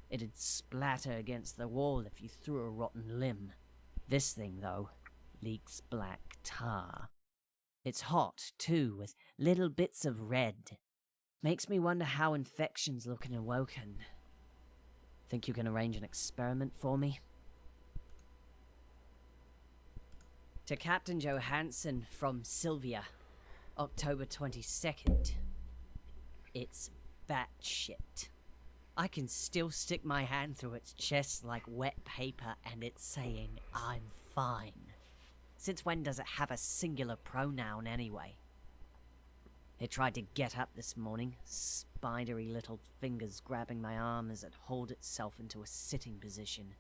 It'd splatter against the wall if you threw a rotten limb. This thing, though, leaks black tar. It's hot, too, with little bits of red. Makes me wonder how infections look in Awoken. Think you can arrange an experiment for me? To Captain Johansson from Sylvia, October 22nd. It's batshit. I can still stick my hand through its chest like wet paper and it's saying, I'm fine. Since when does it have a singular pronoun anyway? It tried to get up this morning, spidery little fingers grabbing my arm as it hauled itself into a sitting position.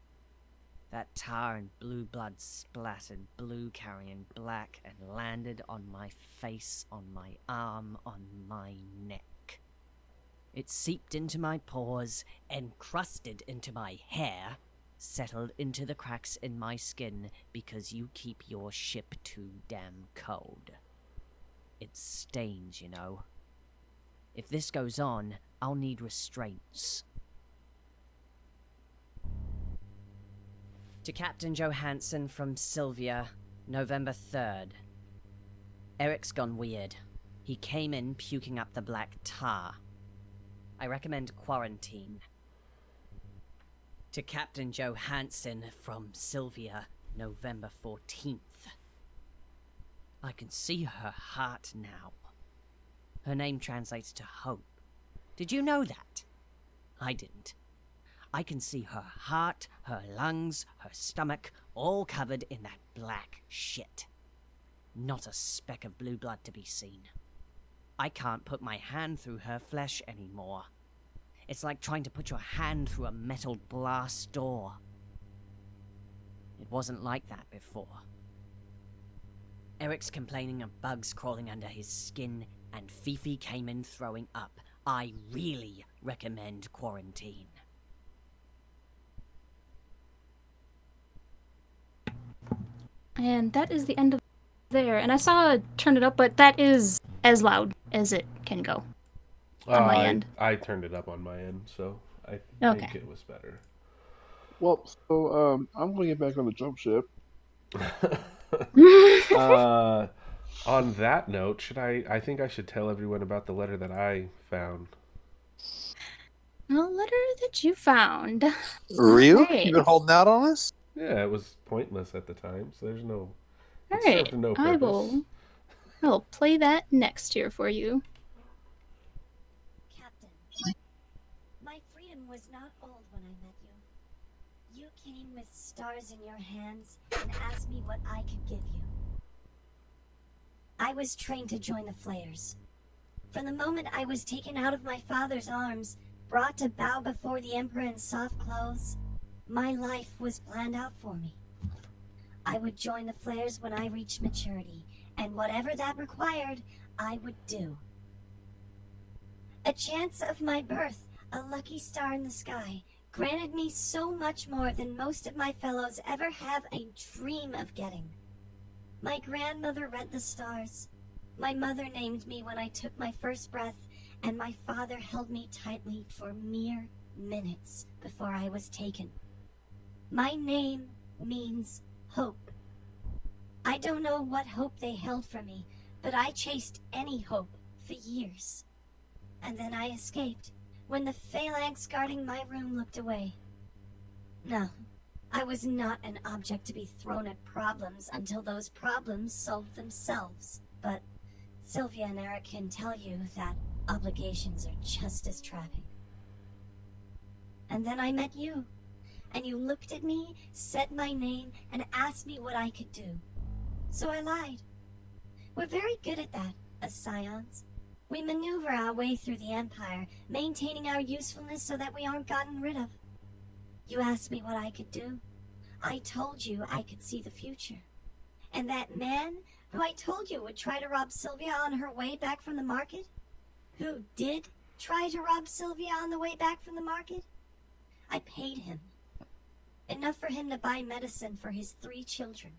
That tar and blue blood splattered blue carrying black and landed on my face, on my arm, on my neck. It seeped into my pores, encrusted into my hair, settled into the cracks in my skin because you keep your ship too damn cold. It stains, you know. If this goes on, I'll need restraints. To Captain Johansson from Sylvia, November 3rd. Eric's gone weird. He came in puking up the black tar. I recommend quarantine. To Captain Johansson from Sylvia, November 14th. I can see her heart now. Her name translates to hope. Did you know that? I didn't. I can see her heart, her lungs, her stomach, all covered in that black shit. Not a speck of blue blood to be seen. I can't put my hand through her flesh anymore. It's like trying to put your hand through a metal glass door. It wasn't like that before. Eric's complaining of bugs crawling under his skin, and Fifi came in throwing up. I really recommend quarantine. And that is the end of there. And I saw Turn It Up, but that is as loud as it can go on my end. I turned it up on my end, so I think it was better. Well, so I'm going to get back on the jump ship. On that note, I think I should tell everyone about the letter that I found. A letter that you found. Ryu, Right. you been holding out on us? Yeah, it was pointless at the time, so there's no. All it right, served no I purpose. will play that next year for you. Captain, my freedom was not old when I met you. You came with stars in your hands and asked me what I could give you. I was trained to join the Flayers. From the moment I was taken out of my father's arms, brought to bow before the Emperor in soft clothes, my life was planned out for me. I would join the Flayers when I reached maturity, and whatever that required, I would do. A chance of my birth, A lucky star in the sky granted me so much more than most of my fellows ever have a dream of getting. My grandmother read the stars. My mother named me when I took my first breath, and my father held me tightly for mere minutes before I was taken. My name means hope. I don't know what hope they held for me, but I chased any hope for years. And then I escaped when the phalanx guarding my room looked away. No, I was not an object to be thrown at problems until those problems solved themselves. But Sylvia and Eric can tell you that obligations are just as trapping. And then I met you, and you looked at me, said my name, and asked me what I could do. So I lied. We're very good at that, as scions. We maneuver our way through the Empire, maintaining our usefulness so that we aren't gotten rid of. You asked me what I could do. I told you I could see the future. And that man who I told you would try to rob Sylvia on her way back from the market, who did try to rob Sylvia on the way back from the market, I paid him. Enough for him to buy medicine for his 3 children.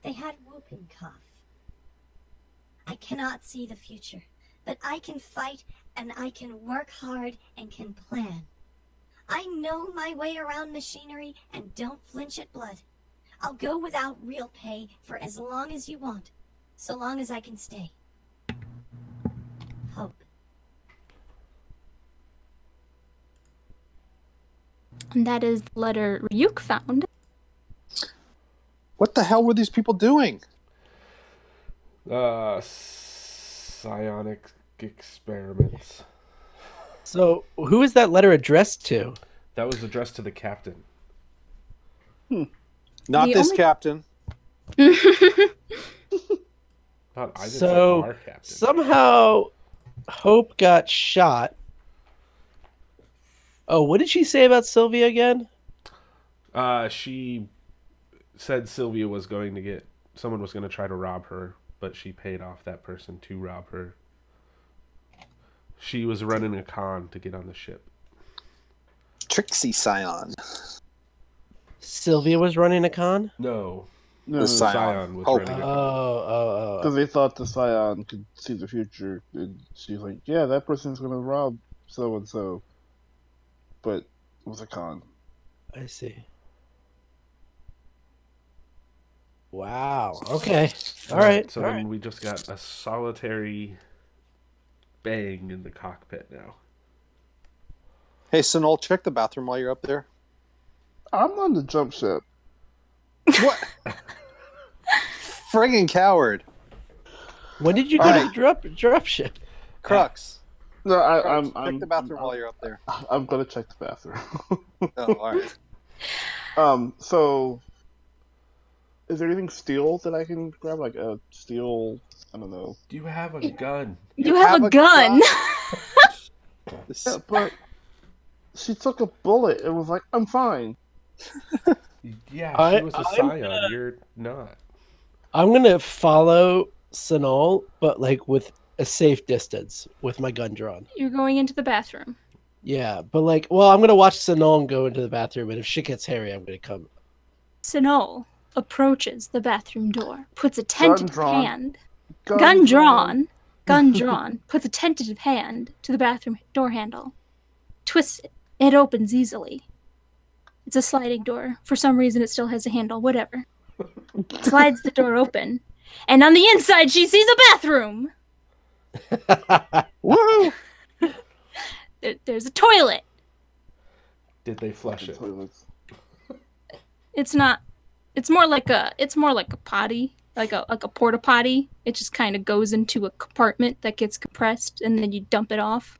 They had whooping cough. I cannot see the future, but I can fight and I can work hard and can plan. I know my way around machinery and don't flinch at blood. I'll go without real pay for as long as you want, so long as I can stay. Hope. And that is the letter Ryuk found. What the hell were these people doing? Psionic experiments. So, who is that letter addressed to? That was addressed to the captain. Not The this only- captain. Not I didn't say So, our captain. somehow, Hope got shot. Oh, what did she say about Sylvia again? She said Sylvia was going to get... Someone was going to try to rob her, but she paid off that person to rob her. She was running a con to get on the ship. Trixie Scion. Sylvia was running a con? No, No, The Scion Scion. was Hope. running a Oh. because they thought the Scion could see the future, and she's like, "Yeah, that person's gonna rob so and so," but it was a con. I see. Wow. Okay. All right. So then we just got a solitary bang in the cockpit now. Hey, Sinol, check the bathroom while you're up there. I'm on the jump ship. What? Friggin' coward. When did you go to the drop ship? Crux. No, Crux, I'm check the bathroom while you're up there. I'm gonna check the bathroom. Oh, alright. So is there anything steel that I can grab? Like a steel, I don't know. Do you have a gun? You have a gun. Yeah, but she took a bullet and was like, "I'm fine." Yeah, she was a Scion. You're not. I'm gonna follow Sinol, but like with a safe distance, with my gun drawn. You're going into the bathroom. Yeah, but like, well, I'm gonna watch Sinol go into the bathroom, and if shit gets hairy, I'm gonna come. Sinol approaches the bathroom door, puts a tentative drawn. hand. Gun drawn, puts a tentative hand to the bathroom door handle. Twists it. It opens easily. It's a sliding door. For some reason, it still has a handle. Whatever. Slides the door open. And on the inside, she sees a bathroom. Woo! There's a toilet. Did they flush it? Toilets. It's not. It's more like a potty, like a porta potty. It just kind of goes into a compartment that gets compressed, and then you dump it off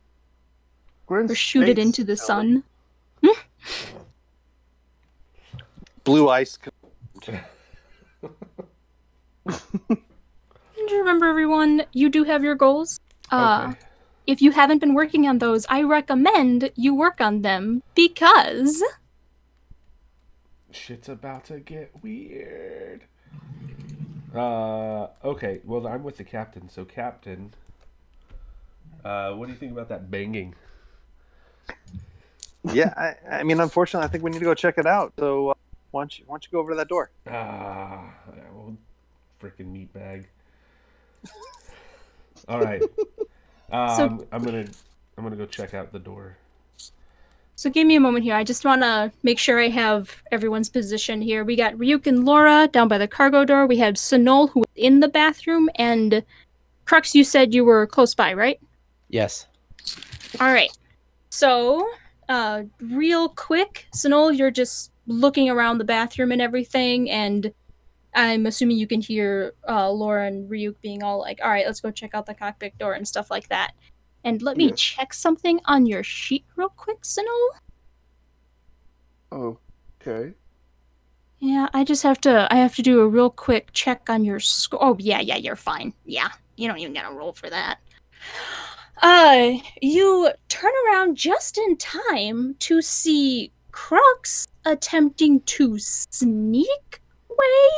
We're in or shoot it space, into the sun. Blue ice. Remember, everyone, you do have your goals. Okay. If you haven't been working on those, I recommend you work on them because Shit's about to get weird. Okay, well, I'm with the captain. So, Captain, what do you think about that banging? Yeah, I mean, unfortunately, I think we need to go check it out. So why don't you go over to that door? Well, freaking meatbag. All right. So I'm gonna go check out the door. So give me a moment here. I just want to make sure I have everyone's position here. We got Ryuk and Laura down by the cargo door. We had Sonol, who was in the bathroom, and Crux, you said you were close by, right? Yes. All right. So, real quick, Sonol, you're just looking around the bathroom and everything, and I'm assuming you can hear Laura and Ryuk being all like, all right, let's go check out the cockpit door and stuff like that. And let me check something on your sheet real quick, Sonol. Okay. Yeah, I have to do a real quick check on your score. Oh, yeah, you're fine. Yeah, you don't even gotta roll for that. You turn around just in time to see Crux attempting to sneak away.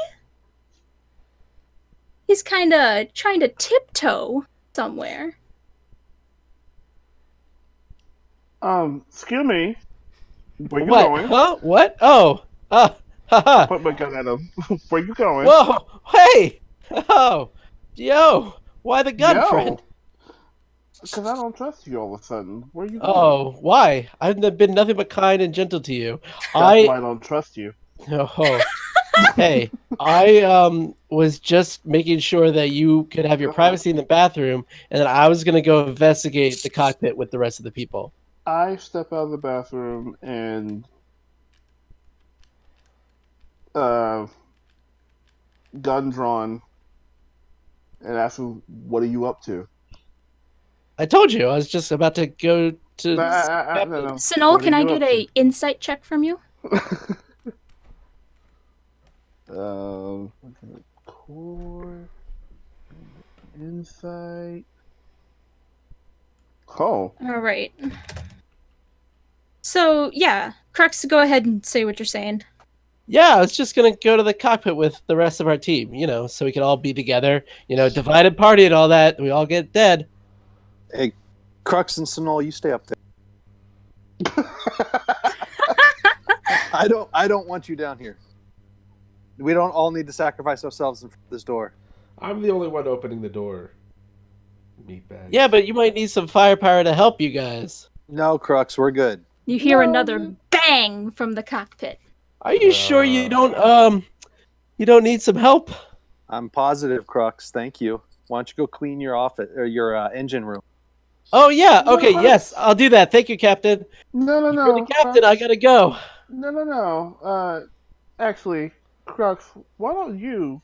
He's kinda trying to tiptoe somewhere. Excuse me. Where you What? going? Huh? What? Oh. Haha. Put my gun at him. Where you going? Whoa. Hey. Oh. Yo. Why the gun, friend? Because I don't trust you all of a sudden. Where you going? Oh, why? I've been nothing but kind and gentle to you. That's why I don't trust you. Oh. Hey, I was just making sure that you could have your privacy in the bathroom, and then I was gonna go investigate the cockpit with the rest of the people. I step out of the bathroom and gun drawn, and ask him, "What are you up to?" I told you I was just about to go to. No. Sonol, can I get a insight check from you? Core insight. Oh. All right. So yeah, Crux, go ahead and say what you're saying. Yeah, I was just gonna go to the cockpit with the rest of our team, so we could all be together. Divided party and all that. We all get dead. Hey, Crux and Sonol, you stay up there. I don't want you down here. We don't all need to sacrifice ourselves in front of this door. I'm the only one opening the door. Meatbag. Yeah, but you might need some firepower to help you guys. No, Crux, we're good. You hear another bang from the cockpit. Are you sure you don't need some help? I'm positive, Crux. Thank you. Why don't you go clean your office or your engine room? Oh yeah, okay, yes, I'll do that. Thank you, Captain. No. You're the captain, I gotta go. No. Actually, Crux, why don't you?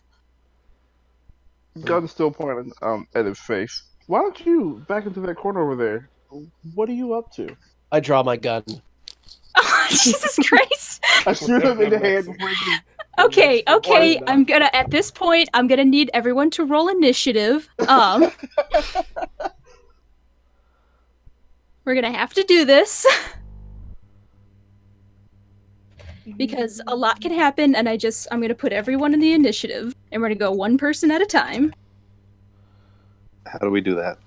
Gun still pointing at his face. Why don't you back into that corner over there? What are you up to? I draw my gun. Oh, Jesus Christ! I shoot him in the head before he can... Okay. At this point, I'm gonna need everyone to roll initiative. We're gonna have to do this. Because a lot can happen, and I'm gonna put everyone in the initiative, and we're gonna go one person at a time. How do we do that?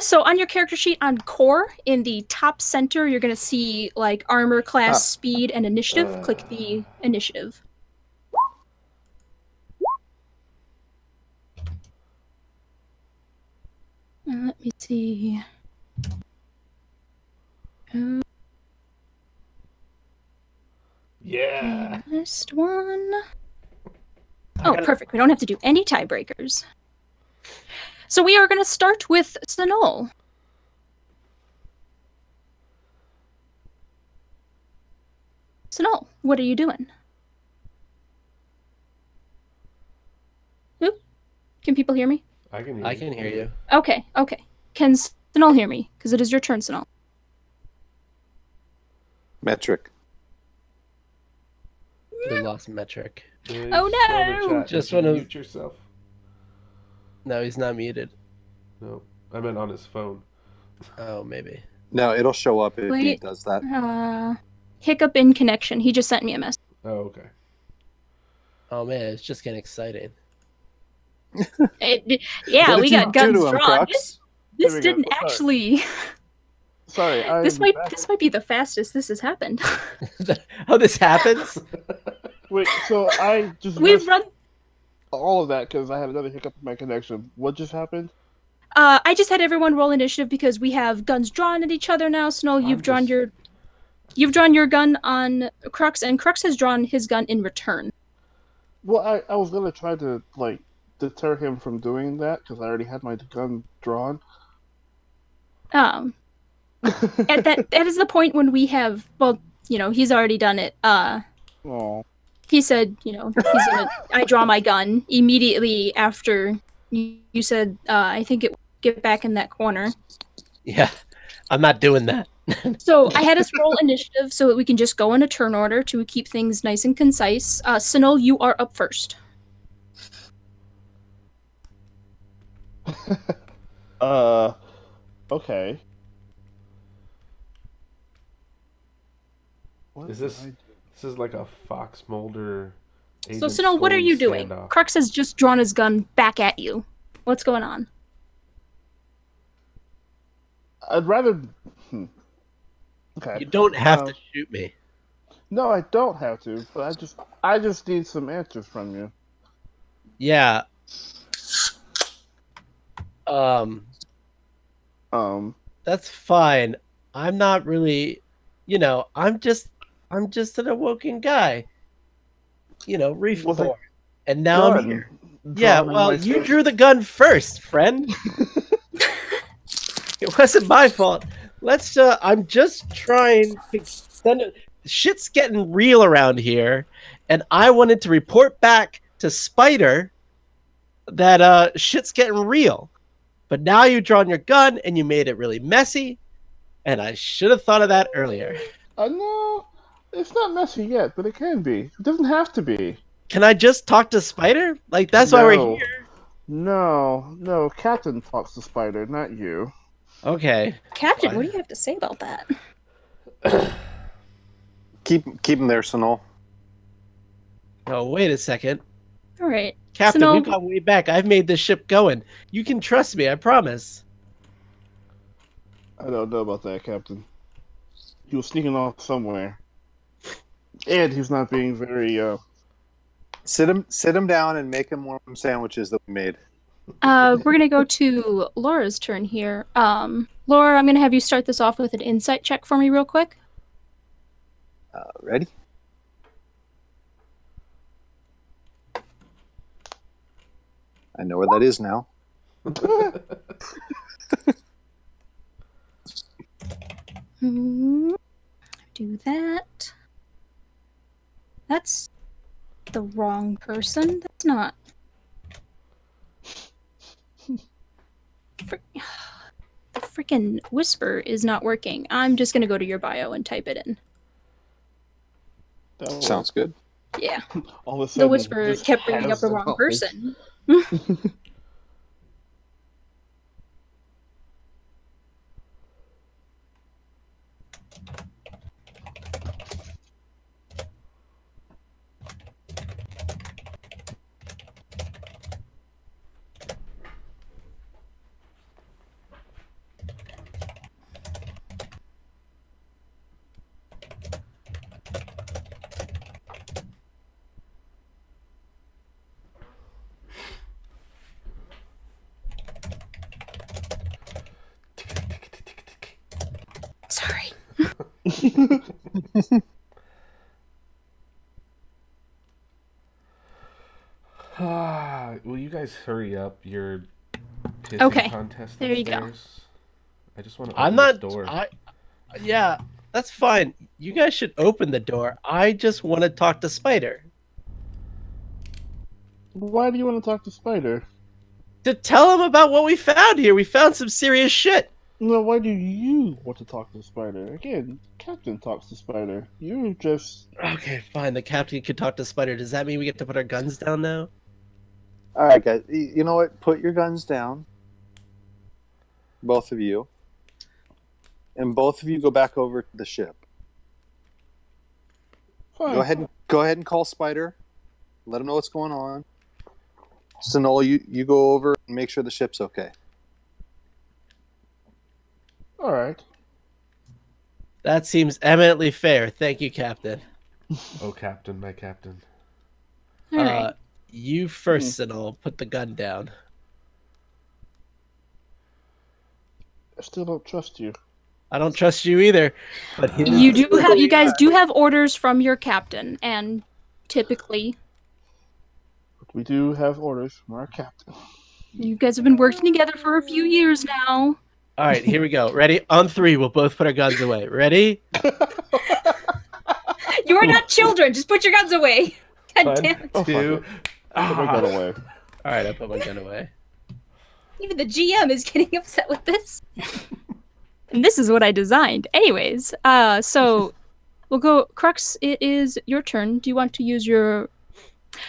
So on your character sheet on core, in the top center, you're gonna see like armor, class, speed, and initiative. Click the initiative. Let me see. Yeah. List one. Oh, perfect. We don't have to do any tiebreakers. So we are going to start with Sonol. Sonol, what are you doing? Oop. Can people hear me? I can hear you. Okay. Can Sonol hear me? Because it is your turn, Sonol. Metric. We lost Metric. Oh no! Just want to mute yourself. No, he's not muted. No, I meant on his phone. Oh, maybe. No, it'll show up if he does that. Hiccup in connection. He just sent me a message. Oh, okay. Oh man, it's just getting exciting. We got guns drawn. This didn't actually. Sorry, This might be the fastest this has happened. Oh, this happens? Wait, so I just We've missed run. all of that because I had another hiccup in my connection. What just happened? I just had everyone roll initiative because we have guns drawn at each other now. Snow, you've drawn your gun on Crux, and Crux has drawn his gun in return. Well, I was gonna try to like deter him from doing that because I already had my gun drawn. At that is the point when we have, well, he's already done it. Oh. He said, he's gonna. I draw my gun immediately after you said. I think it get back in that corner. Yeah, I'm not doing that. So I had us roll initiative so that we can just go in a turn order to keep things nice and concise. Sinol, you are up first. Okay. This is like a Fox Mulder. So Sinol, what are you doing? Crux has just drawn his gun back at you. What's going on? I'd rather. Okay. You don't have to shoot me. No, I don't have to, but I just need some answers from you. Yeah. That's fine. I'm not really, I'm just an awoken guy. Reborn. And now I'm here. Yeah, well, you drew the gun first, friend. It wasn't my fault. I'm just trying to send it. Shit's getting real around here, and I wanted to report back to Spider that shit's getting real. But now you've drawn your gun, and you made it really messy, and I should have thought of that earlier. No, it's not messy yet, but it can be. It doesn't have to be. Can I just talk to Spider? Like, that's why we're here. No, Captain talks to Spider, not you. Okay. Captain, what do you have to say about that? Keep him there, Sinol. Oh, wait a second. All right. Captain, Sinol, we've got way back. I've made this ship going. You can trust me, I promise. I don't know about that, Captain. He was sneaking off somewhere. And he's not being very, Sit him down and make him warm sandwiches that we made. we're going to go to Laura's turn here. Laura, I'm going to have you start this off with an insight check for me real quick. Ready? I know where that is now. Do that. That's the wrong person. That's not. The freaking whisper is not working. I'm just going to go to your bio and type it in. Sounds good. Yeah. All of a sudden, The whisper kept bringing up the wrong person. Sorry. Will you guys hurry up your pissing contest there you upstairs? go. I just want to open this door. Yeah, that's fine. You guys should open the door. I just want to talk to Spider. Why do you want to talk to Spider? To tell him about what we found here. We found some serious shit. No, why do you want to talk to Spider? Again, Captain talks to Spider. You just... Okay, fine. The captain could talk to Spider. Does that mean we get to put our guns down now? All right, guys. You know what? Put your guns down. Both of you. And both of you go back over to the ship. Fine. Go ahead and call Spider. Let him know what's going on. Sinol, you go over and make sure the ship's okay. All right. That seems eminently fair. Thank you, Captain. Oh, Captain, my Captain. All right. You first, and I'll put the gun down. I still don't trust you. I don't trust you either. But You guys do have orders from your captain, and typically We do have orders from our captain. you guys have been working together for a few years now. All right, here we go. Ready? On 3, we'll both put our guns away. Ready? You are not children. Just put your guns away. God 1, damn it. 2. Put my gun away. All right, I put my gun away. Even the GM is getting upset with this. And this is what I designed. Anyways, so we'll go. Crux, it is your turn. Do you want to use your...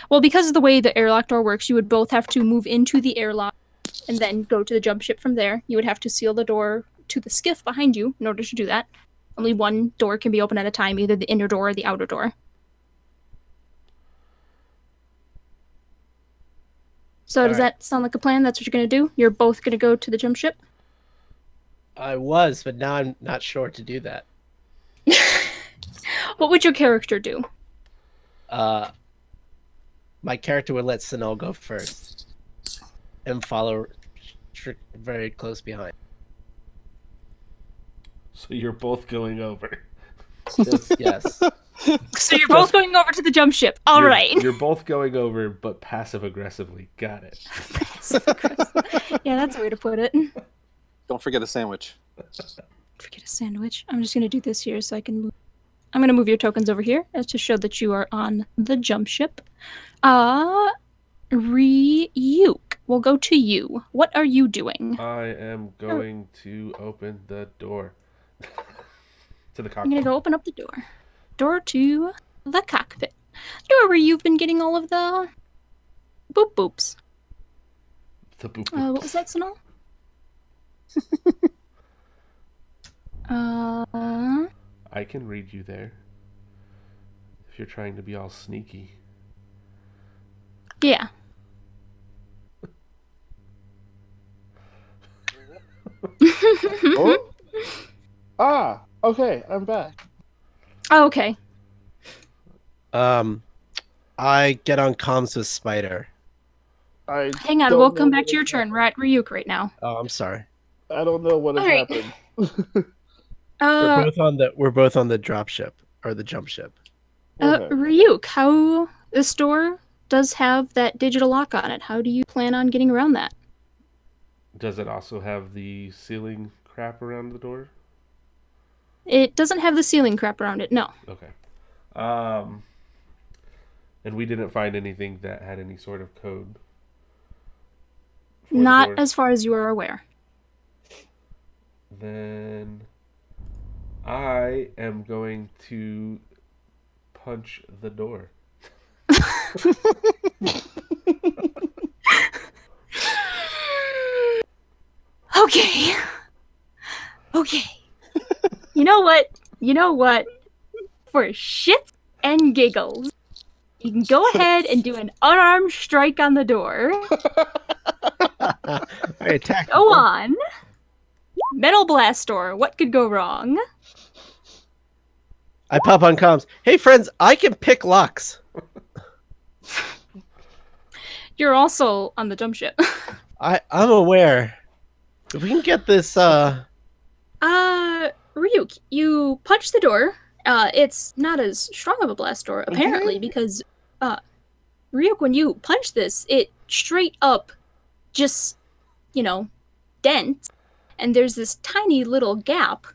Well, because of the way the airlock door works, you would both have to move into the airlock and then go to the jump ship from there. You would have to seal the door to the skiff behind you in order to do that. Only one door can be open at a time, either the inner door or the outer door. So does that sound like a plan? That's what you're going to do? You're both going to go to the jump ship? I was, but now I'm not sure to do that. What would your character do? My character would let Sinol go first and follow very close behind. So you're both going over. Yes. So you're both going over to the jump ship. All right. You're both going over, but passive-aggressively. Got it. Yeah, that's a way to put it. Don't forget a sandwich. Forget a sandwich. I'm just going to do this here so I can move. I'm going to move your tokens over here as to show that you are on the jump ship. Ryuk, we'll go to you. What are you doing? I am going to open the door to the cockpit. I'm going to go open up the door. Door to the cockpit. Door where you've been getting all of the boop boops. The boop boops. What was that, Sonal? I can read you there. If you're trying to be all sneaky. Yeah. Oh? Ah, okay, I'm back. Oh, okay. I get on comms with Spider. Hang on, we'll come back to your turn. We're at Ryuk right now. Oh, I'm sorry. I don't know what has happened. We're both on the drop ship or the jump ship. Ryuk, how the store does have that digital lock on it. How do you plan on getting around that? Does it also have the ceiling crap around the door? It doesn't have the ceiling crap around it, no. Okay. And we didn't find anything that had any sort of code. Not as far as you are aware. Then I am going to punch the door. Okay. Okay. You know what? For shits and giggles, you can go ahead and do an unarmed strike on the door. Go on. Metal blast door. What could go wrong? I pop on comms. Hey, friends, I can pick locks. You're also on the jump ship. I'm aware. If we can get this, Ryuk, you punch the door. It's not as strong of a blast door, apparently, because, Ryuk, when you punch this, it straight up just, dents, and there's this tiny little gap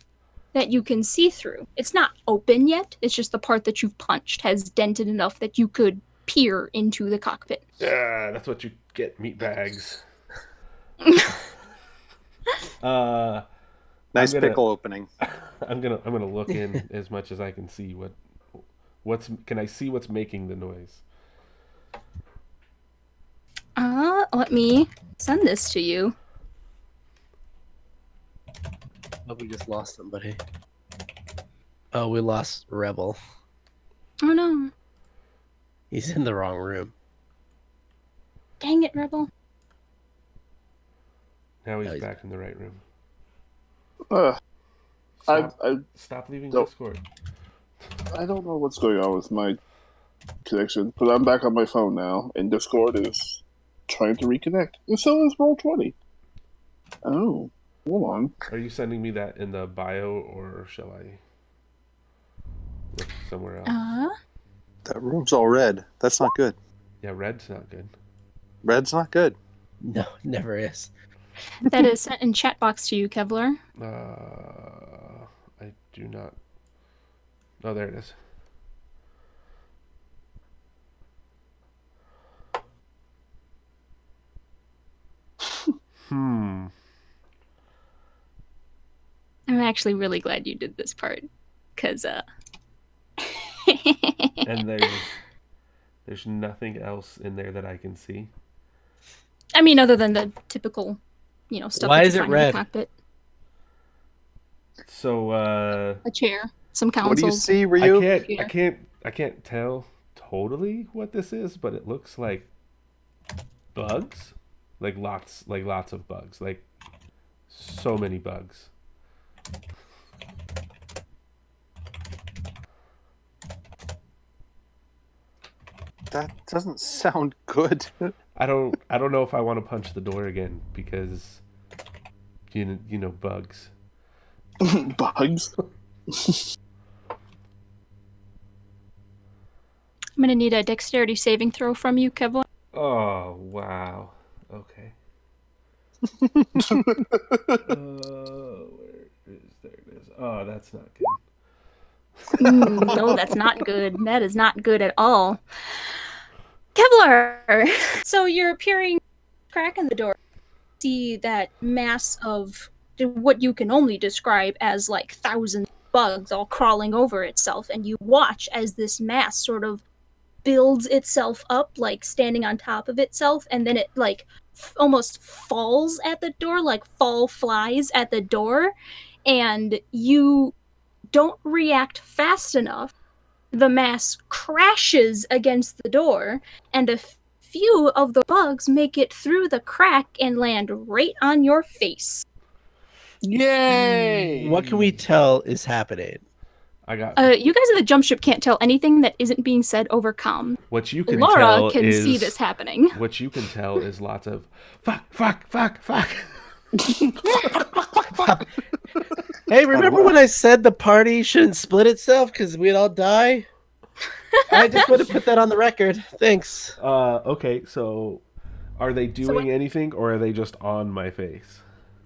that you can see through. It's not open yet, it's just the part that you've punched has dented enough that you could peer into the cockpit. Yeah, that's what you get, meat bags. Nice pickle opening. I'm gonna look in as much as I can see can I see what's making the noise? Let me send this to you. Oh, we just lost somebody. Oh, we lost Rebel. Oh no. He's in the wrong room. Dang it, Rebel. Now he's back in the right room. Stop leaving don't- Discord. I don't know what's going on with my connection, but I'm back on my phone now, and Discord is trying to reconnect. And so is Roll20. Oh, hold on. Are you sending me that in the bio, or shall I look somewhere else? That room's all red. That's not good. Yeah, red's not good. Red's not good. No, never is. That is sent in chat box to you, Kevlar. I do not. Oh, there it is. I'm actually really glad you did this part, because And there's nothing else in there that I can see. I mean, other than the typical, stuff Why that is you it find in the red? cockpit. So A chair, some consoles. What do you see, Ryu? I can't tell totally what this is, but it looks like bugs, like lots of bugs, like so many bugs. That doesn't sound good. I don't know if I want to punch the door again because you know bugs. Bugs? I'm gonna need a dexterity saving throw from you, Kevlar. Oh wow. Okay. Where is there it is. Oh, that's not good. No, that's not good. That is not good at all. Kevlar! So you're appearing crack in the door. See that mass of what you can only describe as like thousands of bugs all crawling over itself, and you watch as this mass sort of builds itself up, like standing on top of itself, and then it like almost falls at the door, like fall flies at the door, and you don't react fast enough. The mass crashes against the door, and a few of the bugs make it through the crack and land right on your face. Yay! What can we tell is happening? I got. You guys at the jump ship can't tell anything that isn't being said over comm. What you can Laura tell can is see this happening. What you can tell is lots of fuck. Hey, remember when I said the party shouldn't split itself because we'd all die? I just want to put that on the record. Thanks. Okay, so are they doing anything or are they just on my face?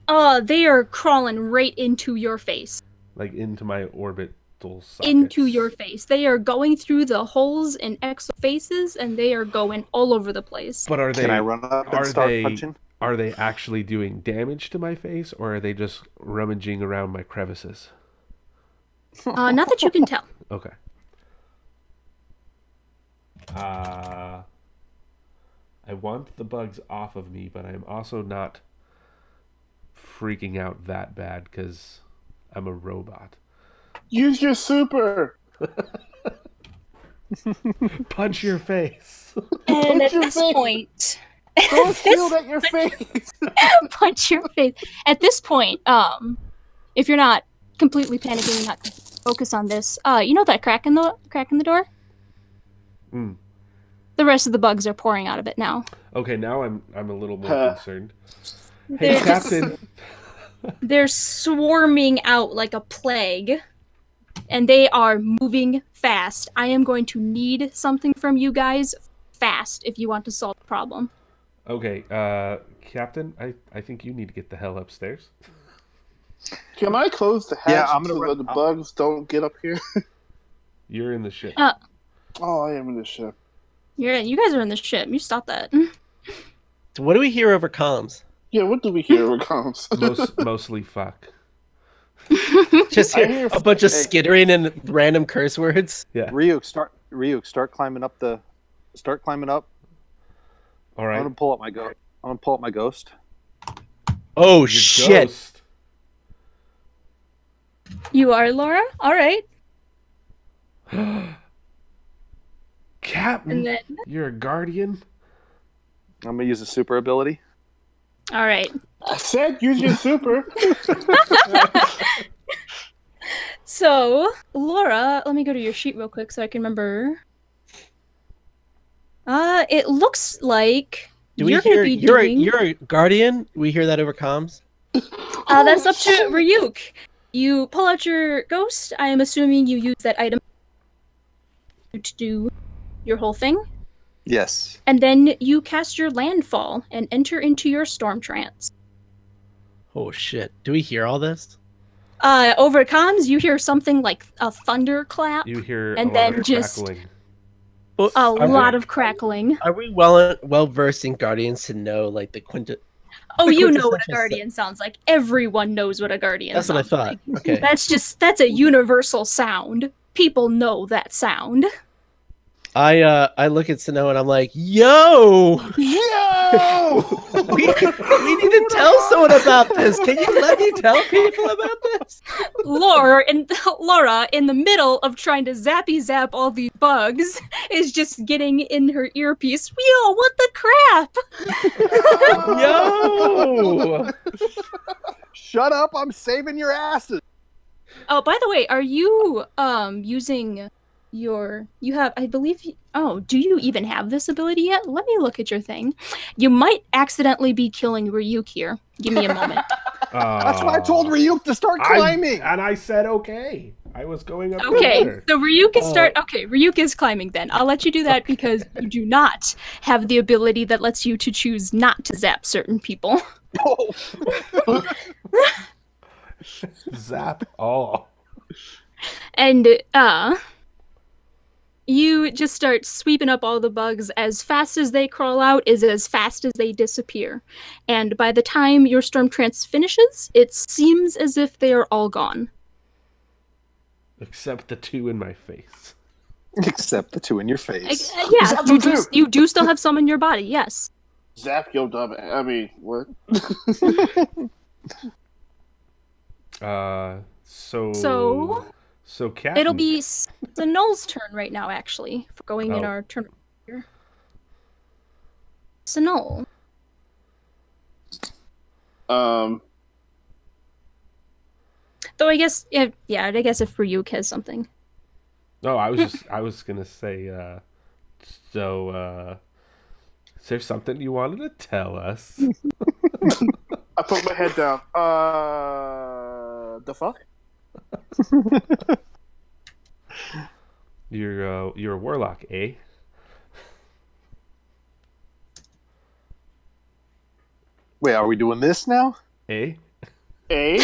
They are crawling right into your face. Like into my orbital sockets. Into your face. They are going through the holes in exo faces, and they are going all over the place. But are they? Can I run up and start punching? Are they actually doing damage to my face, or are they just rummaging around my crevices? Not that you can tell. Okay. I want the bugs off of me, but I'm also not freaking out that bad because I'm a robot. Use your super! Punch your face. And at this point... Don't shield at your face! Punch your face. At this point, if you're not completely panicking and not focused on this, you know that crack in the door? Mm. The rest of the bugs are pouring out of it now. Okay, now I'm a little more concerned. Hey, They're Captain. They're swarming out like a plague, and they are moving fast. I am going to need something from you guys fast if you want to solve the problem. Okay, Captain, I think you need to get the hell upstairs. Can I close the hatch I'm gonna so that the bugs don't get up here? You're in the ship. Oh, I am in the ship. You guys are in the ship. You stop that. So what do we hear over comms? Yeah, what do we hear over comms? Mostly fuck. Just hear a bunch of skittering and random curse words. Yeah. Ryuk, start climbing up Start climbing up. All right. I'm gonna pull up my ghost. Oh Your shit! ghost. You are Laura? Alright. Captain, And then... you're a guardian? I'm gonna use a super ability. Alright. I said use your super. So, Laura, let me go to your sheet real quick so I can remember. It looks like Do we you're hear gonna be doing. you're a guardian? We hear that over comms. That's up to Ryuk. You pull out your ghost. I am assuming you use that item to do your whole thing. Yes. And then you cast your landfall and enter into your storm trance. Oh shit! Do we hear all this? Over comms, you hear something like a thunderclap. You hear and a then lot of just crackling. a lot of crackling. Are we well versed in guardians to know like the quintet? Oh, you know what a guardian sounds like. Everyone knows what a guardian That's what I sounds thought. like. Okay. That's a universal sound. People know that sound. I look at Sano and I'm like, yo! Yo! we need to tell someone about this. Can you let me tell people about this? Laura, in the middle of trying to zappy zap all these bugs, is just getting in her earpiece. Yo, what the crap? Yo! Shut up! I'm saving your asses. Oh, by the way, are you using your I believe do you even have this ability yet? Let me look at your thing. You might accidentally be killing Ryuk here. Give me a moment. That's why I told Ryuk to start climbing. I said okay. I was going up. Okay, There. so Ryuk is Ryuk is climbing then. I'll let you do that because you do not have the ability that lets you to choose not to zap certain people. Oh. Zap all. And you just start sweeping up all the bugs. As fast as they crawl out is as fast as they disappear. And by the time your storm trance finishes, it seems as if they are all gone. Except the two in my face. Except the two in your face. Yeah, you do still have some in your body, yes. Zap your dumb. I mean, what? So Captain. It'll be Sinol's turn right now, actually, for going in our turn here. Sinol. Though I guess, I guess if Ryuk has something. No, I was gonna say, is there something you wanted to tell us? I put my head down. The fuck? You're a warlock, eh? Wait, are we doing this now? Eh? Eh?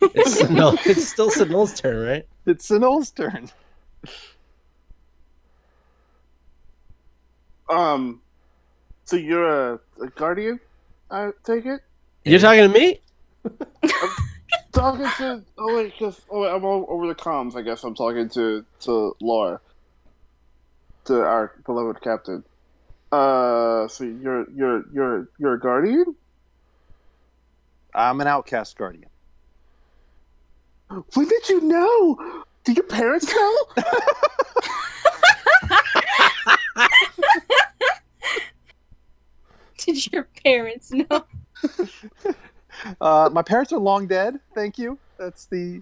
It's still Sinol's turn, right? It's Sinol's turn. So you're a guardian? I take it. You're talking to me? Talking to I'm all over the comms. I guess I'm talking to Laura, to our beloved captain. So you're a guardian? I'm an outcast guardian. When did you know? Did your parents know? Did your parents know? My parents are long dead. Thank you. That's the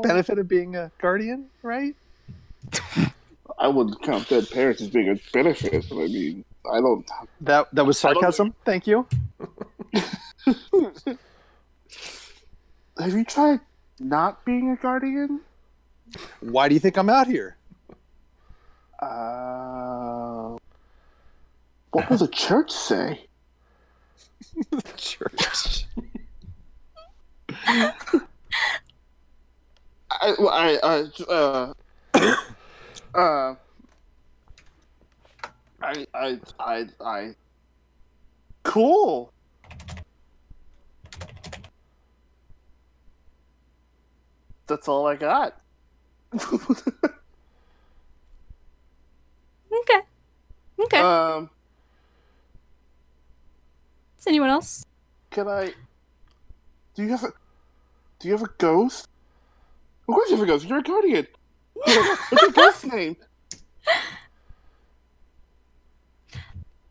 benefit of being a guardian, right? I wouldn't count dead parents as being a benefit. But I mean, I don't. That was sarcasm. Thank you. Have you tried not being a guardian? Why do you think I'm out here? What does the church say? The church. Cool. That's all I got. Okay. Is anyone else? Can I? Do you have a ghost? Of course you have a ghost. You're a guardian. What's your ghost's name?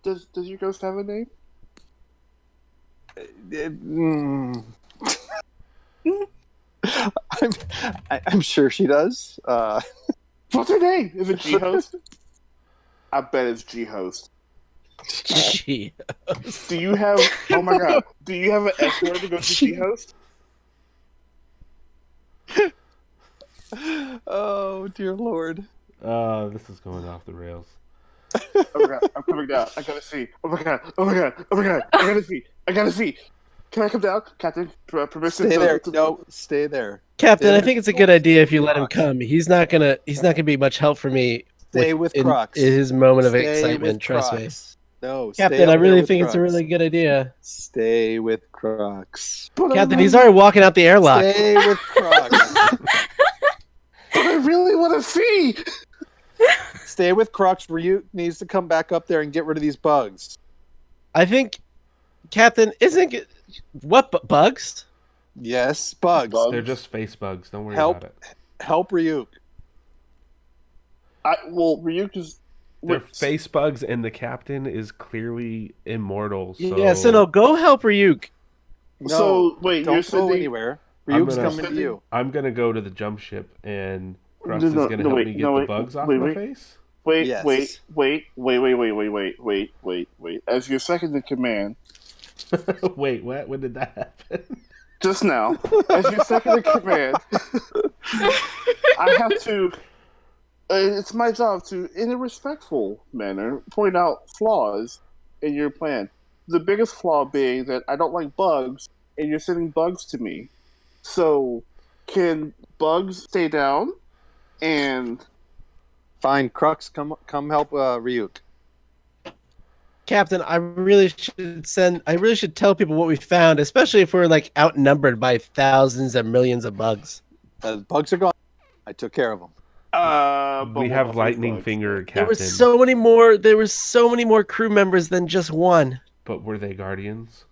Does your ghost have a name? I'm sure she does. What's her name? Is it G-Host? I bet it's G-Host. Gee. Do you have... Oh my god. Do you have an S-word to go to G-Host? Oh, dear Lord. This is going off the rails. Oh my god, I'm coming down. I gotta see. Oh my god. Oh my god. Oh my god. I gotta see. I gotta see. Can I come down, Captain? Permission? Stay there. No, stay there. Captain, Stay I there. think it's a good idea if you let him come. He's not gonna be much help for me. Stay with in Crocs. his moment of Stay excitement. with Trust me, Crocs. No, Captain. stay I up there really with think it's a Crocs. really good idea. Stay with Crocs. Captain, he's already walking out the airlock. Stay with Crocs. But I really want to see. Stay with Crocs. Ryuk needs to come back up there and get rid of these bugs. I think, Captain, what bugs? Yes, bugs. They're just face bugs. Don't worry Help. about it. Help Ryuk. Ryuk is... They're face bugs, and the captain is clearly immortal. So... Yeah, so no, go help Ryuk. No, so wait, don't you're go sending... anywhere. Ryuk's coming to you. I'm gonna go to the jump ship, and Crux is gonna help me get the bugs off my face. Wait. As your second in command. Wait, what? When did that happen? Just now. As your second in command, I have to. It's my job to, in a respectful manner, point out flaws in your plan. The biggest flaw being that I don't like bugs, and you're sending bugs to me. So, can bugs stay down? And fine, Crux, come help Ryuk. Captain, I really should tell people what we found, especially if we're like outnumbered by thousands and millions of bugs. Bugs are gone. I took care of them. We have lightning finger, Captain. There were so many more crew members than just one. But were they guardians?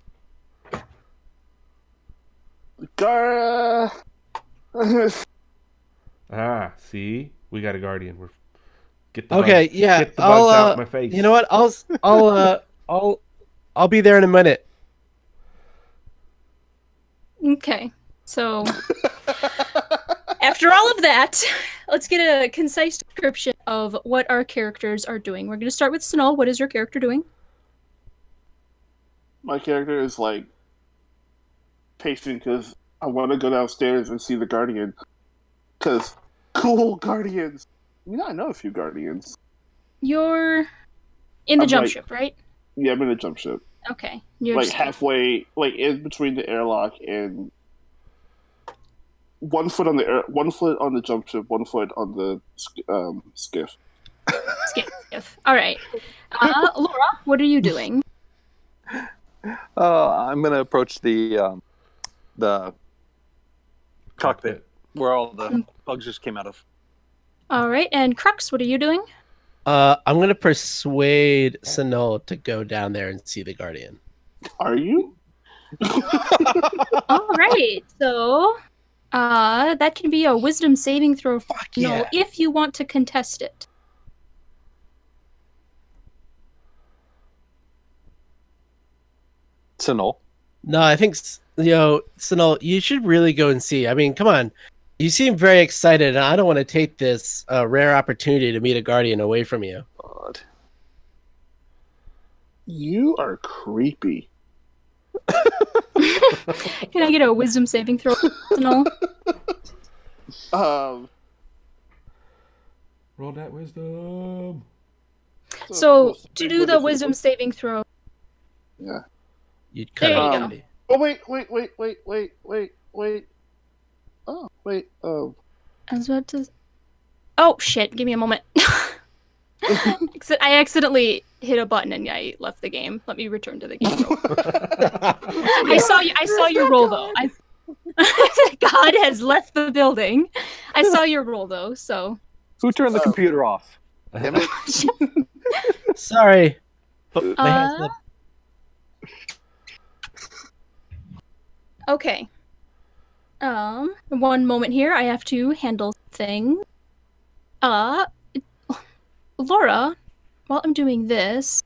See, we got a guardian. Get the okay, bugs, yeah. get the bugs out my face. You know what? I'll be there in a minute. Okay, so after all of that, let's get a concise description of what our characters are doing. We're going to start with Snowell. What is your character doing? My character is like pacing because I want to go downstairs and see the Guardian. Because cool Guardians. I know a few Guardians. You're in the jump ship, right? Yeah, I'm in the jump ship. Okay. You're like halfway, like in between the airlock and one foot on the jump ship, 1 foot on the skiff. Skiff. All right. Laura, what are you doing? I'm gonna approach the cockpit where all the bugs just came out of. All right, and Crux, what are you doing? I'm gonna persuade Sanol to go down there and see the Guardian. Are you? All right, so that can be a wisdom saving throw for Sanol if you want to contest it. Sanol? No, I think Sanol, you should really go and see. I mean, come on. You seem very excited, and I don't want to take this rare opportunity to meet a Guardian away from you. God. You are creepy. Can I get a wisdom saving throw, Sanol? Roll that wisdom. So to do the wisdom saving throw. Yeah. You'd cut there out. you go. Oh wait. Oh, wait. Oh. I was about to... Oh, shit. Give me a moment. I accidentally hit a button and I left the game. Let me return to the game. I saw your roll, though. God has left the building. I saw your roll, though, so... Who turned the computer off? Damn it. Sorry. But my hands up. Okay. One moment here. I have to handle things. Laura, while I'm doing this,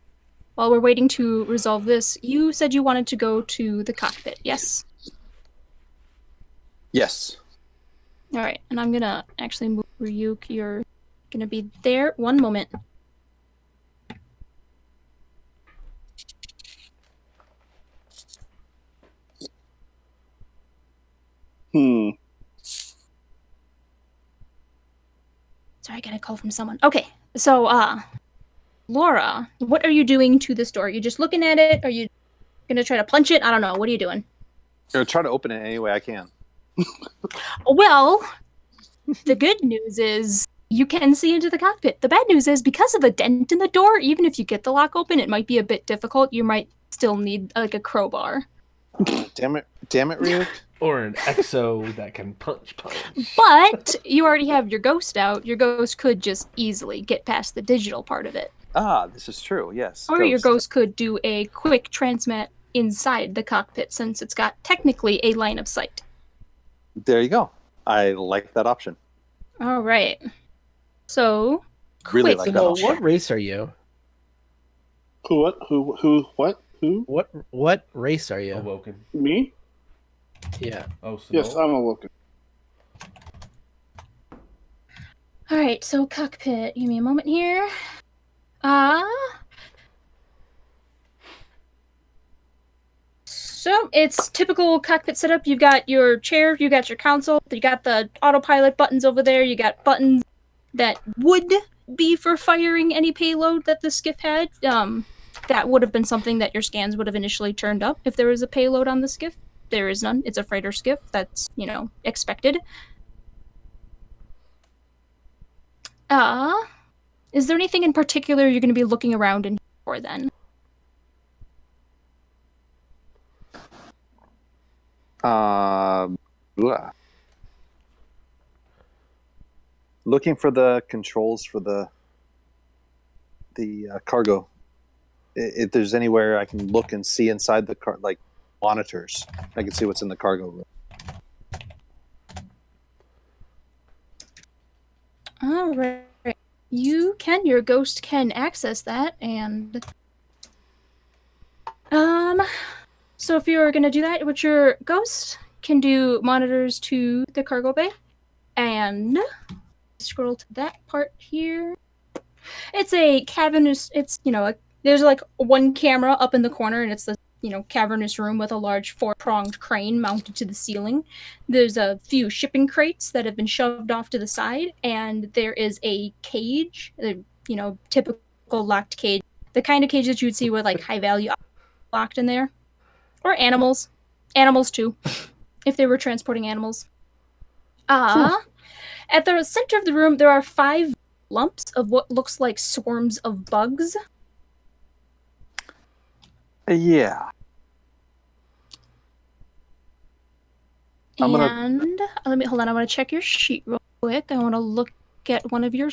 while we're waiting to resolve this, you said you wanted to go to the cockpit, yes? Yes. All right, and I'm gonna actually move Ryuk. You're gonna be there. One moment. Sorry, I got a call from someone. Okay, so Laura, what are you doing to this door? Are you just looking at it? Are you gonna try to punch it? I don't know. What are you doing? I'm gonna try to open it any way I can. Well, the good news is you can see into the cockpit. The bad news is because of a dent in the door, even if you get the lock open, it might be a bit difficult. You might still need like a crowbar. Damn it, Ryuk. Or an exo that can punch. But you already have your ghost out. Your ghost could just easily get past the digital part of it. Ah, this is true. Yes. Or your ghost could do a quick transmat inside the cockpit since it's got technically a line of sight. There you go. I like that option. All right. So, Really quick. like that option. What race are you? What? Who? What? Who? What race are you? Awoken. Me? Yeah. Oh, so Yes, I'm awoken. All right, so cockpit. Give me a moment here. So it's typical cockpit setup. You've got your chair, you got your console, you got the autopilot buttons over there, you got buttons that would be for firing any payload that the skiff had. That would have been something that your scans would have initially turned up if there was a payload on the skiff. There is none. It's a freighter skiff. That's, expected. Is there anything in particular you're going to be looking around in for then? Looking for the controls for the cargo. If there's anywhere I can look and see inside the car, like monitors, I can see what's in the cargo room. All right. Your ghost can access that, and so if you're gonna do that, what your ghost can do monitors to the cargo bay, and scroll to that part here. It's a cavernous. It's there's like one camera up in the corner, and it's the cavernous room with a large 4-pronged crane mounted to the ceiling. There's a few shipping crates that have been shoved off to the side, and there is a cage, typical locked cage, the kind of cage that you would see with like high value locked in there, or animals too, if they were transporting animals. At the center of the room, there are 5 lumps of what looks like swarms of bugs. Yeah. And let me hold on. I want to check your sheet real quick. I want to look at one of your.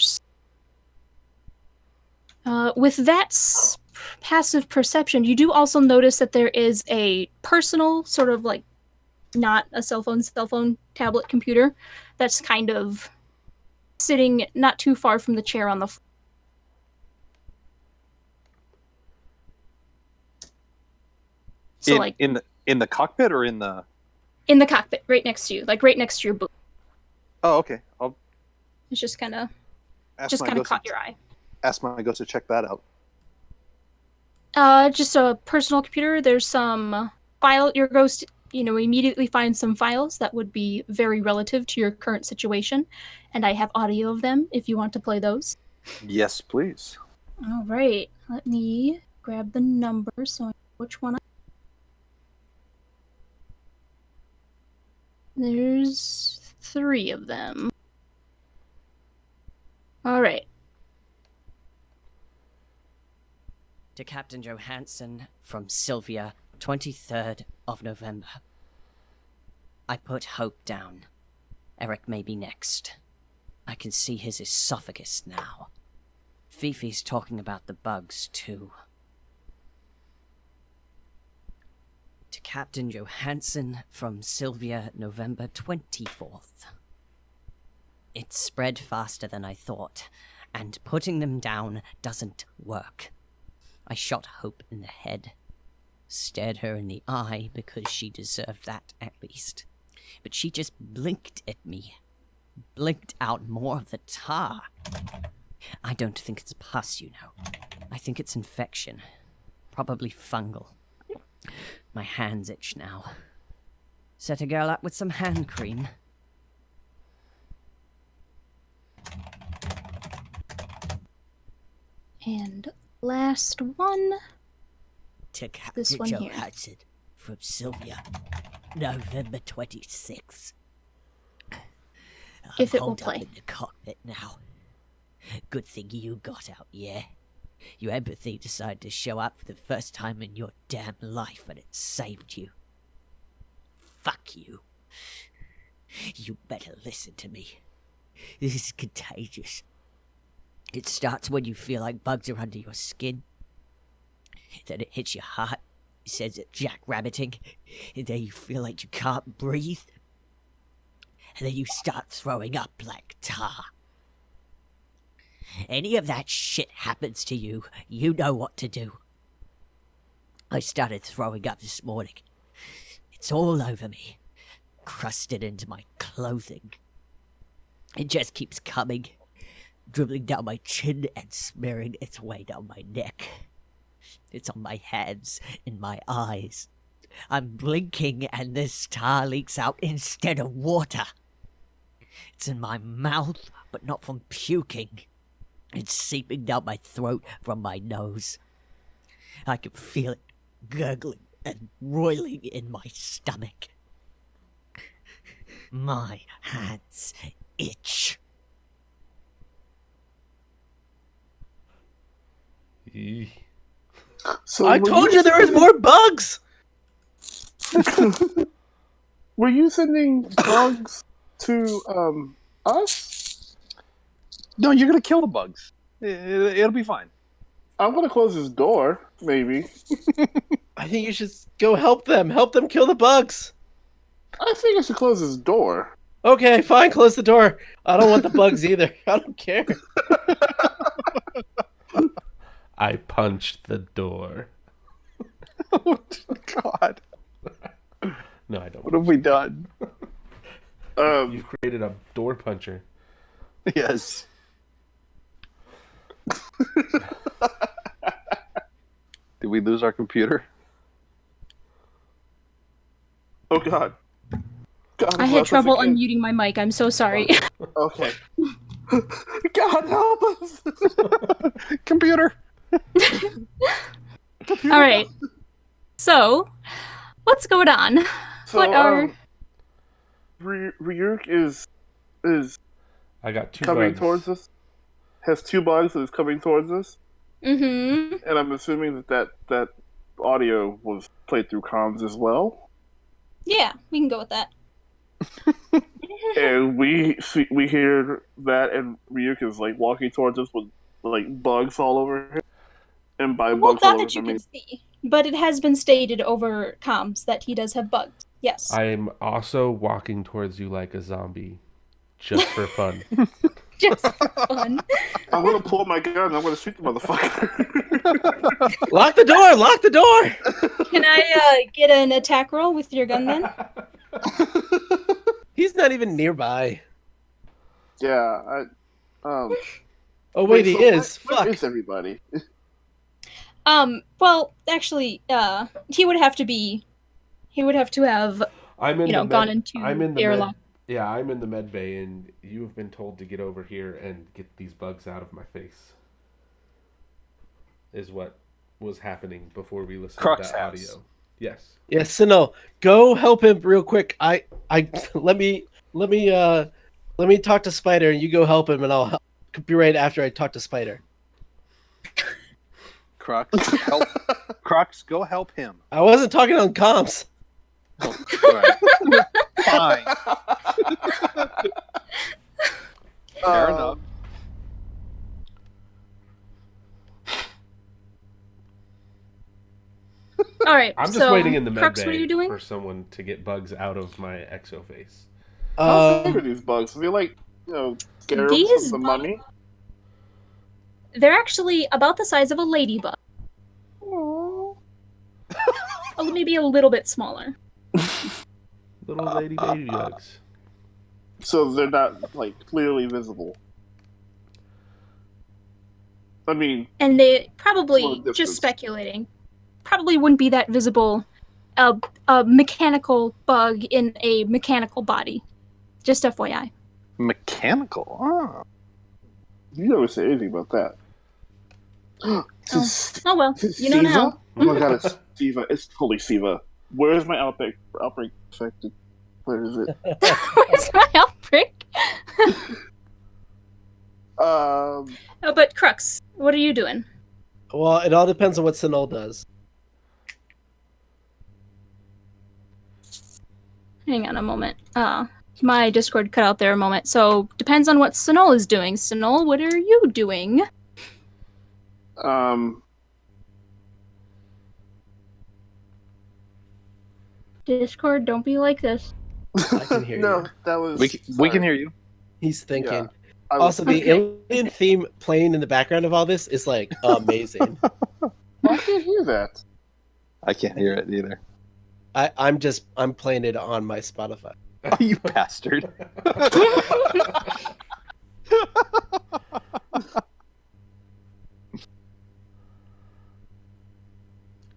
With that passive perception, you do also notice that there is a personal sort of like, not a cell phone tablet computer that's kind of sitting not too far from the chair on the floor. So in the cockpit or in the cockpit, right next to you, like right next to your booth. Oh, okay. It's just kind of caught your eye. Ask my ghost to check that out. Just a personal computer. There's some file. Your ghost, immediately finds some files that would be very relative to your current situation, and I have audio of them if you want to play those. Yes, please. All right. Let me grab the number so I know which one. There's 3 of them. All right. To Captain Johansson from Sylvia, 23rd of November. I put Hope down. Eric may be next. I can see his esophagus now. Fifi's talking about the bugs, too. To Captain Johansson from Sylvia, November 24th. It spread faster than I thought, and putting them down doesn't work. I shot Hope in the head. Stared her in the eye because she deserved that at least. But she just blinked at me. blinked out more of the tar. I don't think it's pus, you know. I think it's infection. Probably fungal. My hands itch now. Set a girl up with some hand cream. And last one. To Captain This one here. Johansson from Sylvia. November 26th. If it will holed up play. in the cockpit now. Good thing you got out, yeah? Your empathy decided to show up for the first time in your damn life, and it saved you. Fuck you. You better listen to me. This is contagious. It starts when you feel like bugs are under your skin. Then it hits your heart, sends it jackrabbiting, and then you feel like you can't breathe. And then you start throwing up like tar. Any of that shit happens to you, you know what to do. I started throwing up this morning. It's all over me, crusted into my clothing. It just keeps coming, dribbling down my chin and smearing its way down my neck. It's on my hands, in my eyes. I'm blinking and this tar leaks out instead of water. It's in my mouth, but not from puking. It's seeping down my throat from my nose. I can feel it gurgling and roiling in my stomach. My hands itch. Eeh. So I told you there was more bugs. Were you sending bugs to us? No, you're gonna kill the bugs. It'll be fine. I'm gonna close this door, maybe. I think you should go help them. Help them kill the bugs. I think I should close this door. Okay, fine. Close the door. I don't want the bugs either. I don't care. I punched the door. Oh, God. No, I don't. What have we done? You created a door puncher. Yes. Did we lose our computer? Oh God. God I had bless us trouble again. unmuting my mic. I'm so sorry. Okay. God help us! Computer. All right. So, what's going on? So, What are... Ryuk is I got two coming bugs. towards us. Has two bugs and is coming towards us. Mm-hmm. And I'm assuming that audio was played through comms as well. Yeah, we can go with that. And we hear that, and Ryuk is like walking towards us with like bugs all over him. And by Well, bugs all not over that you him, I can mean see, but it has been stated over comms that he does have bugs. Yes. I'm also walking towards you like a zombie, just for fun. Just for fun. I'm gonna pull my gun and I'm gonna shoot the motherfucker. Lock the door! Lock the door! Can I get an attack roll with your gun then? He's not even nearby. Yeah, Oh wait, he is. Where Fuck. is everybody? Well, actually, he would have to have, I'm in the gone into I'm in the airlock. Yeah, I'm in the med bay, and you have been told to get over here and get these bugs out of my face. Is what was happening before we listened Crux to that house. audio. Yes. Yeah, Sinnoh, go help him real quick. I let me talk to Spider, and you go help him, and I'll be right after I talk to Spider. Crux, help. Crux, go help him. I wasn't talking on comms. Oh, all right. Fine. Fair enough. All right. I'm just so, waiting in the med Crux, what are bay you doing? for someone to get bugs out of my exo face. How big are these bugs? Are they like, scarabs These from the mummy? They're actually about the size of a ladybug. Oh, maybe a little bit smaller. Little lady baby bugs. So they're not like clearly visible. I mean, And they from probably, a distance. just speculating, probably wouldn't be that visible. A mechanical bug in a mechanical body. Just FYI. Mechanical. Oh. You never say anything about that. Oh well, you know Siva? now. Oh my god, it's Siva. It's totally Siva. Where is my outbreak affected? Where is it? Where's my outbreak? But Crux, what are you doing? Well, it all depends on what Sinol does. Hang on a moment. My Discord cut out there a moment. So, depends on what Sinol is doing. Sinol, what are you doing? Discord, don't be like this. I can hear no, you. that was. We can hear you. He's thinking. Yeah. Also, the alien theme playing in the background of all this is like amazing. I can't hear that. I can't hear it either. I'm playing it on my Spotify. Oh, you bastard.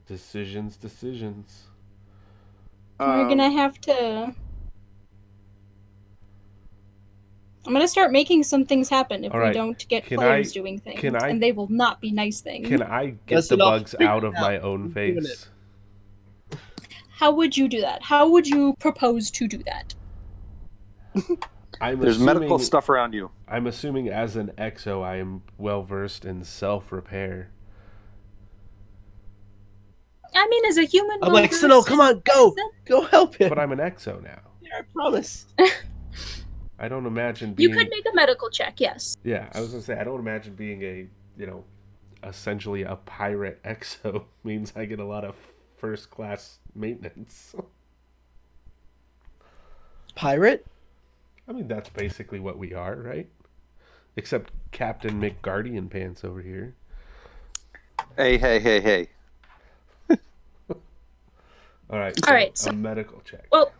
Decisions. We're gonna have to... I'm gonna start making some things happen if we don't get players doing things. And they will not be nice things. Can I get the bugs out of my own face? How would you do that? How would you propose to do that? There's medical stuff around you. I'm assuming as an exo, I am well versed in self-repair. I mean, as a human... I'm like, Sinol, come on, go help him. But I'm an exo now. Yeah, I promise. I don't imagine being... You could make a medical check, yes. Yeah, I was going to say, I don't imagine being a, essentially a pirate exo means I get a lot of first-class maintenance. Pirate? I mean, that's basically what we are, right? Except Captain McGuardian Pants over here. Hey. All right. So a medical check. Well...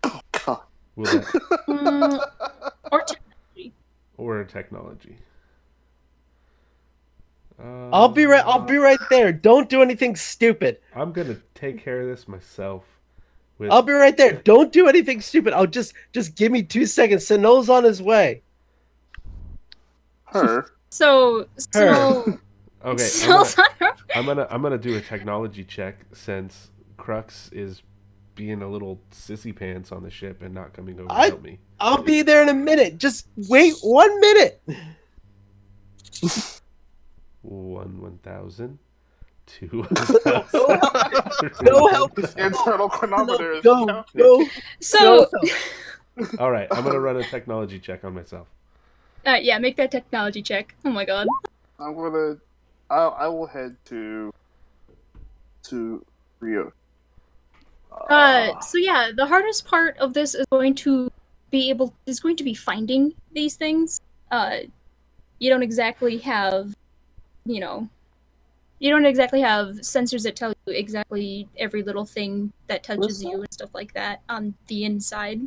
Oh, God. Will that... or technology. Or a technology. I'll be right there. Don't do anything stupid. I'm gonna take care of this myself. I'll be right there. Don't do anything stupid. I'll just give me 2 seconds. Sinol's on his way. So Her. Okay. I'm gonna do a technology check since Crux is being a little sissy pants on the ship and not coming over to help me. I'll be there in a minute. Just wait 1 minute. 1,000. 2. No help. This internal chronometer is go. So... All right, I'm gonna run a technology check on myself. Yeah, make that technology check. Oh my god. I will head to Rio. So yeah, the hardest part of this is going to be finding these things. You don't exactly have, sensors that tell you exactly every little thing that touches you and stuff like that on the inside.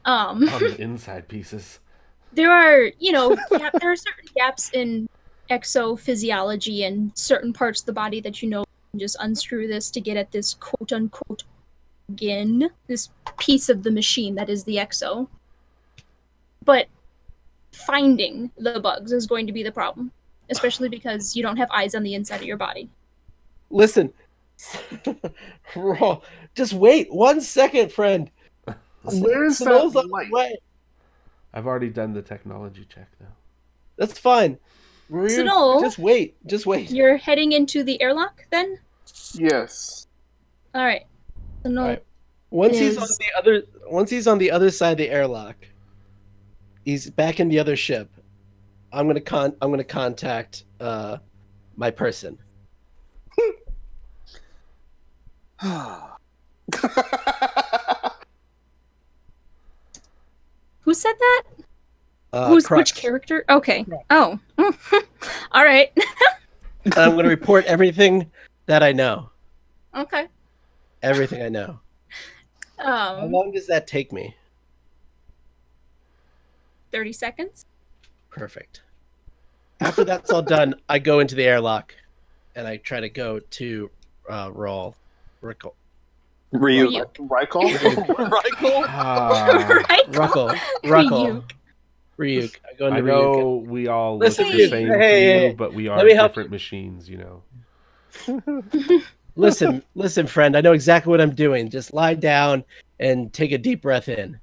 On the inside pieces. There are, there are certain gaps in exophysiology and certain parts of the body that can just unscrew this to get at this quote unquote organ, this piece of the machine that is the exo. But finding the bugs is going to be the problem, especially because you don't have eyes on the inside of your body. Listen, just wait 1 second, friend. Where's Sinol's that on the way. I've already done the technology check, though. That's fine. Sinol, just wait. You're heading into the airlock, then? Yes. All right. Sinol. Right. Once he's on the other side of the airlock, he's back in the other ship. I'm gonna contact my person. Who said that? Crux. Which character? Okay. Crux. Oh. All right. I'm going to report everything that I know. Okay. Everything I know. How long does that take me? 30 seconds. Perfect. After that's all done, I go into the airlock, and I try to go to Rickle. Ryuk. Rycall? Ruckle. Ryuk. I go into I know we all look Listen, the dude, same hey, to you, but we are let me help different machines, you know. Listen, friend. I know exactly what I'm doing. Just lie down and take a deep breath in.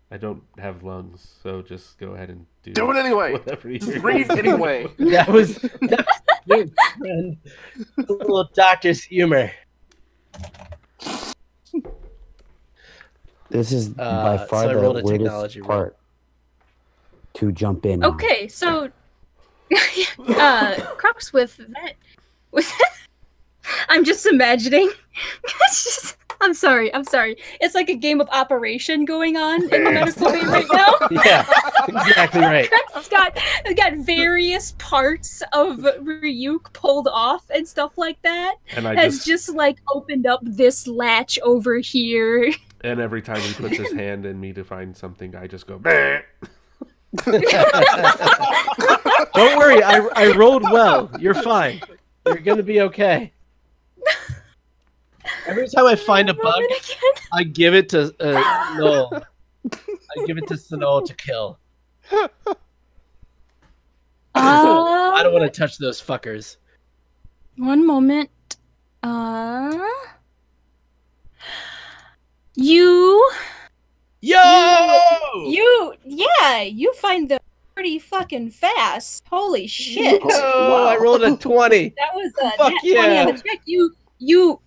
I don't have lungs, so just go ahead and Do it anyway. whatever Just you're breathe gonna do. anyway. That was good, friend. A little doctor's humor. This is by far so I the rolled a weirdest technology roll. part to jump in. Okay, so Crux with I'm just imagining. I'm sorry. It's like a game of Operation going on in the medical bay right now. Yeah, exactly right. Crux got various parts of Ryuk pulled off and stuff like that. And I Has just like opened up this latch over here. And every time he puts his hand in me to find something, I just go, "Bleh." Don't worry, I rolled well. You're fine. You're gonna be okay. Every time I find a bug, I give it to Noel. I give it to Sinol to kill. I don't want to touch those fuckers. One moment. You find them pretty fucking fast. Holy shit! Oh, I rolled a 20. That was a Fuck nat 20 yeah. on the check. You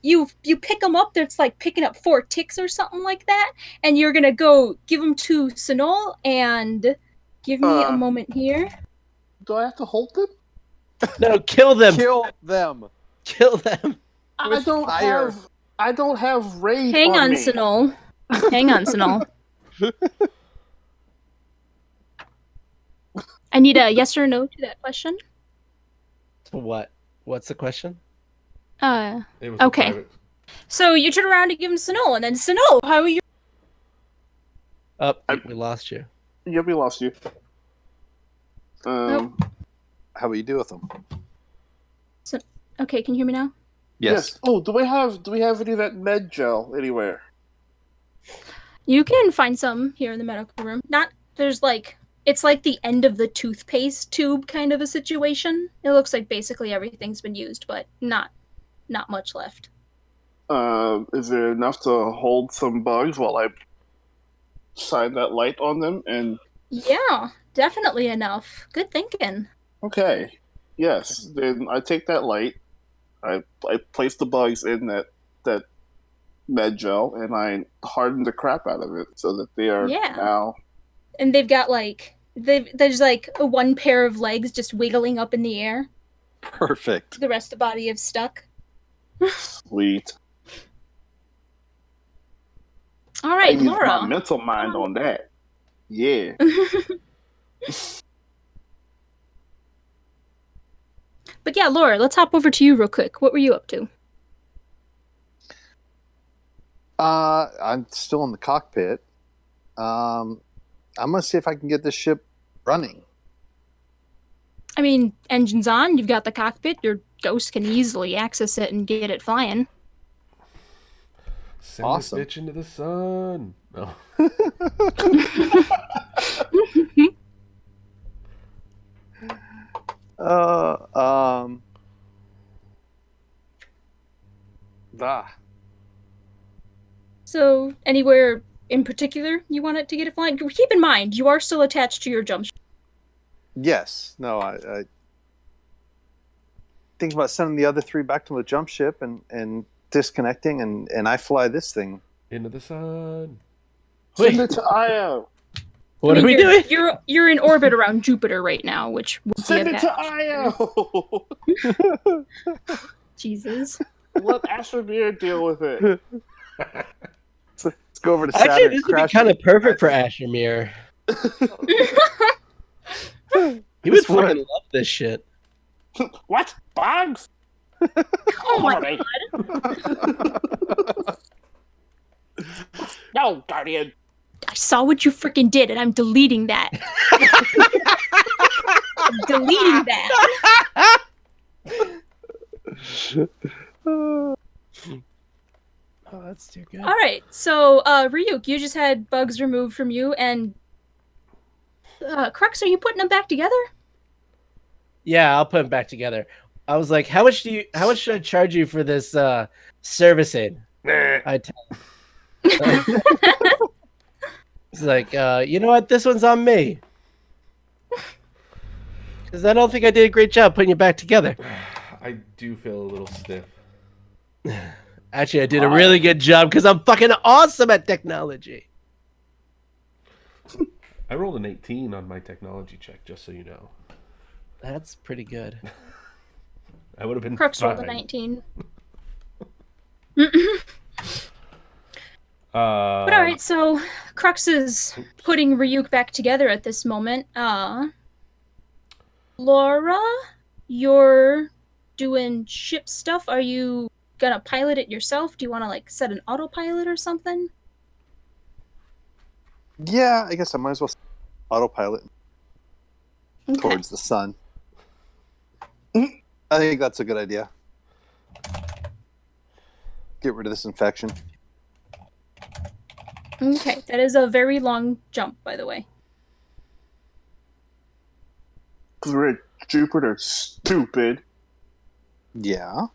pick them up. It's like picking up 4 ticks or something like that, and you're gonna go give them to Sinol and give me a moment here. Do I have to hold them? No, kill them. Kill them. Kill them. I don't have raid. Hang on, me. Sinol. Hang on, Sinol. I need a yes or no to that question. To what? What's the question? It was Okay. private. So you turn around to give him Sinol, and then Sinol, how are you? We lost you. Yeah, we lost you. Nope. How will you do with them? Okay, can you hear me now? Yes. Oh, do we have any of that med gel anywhere? You can find some here in the medical room. It's like the end of the toothpaste tube kind of a situation. It looks like basically everything's been used, but not much left. Is there enough to hold some bugs while I shine that light on them? And yeah, definitely enough. Good thinking. Okay. Yes. Then I take that light. I place the bugs in that med gel, and I harden the crap out of it so that they are now. And they've got there's like one pair of legs just wiggling up in the air. Perfect. The rest of the body is stuck. Sweet. All right, I use Laura. my mental mind on that. Yeah. But yeah, Laura, let's hop over to you real quick. What were you up to? I'm still in the cockpit. I'm gonna see if I can get this ship running. I mean, engine's on. You've got the cockpit. Your ghost can easily access it and get it flying. Send Awesome. this bitch into the sun. No. So, anywhere in particular you want it to get it flying? Keep in mind, you are still attached to your jump ship. Yes. No, I think about sending the other 3 back to the jump ship and disconnecting, and I fly this thing into the sun. Send it to Io. What are we doing? You're in orbit around Jupiter right now, which would Send be it to Io. Jesus. Let Asher deal with it. Let's go over to Saturn. Actually, this would be kind of perfect for Asher. He would fucking love this shit. What? Bugs? Oh my god. No, Guardian. I saw what you freaking did, and I'm deleting that. I'm deleting that. Oh, that's too good. All right, so Ryuk, you just had bugs removed from you, and Crux, are you putting them back together? Yeah, I'll put them back together. I was like, how much should I charge you for this servicing? It's like, you know what? This one's on me. Because I don't think I did a great job putting you back together. I do feel a little stiff. Actually, I did a really good job because I'm fucking awesome at technology. I rolled an 18 on my technology check, just so you know. That's pretty good. I would have been Crux fine. rolled a 19. But all right, so Crux is putting Ryuk back together at this moment. Laura, you're doing ship stuff. Are you gonna pilot it yourself? Do you want to like set an autopilot or something? Yeah, I guess I might as well autopilot Okay. towards the sun. I think that's a good idea. Get rid of this infection. Okay, that is a very long jump, by the way. Because we're at Jupiter, stupid. Yeah.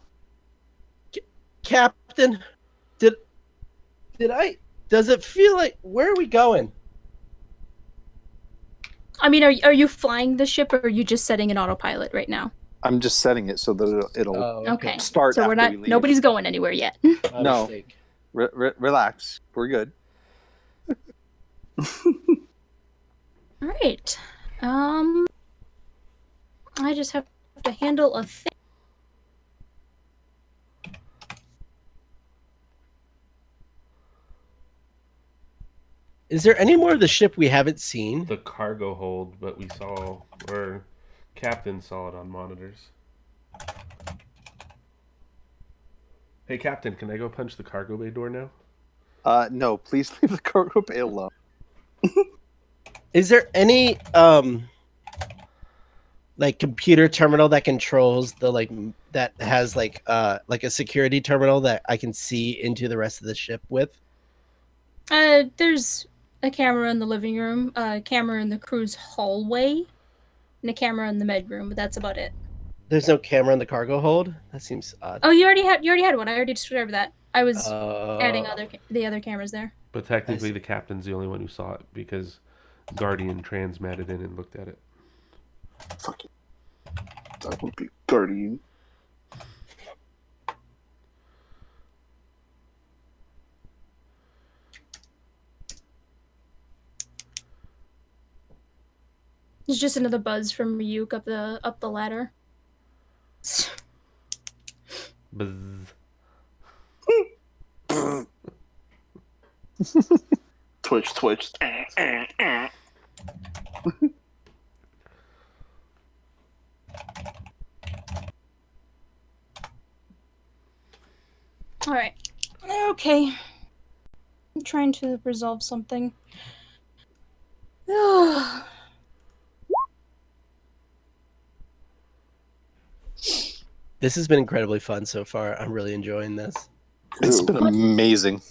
Captain, did I? Does it feel like, where are we going? I mean, are you flying the ship, or are you just setting an autopilot right now? I'm just setting it so that it'll Okay. start So after we leave. nobody's going anywhere yet. No. Relax. We're good. All right. I just have to handle a thing. Is there any more of the ship we haven't seen? The cargo hold, but we saw, or Captain saw it on monitors. Hey, Captain, can I go punch the cargo bay door now? No, please leave the cargo bay alone. Is there any like computer terminal that controls the that has like a security terminal that I can see into the rest of the ship with? There's a camera in the living room, a camera in the crew's hallway, and a camera in the med room, but that's about it. There's no camera in the cargo hold? That seems odd. Oh, you already had one. I already described that. I was adding the other cameras there. But technically, the captain's the only one who saw it because Guardian transmatted in and looked at it. Fuck it. That would be Guardian. It's just another buzz from Ryuk up the ladder. Buzz. Twitch. All right. Okay. I'm trying to resolve something. This has been incredibly fun so far. I'm really enjoying this. It's been amazing.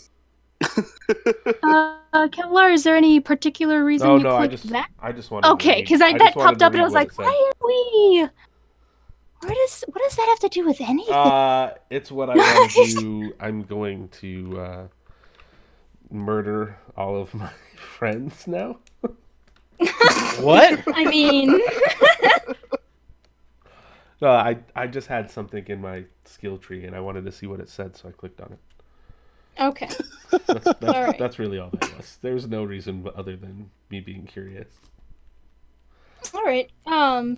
Kevlar, is there any particular reason you clicked that? I just wanted. Okay, because that popped up and I was like, why are we? What does that have to do with anything? It's what I want to do. I'm going to murder all of my friends now. What? I mean, no, I just had something in my skill tree and I wanted to see what it said, so I clicked on it. Okay. That's really all that was. There's no reason other than me being curious. All right.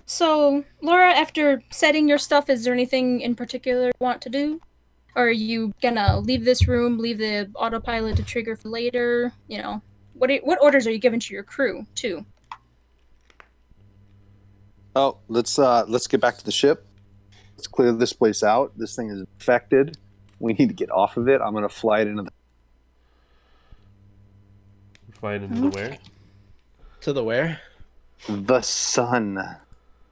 So Laura, after setting your stuff, is there anything in particular you want to do? Or are you gonna leave this room, leave the autopilot to trigger for later? You know, what orders are you giving to your crew too? Oh, let's get back to the ship. Let's clear this place out. This thing is infected. We need to get off of it. I'm gonna fly it into the Flying into the where? To the where? The sun.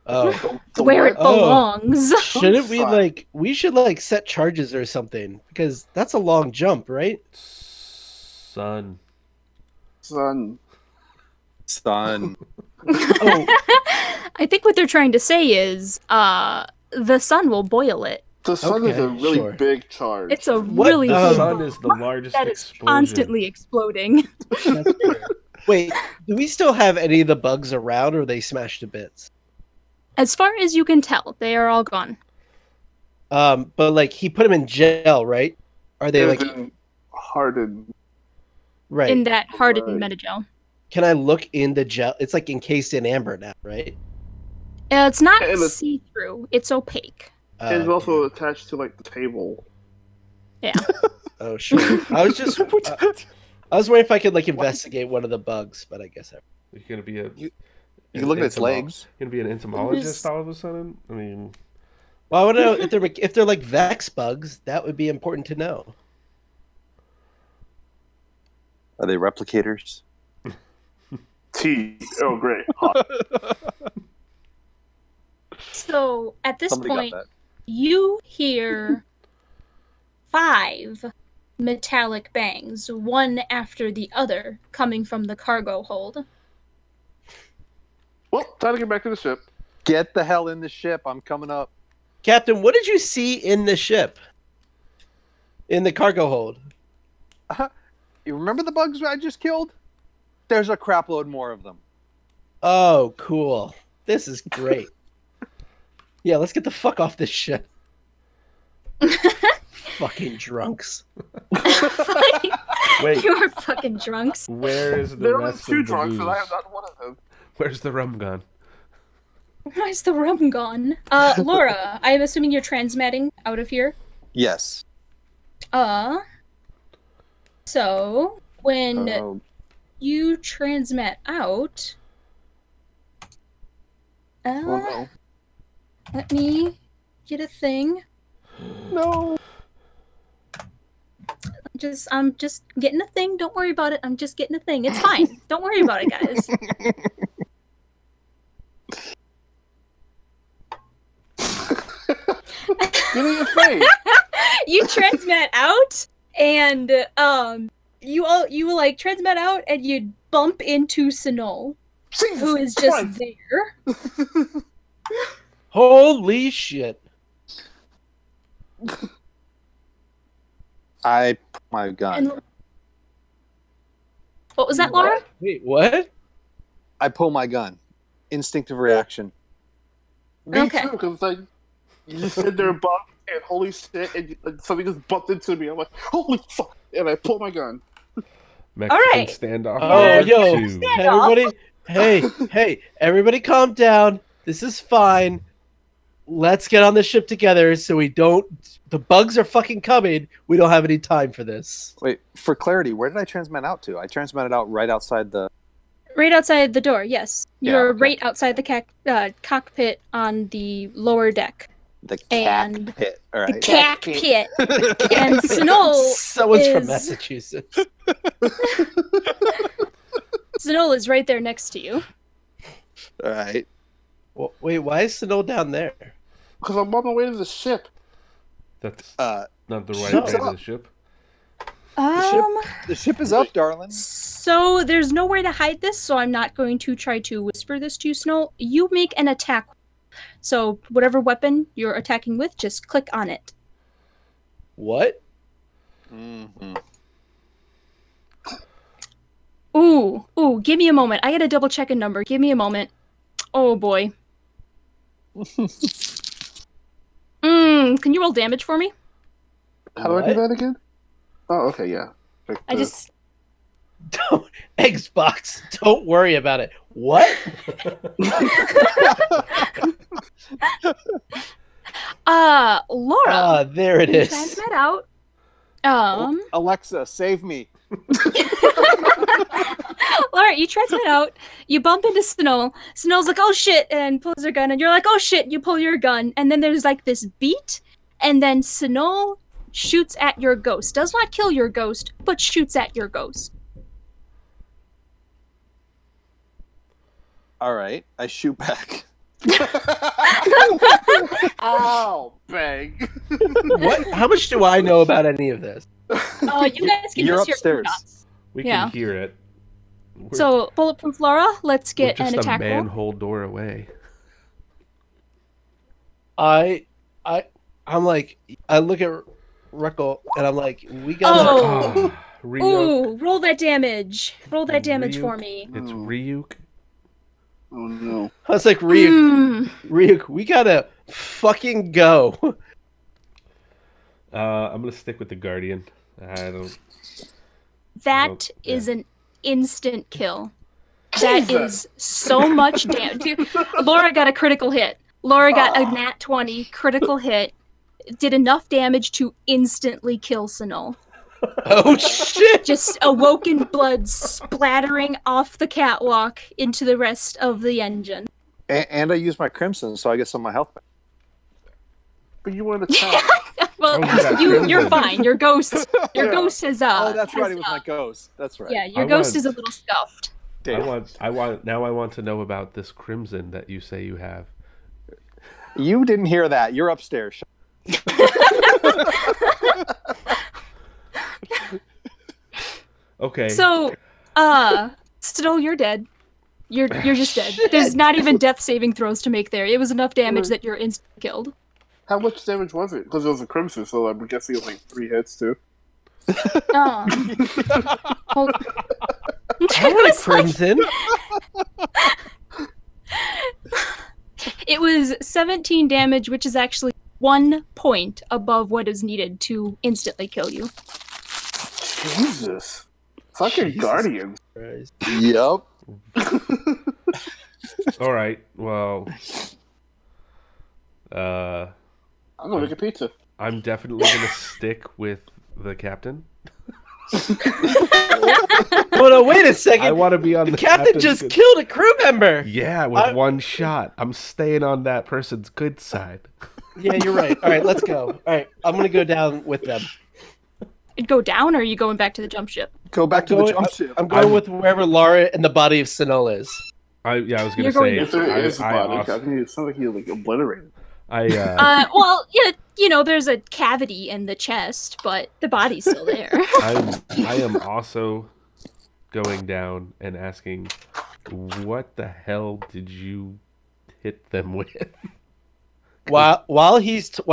Oh. Where it belongs. Shouldn't we we should set charges or something, because that's a long jump, right? Sun. Sun. I think what they're trying to say is the sun will boil it. The sun is a really big charge. It's a really big The sun is the largest that is explosion. constantly exploding. Wait, do we still have any of the bugs around, or are they smashed to bits? As far as you can tell, they are all gone. But he put them in gel, right? Are they hardened? Right. In that hardened metagel. Can I look in the gel? It's encased in amber now, right? It's not see-through. It's opaque. It's also attached to the table. Yeah. Oh, sure. I was just I was wondering if I could investigate one of the bugs, but I guess You're gonna be a. You can look at its legs. You're gonna be an entomologist all of a sudden. I mean, well, I want to know if they're like Vex bugs. That would be important to know. Are they replicators? Tea. Oh, great. So at this Somebody point, you hear 5 metallic bangs, one after the other, coming from the cargo hold. Well, time to get back to the ship. Get the hell in the ship. I'm coming up. Captain, what did you see in the ship? In the cargo hold? You remember the bugs I just killed? There's a crap load more of them. Oh, cool. This is great. Yeah, let's get the fuck off this ship. Fucking drunks. Wait. You're fucking drunks. Where is the There rest were 2 of the drunks, and I booze? am not one of them. Where's the rum gone? Where's the rum gone? Laura, I'm assuming you're transmatting out of here? Yes. So, when you transmat out... no. Let me get a thing. No. I'm just getting a thing. Don't worry about it. I'm just getting a thing. It's fine. Don't worry about it, guys. Give me a thing. You transmat out, and you transmat out, and you bump into Sinol, who is just there. Holy shit. I put my gun. And... What was that, Laura? Wait, what? I pull my gun. Instinctive reaction. Me too, because you just sit there and bump, and holy shit, and something just bumped into me. I'm like, holy fuck, and I pull my gun. Mexican right. standoff. Oh, yo, Standoff. everybody, hey, everybody calm down. This is fine. Let's get on the ship together so we don't... The bugs are fucking coming. We don't have any time for this. Wait, for clarity, where did I transmit out to? I transmitted out right outside the... Right outside the door, yes. You're okay. right outside the cockpit on the lower deck. The And cockpit. All right. The cockpit. And Sinol Someone's from Massachusetts. Sinol is right there next to you. All right. Well, wait, why is Sinol down there? Because I'm on my way to the ship. That's not the right way to the ship. The ship is up, darling. So there's nowhere to hide this, so I'm not going to try to whisper this to you, Sinol. You make an attack. So whatever weapon you're attacking with, just click on it. What? Mm-hmm. Ooh, give me a moment. I gotta double check a number. Give me a moment. Oh boy. Can you roll damage for me? How do I do that again? Oh, okay, yeah. I just... Don't, Xbox, don't worry about it. What? Laura. There it is. Transmit out. Alexa, save me. Laura, you transmit out. You bump into Sinol. Sinol's like, oh shit, and pulls her gun, and you're like, oh shit, you pull your gun, and then there's like this beat, and then Sinol shoots at your ghost. Does not kill your ghost, but shoots at your ghost. All right, I shoot back. Ow! Bang! What? How much do I know about any of this? You guys can You're just hear upstairs. shots. We Yeah. can hear it. So, Bulletproof Laura, let's We're get just an a attack roll. manhole door away. I'm like, I look at Ruckle and I'm like, we gotta. Oh! Ryuk. Ooh, roll that damage. Roll that damage for Ryuk. me. It's Ryuk. Oh no. I was like, Ryuk, we gotta fucking go. I'm gonna stick with the Guardian. I don't. That is an instant kill. That is so much damage. Laura got a critical hit. Laura got a nat 20 critical hit. Did enough damage to instantly kill Sinol. Oh shit! Just awoken blood splattering off the catwalk into the rest of the engine. And I used my crimson, so I get some of my health back. But you want to attack. Well, got you're crimson. fine. Your ghost has Oh, that's right. It was my ghost. That's right. Yeah, your I ghost want- is a little scuffed. I want to know about this crimson that you say you have. You didn't hear that. You're upstairs. Okay. So, still you're dead. You're just dead. There's not even death saving throws to make there. It was enough damage that you're instantly killed. How much damage was it? Because it was a crimson, so I'm guessing it was like 3 hits too. Hold- I want a crimson. It was 17 damage, which is actually 1 point above what is needed to instantly kill you. Jesus. Fucking Guardians. Yep. All right. Well, I'm gonna make a pizza. I'm definitely gonna stick with the captain. Oh no! Wait a second. I want to be on the captain just killed a crew member. Yeah, with one shot. I'm staying on that person's good side. Yeah, you're right. All right, let's go. All right, I'm gonna go down with them. Go down, or are you going back to the jump ship? Go back to the jump ship. I'm going with wherever Lara and the body of Sinol is. I was gonna You're say. going- If there is a I body, also- I think it sounds like he like obliterated. Well, yeah, there's a cavity in the chest, but the body's still there. I am also going down and asking, what the hell did you hit them with? While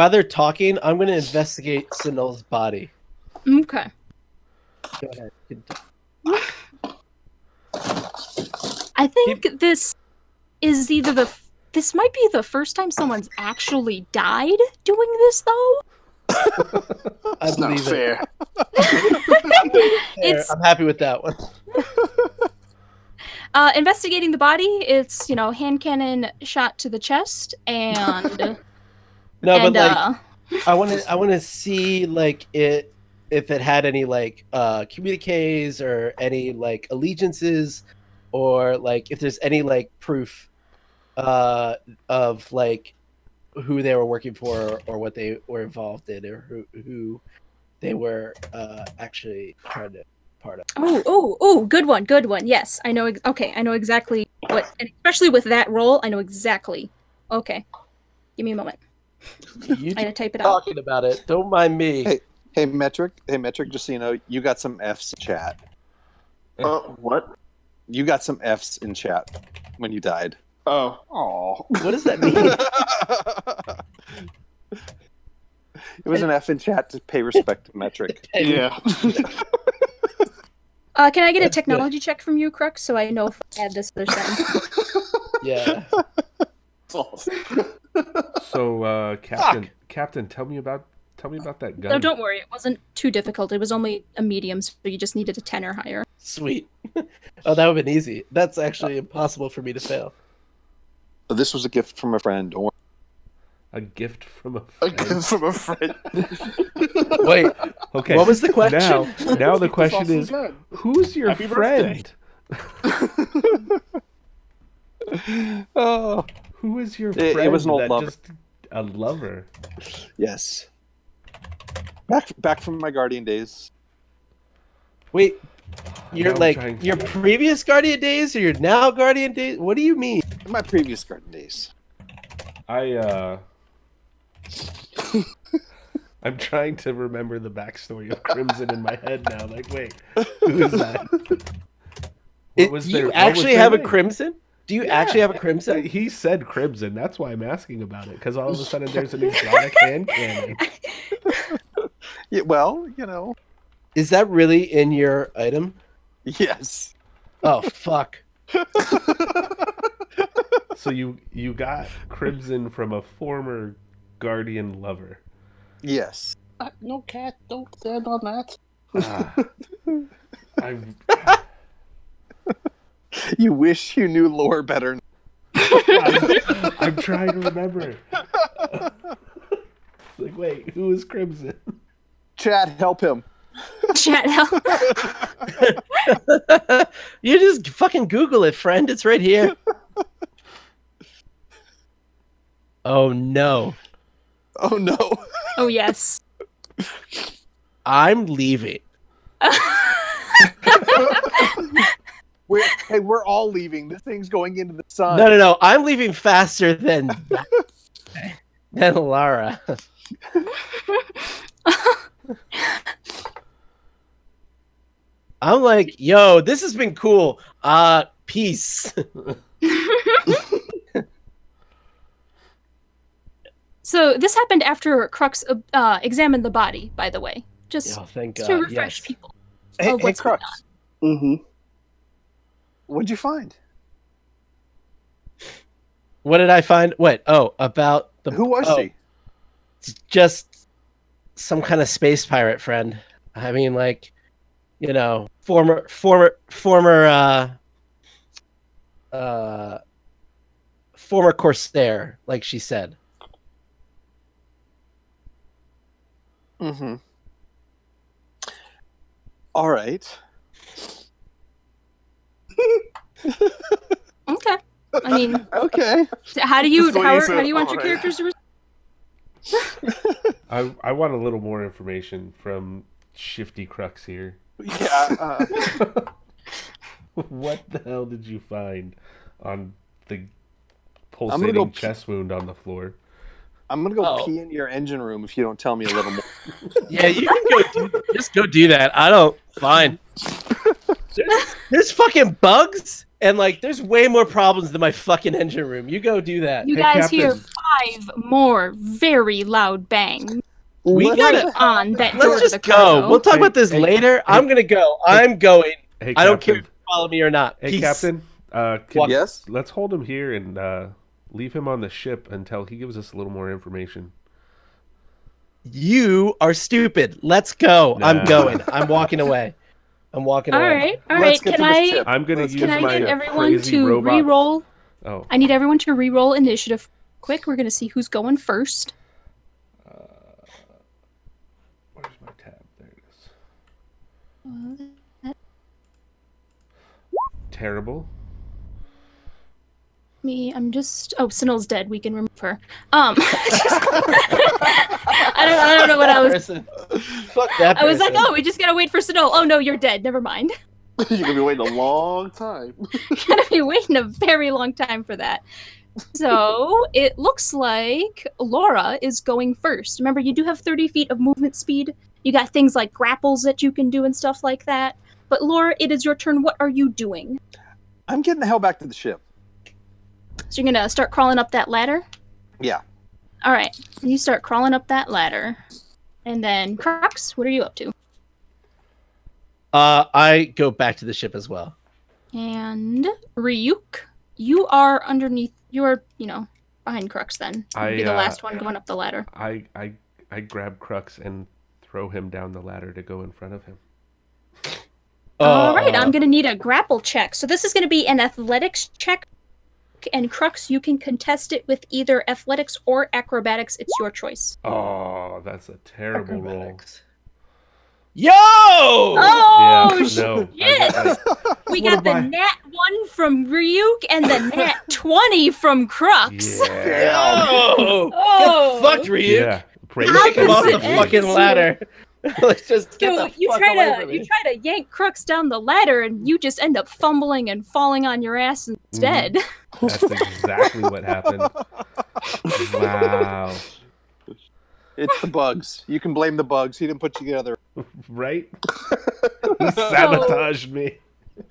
they're talking, I'm gonna investigate Sinol's body. Okay. Go ahead. I think this is this might be the first time someone's actually died doing this, though. I It's not believe fair. it. I'm happy with that one. Investigating the body, it's hand cannon shot to the chest, and No, and, but like, I want to see like if it had any like communiques or any like allegiances, or like if there's any like proof of like who they were working for or what they were involved in, or who they were actually trying to part of. Oh, good one. Yes, I know. Okay, I know exactly what, and especially with that roll, I know exactly. Okay, give me a moment. You I gotta type it out. talking about it. Don't mind me. Hey, Metric. Just so you know, you got some Fs in chat. What? You got some Fs in chat when you died. Oh. What does that mean? It was an F in chat to pay respect to Metric. Yeah. Can I get a technology check from you, Crux, so I know if I add this other sentence? Yeah. So, Captain, tell me about that gun. No, don't worry. It wasn't too difficult. It was only a medium, so you just needed a 10 or higher. Sweet. Oh, that would have been easy. That's actually impossible for me to fail. This was a gift from a friend. Don't worry. A gift from a A friend. gift from a friend. Wait. Okay. What was the question? Now the question awesome is, gun. who's your Happy friend? Oh, Who is your It friend? was an old that lover. Just a lover. yes. Back from my Guardian days. Wait, You're like your previous Guardian days, or your now Guardian days? What do you mean? My previous Guardian days. I'm trying to remember the backstory of Crimson in my head now. Like, wait, who is that? Do you actually have a Crimson? Do you actually have a Crimson? He said Crimson. That's why I'm asking about it. Because all of a sudden there's an exotic hand cannon. Yeah, well, you know. Is that really in your item? Yes. Oh, fuck. So you got Crimson from a former Guardian lover. Yes. No, cat, don't stand on that. You wish you knew lore better. I'm trying to remember. Like, wait, who is Crimson? Chad, help him. Chat help. You just fucking Google it, friend. It's right here. Oh, no. Oh, no. Oh, yes. I'm leaving. We're all leaving. This thing's going into the sun. No. I'm leaving faster than Lara. I'm like, yo, this has been cool. Peace. So this happened after Crux examined the body, by the way. Just thank to God. refresh Yes. people Hey, of what's going Crux. on. Mm-hmm. What'd you find? What did I find? What? Oh, about the... Who was she? Just some kind of space pirate friend. I mean, like, you know, former Corsair, like she said. Mm-hmm. All right. Okay. I mean, okay. How do you Just what you said, how do you want your alright. characters to? I want a little more information from Shifty Crux here. Yeah. What the hell did you find on the gonna pulsating go chest wound on the floor? I'm gonna go pee in your engine room if you don't tell me a little more. Yeah, you can just go do that. I don't. Fine. There's fucking bugs, and like there's way more problems than my fucking engine room. You go do that. You Hey, guys Captain. hear 5 more very loud bangs We gotta. on that door Let's to the just go. cargo. We'll talk about this later. I'm gonna go. I'm going. Hey, I don't care if Captain. you follow me or not. Hey, Peace. Captain. Yes? Let's hold him here and leave him on the ship until he gives us a little more information. You are stupid. Let's go. Nah. I'm going. I'm walking away. I'm walking All away. right. Let's get Can to the I ship. I'm gonna Let's use can I my get everyone crazy to robot. re-roll? Oh, I need everyone to re-roll initiative quick. We're gonna see who's going first. where's my tab? There it is. Terrible. I'm just. Oh, Sinel's dead. We can remove her. I don't know what I was. Person. Fuck that. I was like, person. oh, we just gotta wait for Sinel. Oh no, you're dead. Never mind. You're gonna be waiting a long time. Gonna be waiting a very long time for that. So it looks like Laura is going first. Remember, you do have 30 feet of movement speed. You got things like grapples that you can do and stuff like that. But Laura, it is your turn. What are you doing? I'm getting the hell back to the ship. So you're gonna start crawling up that ladder? Yeah. All right. You start crawling up that ladder. And then, Crux, what are you up to? I go back to the ship as well. And Ryuk, you are underneath. You're, behind Crux. Then you'll be the last one going up the ladder. I grab Crux and throw him down the ladder to go in front of him. All right. I'm gonna need a grapple check. So this is gonna be an athletics check. And Crux, you can contest it with either athletics or acrobatics. It's your choice. Oh, that's a terrible roll. Yo! Oh, Yeah, no. shit! We got the nat 1 from Ryuk and the nat 20 from Crux. Yeah. Oh! Oh. Get fucked, Ryuk. Yeah. Praise Kick him off the Opposite fucking ends ladder. Let's just get So the you fuck try away to from you me. try to yank Crux down the ladder, and you just end up fumbling and falling on your ass instead. That's exactly what happened. Wow. It's the bugs. You can blame the bugs. He didn't put you together. Right? He sabotaged me.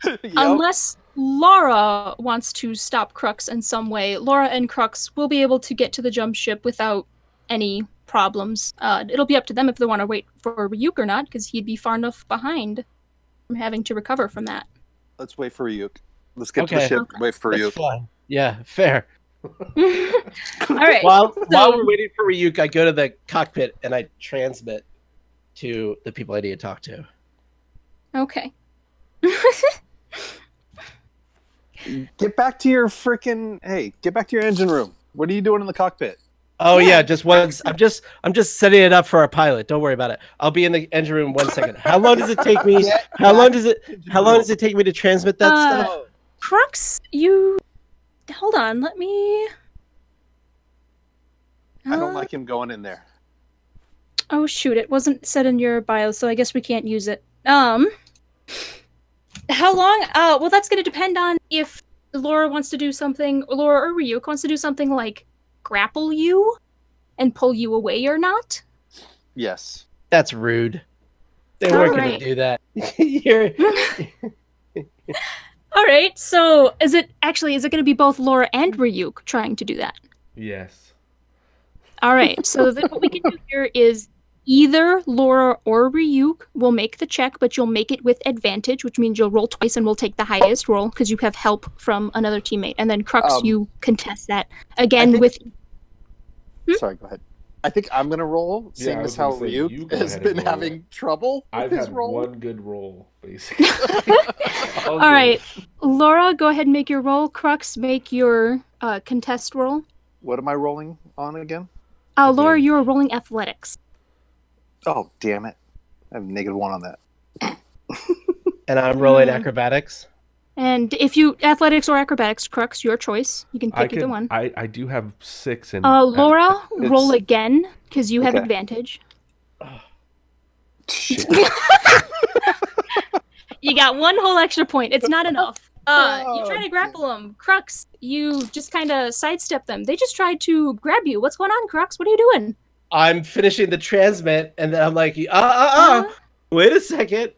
Yep. Unless Laura wants to stop Crux in some way, Laura and Crux will be able to get to the jump ship without any problems. It'll be up to them if they want to wait for Ryuk or not, because he'd be far enough behind from having to recover from that. Let's wait for Ryuk. Let's get to the Okay. ship. Wait for That's Ryuk. fine. Yeah, fair. All right. While we're waiting for Ryuk, I go to the cockpit and I transmit to the people I need to talk to. Okay. Get back to your freaking. Hey, get back to your engine room. What are you doing in the cockpit? Oh yeah, just once. I'm just setting it up for our pilot. Don't worry about it. I'll be in the engine room 1 second. How long does it take me? How long does it take me to transmit that stuff? Crux, you hold on. Let me. I don't like him going in there. Oh shoot! It wasn't said in your bio, so I guess we can't use it. How long? Well, that's going to depend on if Laura wants to do something. Laura or Ryuk wants to do something like grapple you and pull you away or not. Yes. That's rude. They weren't going to do that. You're... All right. So, is it going to be both Laura and Ryuk trying to do that? Yes. All right. So then what we can do here is either Laura or Ryuk will make the check, but you'll make it with advantage, which means you'll roll twice and we'll take the highest roll because you have help from another teammate. And then Crux, you contest that again with. Sorry, go ahead. I think I'm gonna roll, seeing as how Ryuk has been having trouble with his roll. One good roll, basically. All right, Laura, go ahead and make your roll. Crux, make your contest roll. What am I rolling on again? Laura, you are rolling athletics. Oh, damn it. I have -1 on that. And I'm rolling acrobatics. And if you athletics or acrobatics, Crux, your choice. You can pick either one. I do have 6 in. Laura, roll again because you have advantage. Shit. You got 1 whole extra point. It's not enough. You try to grapple them. Crux, you just kind of sidestep them. They just tried to grab you. What's going on, Crux? What are you doing? I'm finishing the transmit, and then I'm like, wait a second.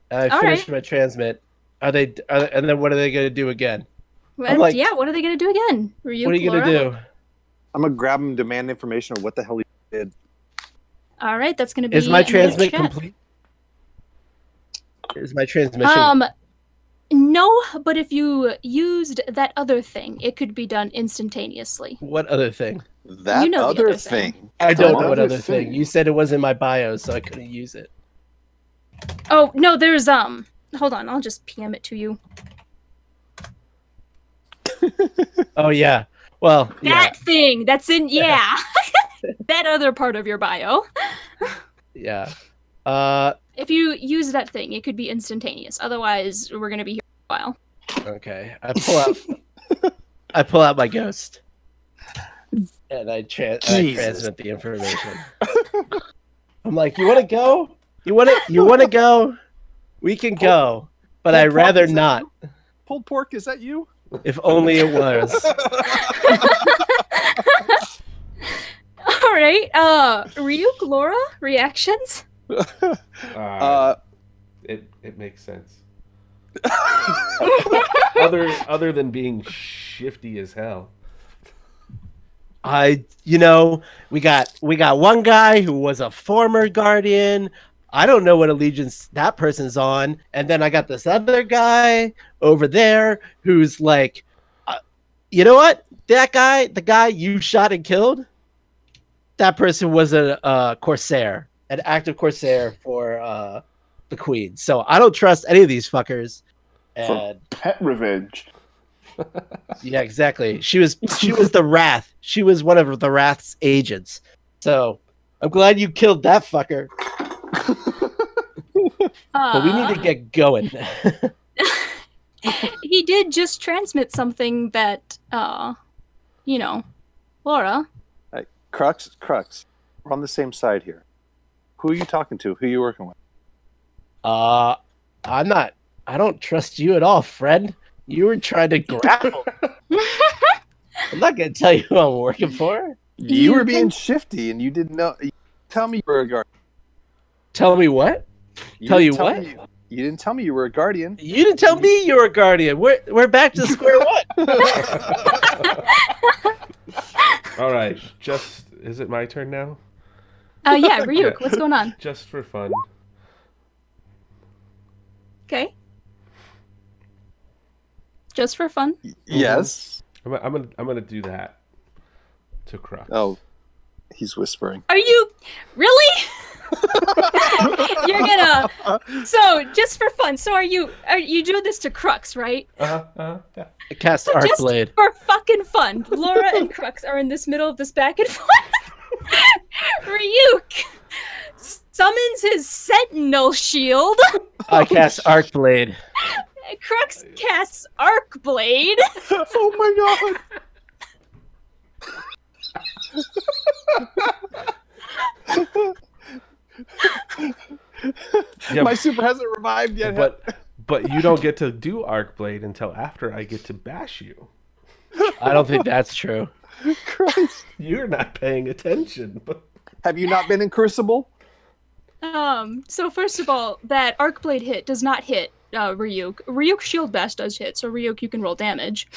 I finished my transmit. And then what are they going to do again? Well, what are they going to do again? Ryuk, what are you going to do? I'm going to grab him and demand information of what the hell he did. All right, that's going to be. Is my transmit complete? Is my transmission? No, but if you used that other thing, it could be done instantaneously. What other thing? That other thing. I don't know what other thing. You said it was in my bio, so I couldn't use it. Oh, no, there's hold on, I'll just PM it to you. Oh yeah. Well, that thing that's in that other part of your bio. Yeah. If you use that thing, it could be instantaneous. Otherwise, we're gonna be here for a while. Okay. I pull out my ghost. And I transmit the information. I'm like, you wanna go? You wanna go? We can go. But I'd rather not. Pulled pork, is that you? If only it was. All right. Ryuk, Laura, reactions? It makes sense. other than being shifty as hell. We got one guy who was a former guardian. I don't know what allegiance that person's on, and then I got this other guy over there who's like, you know what? That guy, the guy you shot and killed, that person was a corsair, an active corsair for the queen. So I don't trust any of these fuckers. And for pet revenge. Yeah, exactly. She was the Wrath. She was one of the Wrath's agents. So I'm glad you killed that fucker. But we need to get going. He did just transmit something that, Laura. Crux. We're on the same side here. Who are you talking to? Who are you working with? I'm not. I don't trust you at all, friend. You were trying to grapple. I'm not gonna tell you who I'm working for. You were being shifty, and you didn't know. Tell me you were a guardian. Tell me what? Tell you what? You didn't tell me you were a guardian. You didn't tell me you were a guardian. We're back to square one. All right, is it my turn now? Yeah, Ryuk, what's going on? Just for fun. Okay. Just for fun. Yes. I'm gonna do that to Crux. Oh, he's whispering. Are you really? You're gonna. So just for fun. So are you doing this to Crux, right? Yeah. I cast Arc Blade. For fucking fun, Laura and Crux are in this middle of this back and forth. Ryuk summons his Sentinel Shield. I cast Arc Blade. Crux casts Arc Blade. Oh my god. My super hasn't revived yet. But you don't get to do Arc Blade until after I get to bash you. I don't think that's true. Christ. You're not paying attention. Have you not been in Crucible? So first of all, that Arc Blade hit does not hit Ryuk. Ryuk's Shield Bash does hit, so Ryuk, you can roll damage.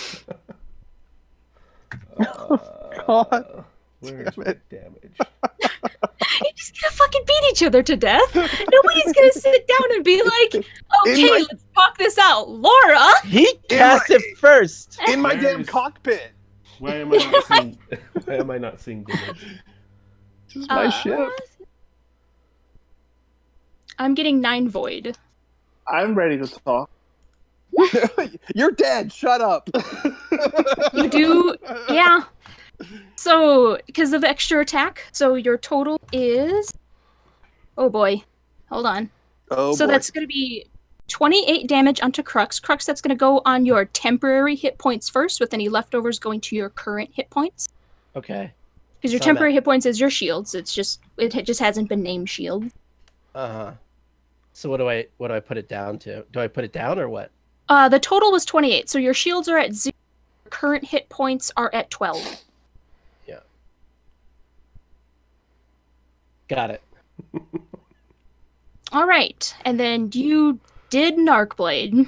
God. Where's my damage? You're just gonna fucking beat each other to death. Nobody's gonna sit down and be like, okay, let's talk this out. Laura! He cast it first. In my damn cockpit. Why am I not seeing damage? This is my ship. I'm getting 9 void. I'm ready to talk. You're dead. Shut up. You do, yeah. So, because of extra attack, so your total is. Oh boy, hold on. So that's going to be 28 damage onto Crux. Crux, that's going to go on your temporary hit points first, with any leftovers going to your current hit points. Okay. Because your temporary hit points is your shields. It just hasn't been named shield. So what do I put it down to? Do I put it down or what? The total was 28. So your shields are at 0. Current hit points are at 12. Yeah. Got it. All right, and then you did an Arc Blade.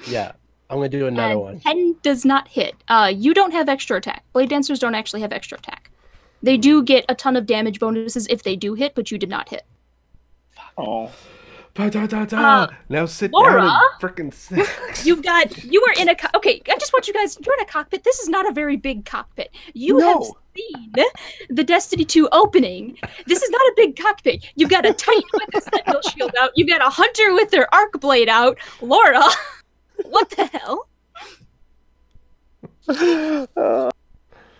Yeah, I'm gonna do another one. 10 does not hit. You don't have extra attack. Blade Dancers don't actually have extra attack. They do get a ton of damage bonuses if they do hit, but you did not hit. Oh. Now sit Laura, down and frickin' sit. You are in a okay, I just want you guys, you're in a cockpit. This is not a very big cockpit. You have seen the Destiny 2 opening. This is not a big cockpit. You've got a Titan with a Sentinel Shield out. You've got a Hunter with their Arc Blade out. Laura, what the hell?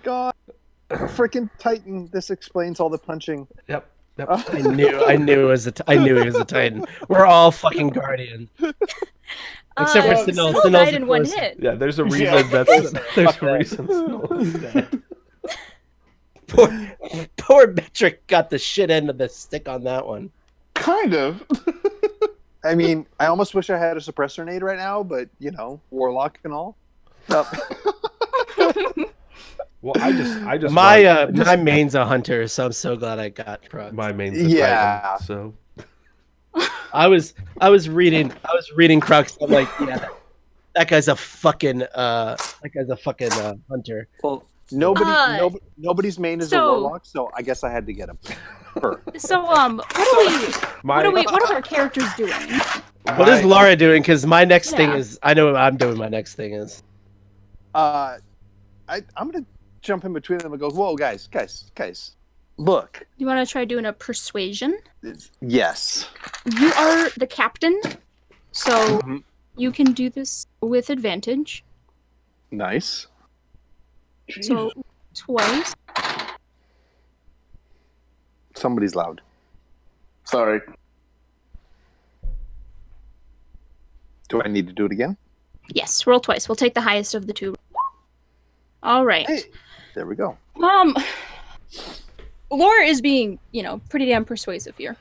God. Freaking Titan. This explains all the punching. Yep. I knew it was I knew he was a Titan. We're all fucking Guardian. Except for Sinnoh. Sinnoh died in one hit. Yeah, there's a reason there's a reason Sinnoh is dead. Poor Metric got the shit end of the stick on that one. Kind of. I mean, I almost wish I had a suppressor nade right now, but Warlock and all. Well, I just my main's a Hunter, so I'm so glad I got Crux. My main's a Titan, so I was reading Crux. I'm like, yeah, that guy's a fucking Hunter. Well, nobody's main is a Warlock, so I guess I had to get him. So what are our characters doing? What is Laura doing? Because my next thing is, I know what I'm doing. My next thing is, I'm gonna jump in between them and go, whoa, guys, look. You want to try doing a persuasion? Yes. You are the captain, so you can do this with advantage. Nice. So, twice. Somebody's loud. Sorry. Do I need to do it again? Yes, roll twice. We'll take the highest of the two. All right. Hey, there we go. Laura is being, pretty damn persuasive here.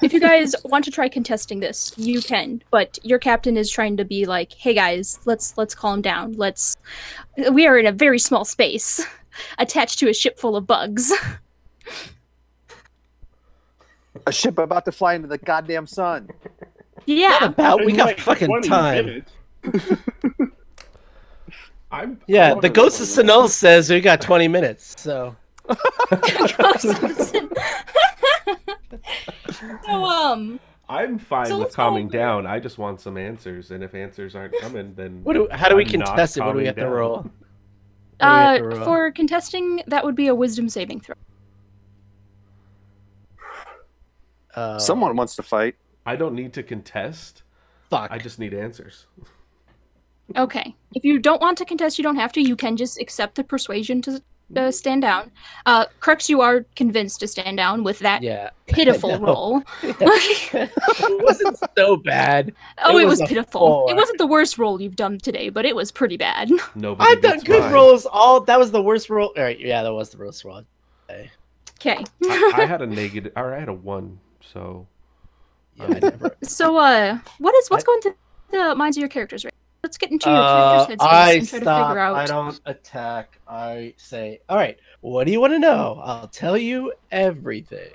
If you guys want to try contesting this, you can, but your captain is trying to be like, "Hey guys, let's calm down. We are in a very small space, attached to a ship full of bugs." A ship about to fly into the goddamn sun. Yeah. We got fucking 20 time. minutes. Yeah, the Ghost of Sinul says we got 20 minutes, so. So, I'm fine So with let's go calming over- down. I just want some answers, and if answers aren't coming, then How do we I'm contest it? not What do we have calming to down. roll? What do we have to roll? for contesting, that would be a wisdom saving throw. Someone wants to fight. I don't need to contest. Fuck. I just need answers. Okay. If you don't want to contest, you don't have to. You can just accept the persuasion to stand down. Crux, you are convinced to stand down with that pitiful roll. It wasn't so bad. It was a pitiful. 4. It wasn't the worst roll you've done today, but it was pretty bad. Nobody I've done beats good mine. rolls. That was the worst roll. All right, yeah, that was the worst roll. Okay. I had a negative, or I had a 1, so. Yeah, I never. So, what's going through the minds of your characters right now? Let's get into your character's headspace and try to figure out. I don't attack. I say, all right, what do you want to know? I'll tell you everything.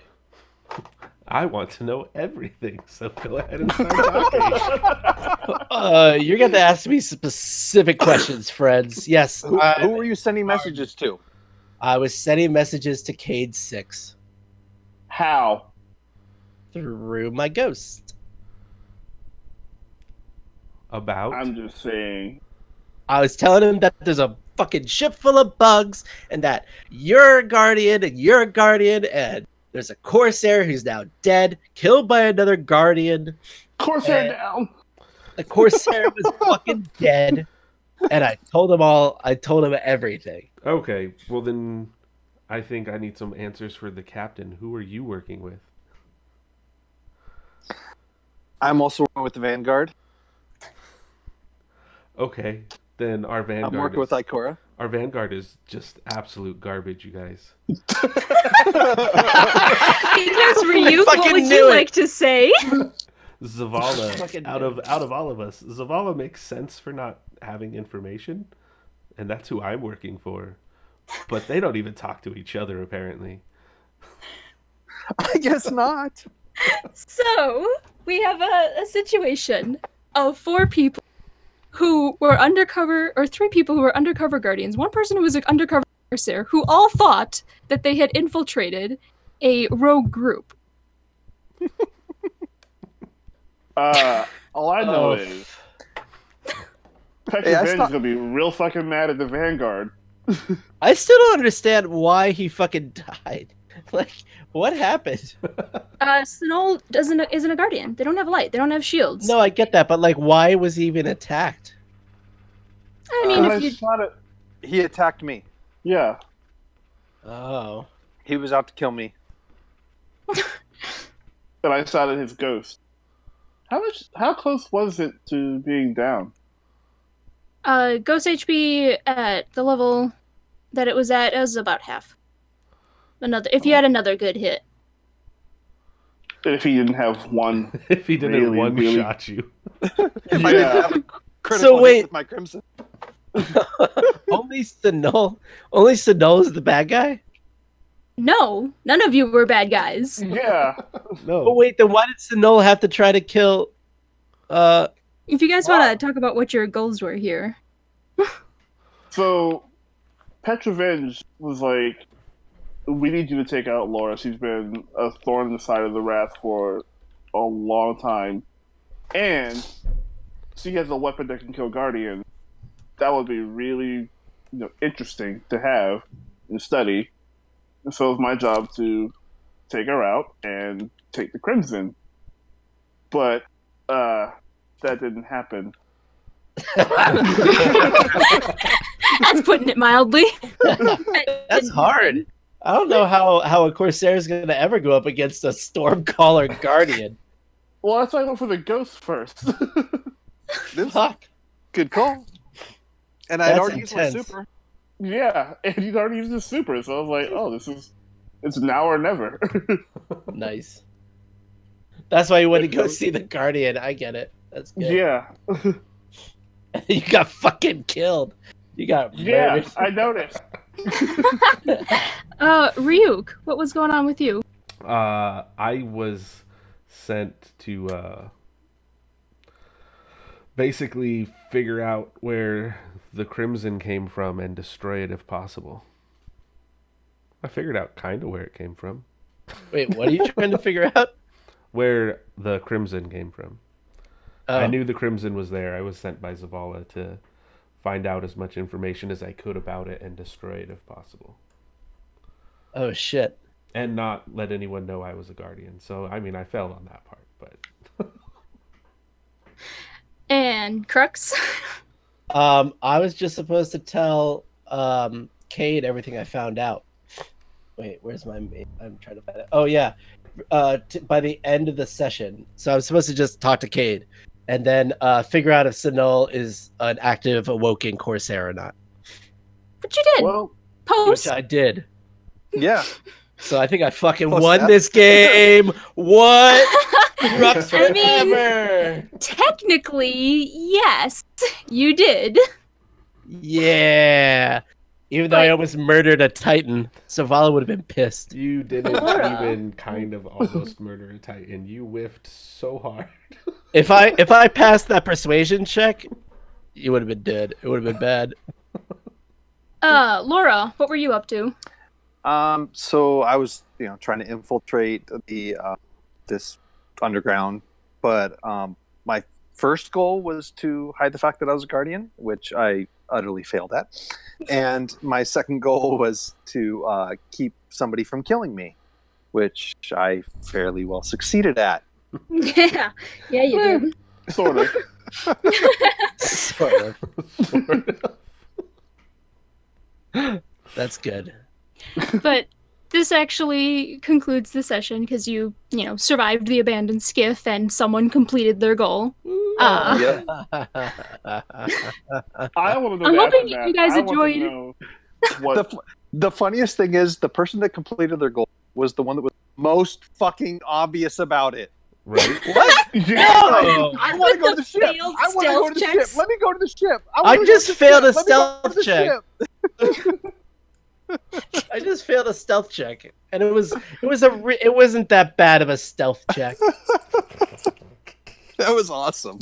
I want to know everything, so go ahead and start talking. You're going to ask me specific questions, friends. Yes. Who were you sending messages to? I was sending messages to Cade 6. How? Through my ghost. About? I'm just saying. I was telling him that there's a fucking ship full of bugs and that you're a guardian and you're a guardian and there's a Corsair who's now dead, killed by another guardian. Corsair down! The Corsair was fucking dead. And I told him everything. Okay, well then I think I need some answers for the captain. Who are you working with? I'm also with the Vanguard. Okay, then our Vanguard. I'm working with Ikora. Our Vanguard is just absolute garbage, you guys. Yes, Ryuk, what fucking would knew you it. like to say? Zavala, out of all of us, Zavala makes sense for not having information, and that's who I'm working for. But they don't even talk to each other, apparently. I guess not. So, we have a situation of 4 people who were undercover, or 3 people who were undercover guardians, 1 person who was an undercover Corsair, who all thought that they had infiltrated a rogue group. All I know is Petrovenge is gonna be real fucking mad at the Vanguard. I still don't understand why he fucking died. Like, what happened? Sinol isn't a guardian. They don't have light. They don't have shields. No, I get that, but like, why was he even attacked? I mean, if you... He attacked me. Yeah. Oh. He was out to kill me. And I shot at his ghost. How close was it to being down? Ghost HP at the level that it was at, it was about half. If you had another good hit. If he didn't have one. If he didn't really, one-shot you. If I didn't have a critical So wait. hit with my Crimson. Only Sinol is the bad guy? No, none of you were bad guys. Yeah. No. But wait, then why did Sinol have to try to kill If you guys want to talk about what your goals were here. So, Petrovenge was like, we need you to take out Laura. She's been a thorn in the side of the Wrath for a long time. And she has a weapon that can kill Guardian. That would be really interesting to have and study. And so it's my job to take her out and take the Crimson. But that didn't happen. That's putting it mildly. That's hard. I don't know how a Corsair is going to ever go up against a Stormcaller Guardian. Well, that's why I went for the ghost first. Fuck. Good call. And I'd That's already used my intense. super. Yeah, and he'd already used his super, so I was like, oh, this is It's now or never. Nice. That's why you went to go see the Guardian. I get it. That's good. Yeah. You got fucking killed. You got murdered. Yeah, I noticed. Ryuk, what was going on with you? I was sent to basically figure out where the Crimson came from and destroy it if possible. I figured out kind of where it came from. Wait, what are you trying to figure out? Where the Crimson came from. Oh. I knew the Crimson was there. I was sent by Zavala to find out as much information as I could about it and destroy it if possible. Oh, shit. And not let anyone know I was a Guardian. So, I mean, I failed on that part, but... And Crux? I was just supposed to tell Cade everything I found out. Wait, where's my mate? I'm trying to find it. Oh, yeah. By the end of the session. So I was supposed to just talk to Cade and then figure out if Sinul is an active awoken Corsair or not. But you did. Well, Post. Which I did. Yeah. So I think I fucking Post won that. this game. What? Crux I mean, forever. technically, yes, you did. Yeah. Even though I almost murdered a Titan, Zavala would have been pissed. You didn't even kind of almost murder a Titan. You whiffed so hard. If I passed that persuasion check, you would have been dead. It would have been bad. Laura, what were you up to? So I was, trying to infiltrate the this underground, but my first goal was to hide the fact that I was a Guardian, which I utterly failed at, and my second goal was to keep somebody from killing me, which I fairly well succeeded at. Yeah, you did. Sort of. Sort of. That's good. But this actually concludes the session because you survived the abandoned skiff and someone completed their goal. Yeah. I want to know. I'm hoping after that. you guys I want to enjoyed- know what The funniest thing is the person that completed their goal was the one that was most fucking obvious about it. Right? What? Yeah. I want to go to the ship. failed I want to go to the stealth ship. checks. Let me go to the ship. I just failed a Let me go to stealth the check. ship. I just failed a stealth check, and it wasn't that bad of a stealth check. That was awesome.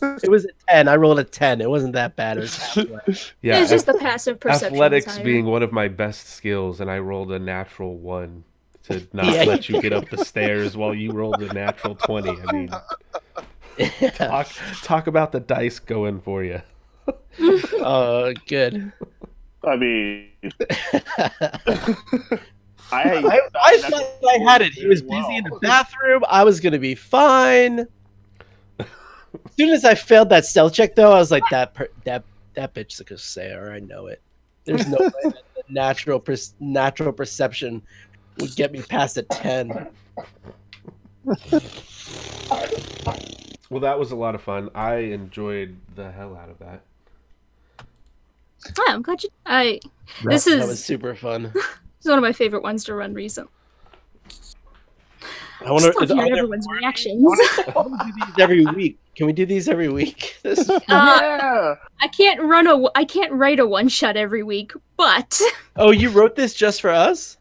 It was a 10. I rolled a 10. It wasn't that bad. It was halfway. Yeah. It's just the passive perception. Athletics was higher. being one of my best skills, and I rolled a natural 1 to not Yeah. let you get up the stairs while you rolled a natural 20. I mean, talk about the dice going for you. Oh, good. I mean, I thought I had it. He was busy in the bathroom. I was gonna be fine. As soon as I failed that stealth check, though, I was like, that bitch's a Corsair. I know it. There's no way that the natural perception would get me past a 10. Well, that was a lot of fun. I enjoyed the hell out of that. Oh, I'm glad you. That was super fun. This is one of my favorite ones to run recently. I wonder Just love hearing everyone's reactions. I want to do these every week. Can we do these every week? This yeah. I can't write a one shot every week, but Oh, you wrote this just for us?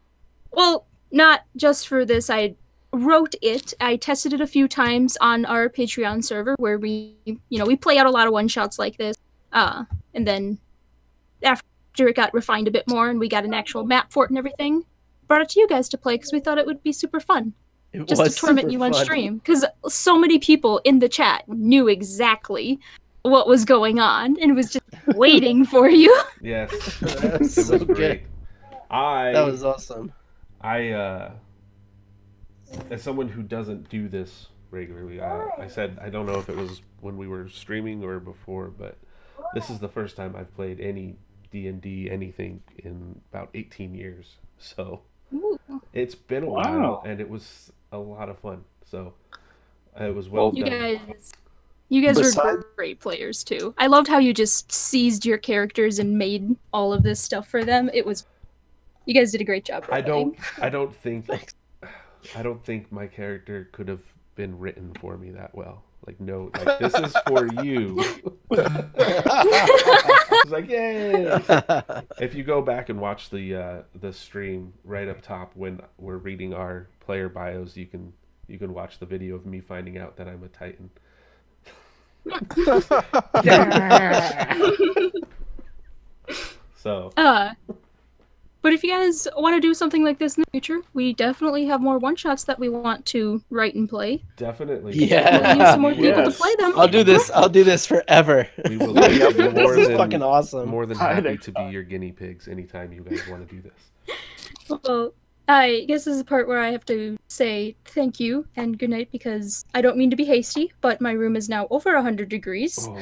well, not just for this. I wrote it. I tested it a few times on our Patreon server where we play out a lot of one shots like this. And then after it got refined a bit more and we got an actual map for it and everything, brought it to you guys to play because we thought it would be super fun. Just to torment you on stream. Because so many people in the chat knew exactly what was going on and was just waiting for you. Yes, That it was was so great. good. That was awesome. As someone who doesn't do this regularly, I said I don't know if it was when we were streaming or before, but this is the first time I've played any D&D anything in about 18 years. So it's been a while, and it was a lot of fun. So it was well done. You guys were great players too. I loved how you just seized your characters and made all of this stuff for them. It was You guys did a great job. I don't think my character could have been written for me that well. Like, no, like, this is for you. It's like, yay! If you go back and watch the stream right up top when we're reading our player bios, you can watch the video of me finding out that I'm a Titan. So. But if you guys want to do something like this in the future, we definitely have more one-shots that we want to write and play. Definitely. Yeah. We'll need some more people to play them. I'll do this forever. We will This is fucking awesome. More than happy to be your guinea pigs anytime you guys want to do this. Well, I guess this is the part where I have to say thank you and good night, because I don't mean to be hasty, but my room is now over 100 degrees. Oh.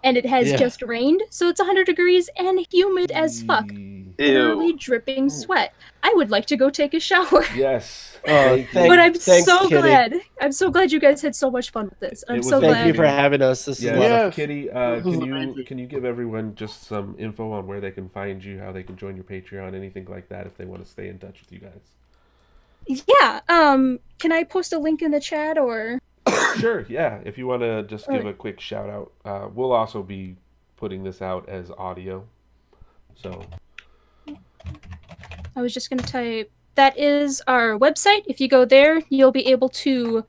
And it has just rained, so it's 100 degrees and humid as fuck. Literally dripping sweat. I would like to go take a shower. Yes. But I'm so glad. I'm so glad you guys had so much fun with this. I'm so glad. Thank you for having us. This is a lot of Kitty, can you give everyone just some info on where they can find you, how they can join your Patreon, anything like that, if they want to stay in touch with you guys? Yeah. Can I post a link in the chat or? Sure, yeah. If you want to just give a quick shout out, we'll also be putting this out as audio. So I was just going to type, that is our website. If you go there, you'll be able to,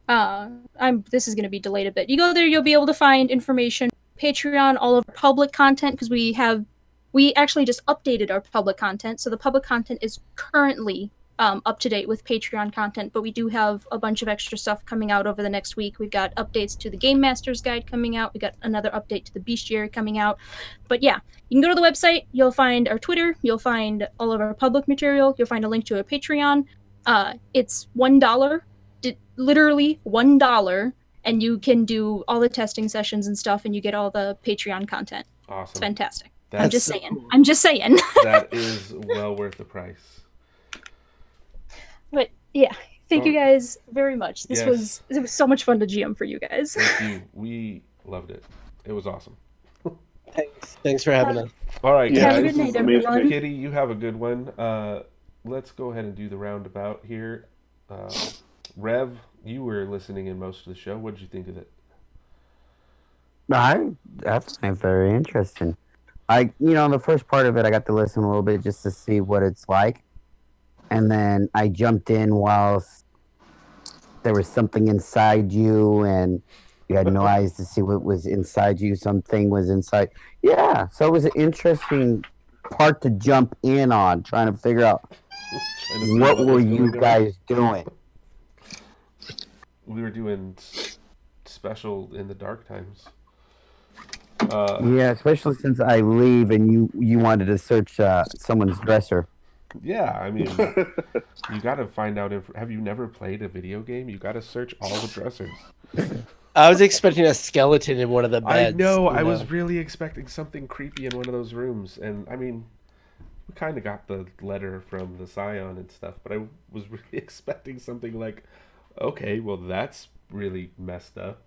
this is going to be delayed a bit. You go there, you'll be able to find information, Patreon, all of our public content, because we actually just updated our public content. So the public content is currently up to date with Patreon content, but we do have a bunch of extra stuff coming out over the next week. We've got updates to the Game Master's Guide coming out. We got another update to the Bestiary coming out. But yeah, you can go to the website. You'll find our Twitter. You'll find all of our public material. You'll find a link to a Patreon. It's $1, literally $1, and you can do all the testing sessions and stuff, and you get all the Patreon content. Awesome. It's fantastic. That's I'm just so saying. cool. I'm just saying. That is well worth the price. But yeah, thank you guys very much. It was so much fun to GM for you guys. Thank you. We loved it. It was awesome. Thanks for having us. All right, Yeah, guys. have a good night, everyone. Kitty, you have a good one. Let's go ahead and do the roundabout here. Rev, you were listening in most of the show. What did you think of it? I find it very interesting. The first part of it, I got to listen a little bit just to see what it's like. And then I jumped in whilst there was something inside you and you had no eyes to see what was inside you. Something was inside. Yeah, so it was an interesting part to jump in on, trying to figure out what were you guys doing. We were doing special in the dark times. Yeah, especially since I leave and you wanted to search someone's dresser. Yeah, I mean, you got to find out if... Have you never played a video game? You got to search all the dressers. I was expecting a skeleton in one of the beds. I know. I was really expecting something creepy in one of those rooms. And, I mean, we kind of got the letter from the Scion and stuff, but I was really expecting something like, okay, well, that's really messed up.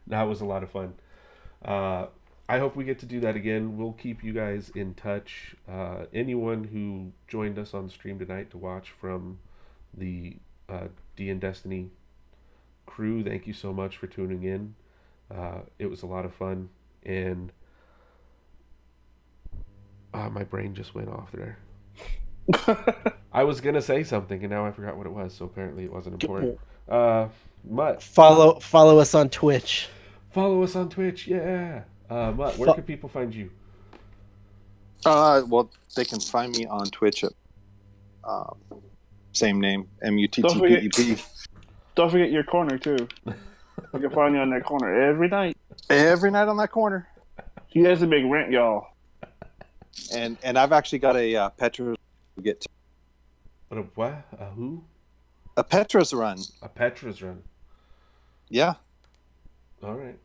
That was a lot of fun. I hope we get to do that again. We'll keep you guys in touch. Anyone who joined us on stream tonight to watch from the D&Destiny crew, thank you so much for tuning in. It was a lot of fun. And my brain just went off there. I was going to say something, and now I forgot what it was, so apparently it wasn't important. Mutt. Follow us on Twitch. Follow us on Twitch, yeah. Mutt, where can people find you? Well, they can find me on Twitch at same name, MUTTPEP. Don't forget your corner too. I can find you on that corner every night. Every night on that corner. He has a big rent, y'all. And I've actually got a Petra's to get to. But a what? A who? A Petra's run. A Petra's run. Yeah. All right.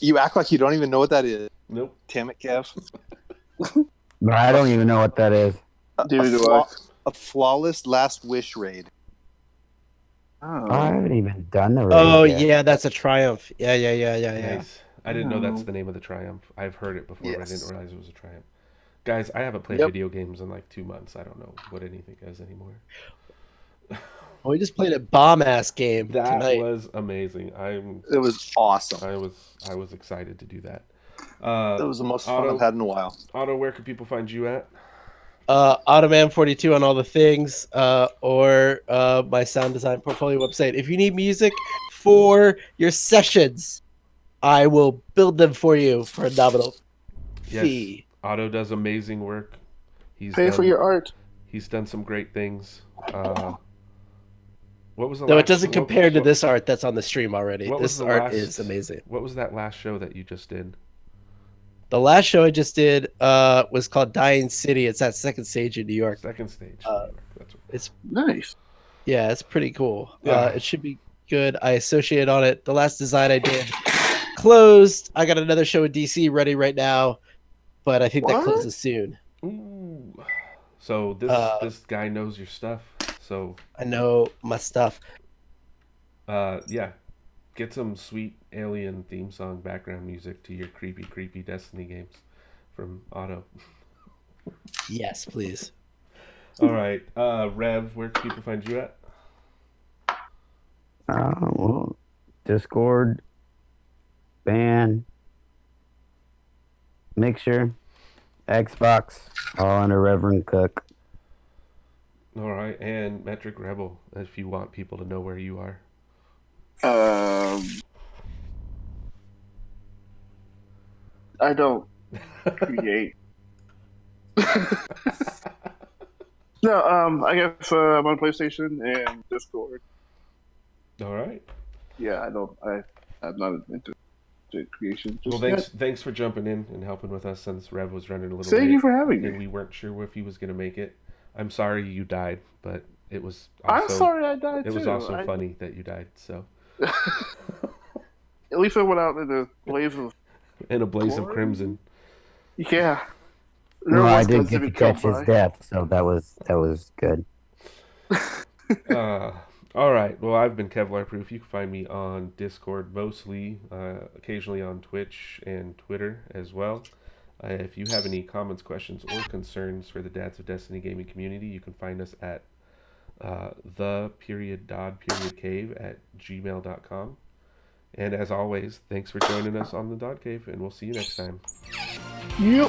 You act like you don't even know what that is. Nope. Damn it, Kev. But I don't even know what that is. A flawless last wish raid. Oh, I haven't even done the raid. Oh yet. yeah, that's a triumph. Yeah. Nice. I didn't know that's the name of the Triumph. I've heard it before, but I didn't realize it was a Triumph. Guys, I haven't played video games in like 2 months. I don't know what anything is anymore. Well, we just played a bomb-ass game That tonight. was amazing. It was awesome. I was excited to do that. It was the most fun I've had in a while. Otto, where can people find you at? Automan42 on all the things, or my sound design portfolio website. If you need music for your sessions, I will build them for you for a nominal fee. Yes, Otto does amazing work. Pay for your art. He's done some great things. What was the No, it doesn't compare to this art that's on the stream already. This art is amazing. What was that last show that you just did? The last show I just did was called Dying City. It's at Second Stage in New York. Second Stage. New York. That's what... It's nice. Yeah, it's pretty cool. Yeah. It should be good. I associate on it. The last design I did closed. I got another show in DC ready right now, but I think that closes soon. Ooh. So this guy knows your stuff. So I know my stuff. Yeah. Get some sweet alien theme song background music to your creepy Destiny games from Otto. Yes, please. All right. Rev, where can people find you at? Well, Discord, band, Mixer, Xbox, all under Reverend Cook. All right. And Metric Rebel, if you want people to know where you are. I don't create. No, I guess I'm on PlayStation and Discord. All right. Yeah, I'm not into creation. Well, thanks for jumping in and helping with us since Rev was running a little late. Thank you for having me. And we weren't sure if he was going to make it. I'm sorry you died, but it was also, I'm sorry I died too. It was also funny that you died, so. At least I went out in a blaze of... In a blaze of crimson. Yeah. No, I did get to catch his death, so that was good. All right. Well, I've been Kevlar Proof. You can find me on Discord mostly, occasionally on Twitch and Twitter as well. If you have any comments, questions, or concerns for the Dads of Destiny gaming community, you can find us at the.dod.cave@gmail.com. And as always, thanks for joining us on the Dod Cave, and we'll see you next time. Yep.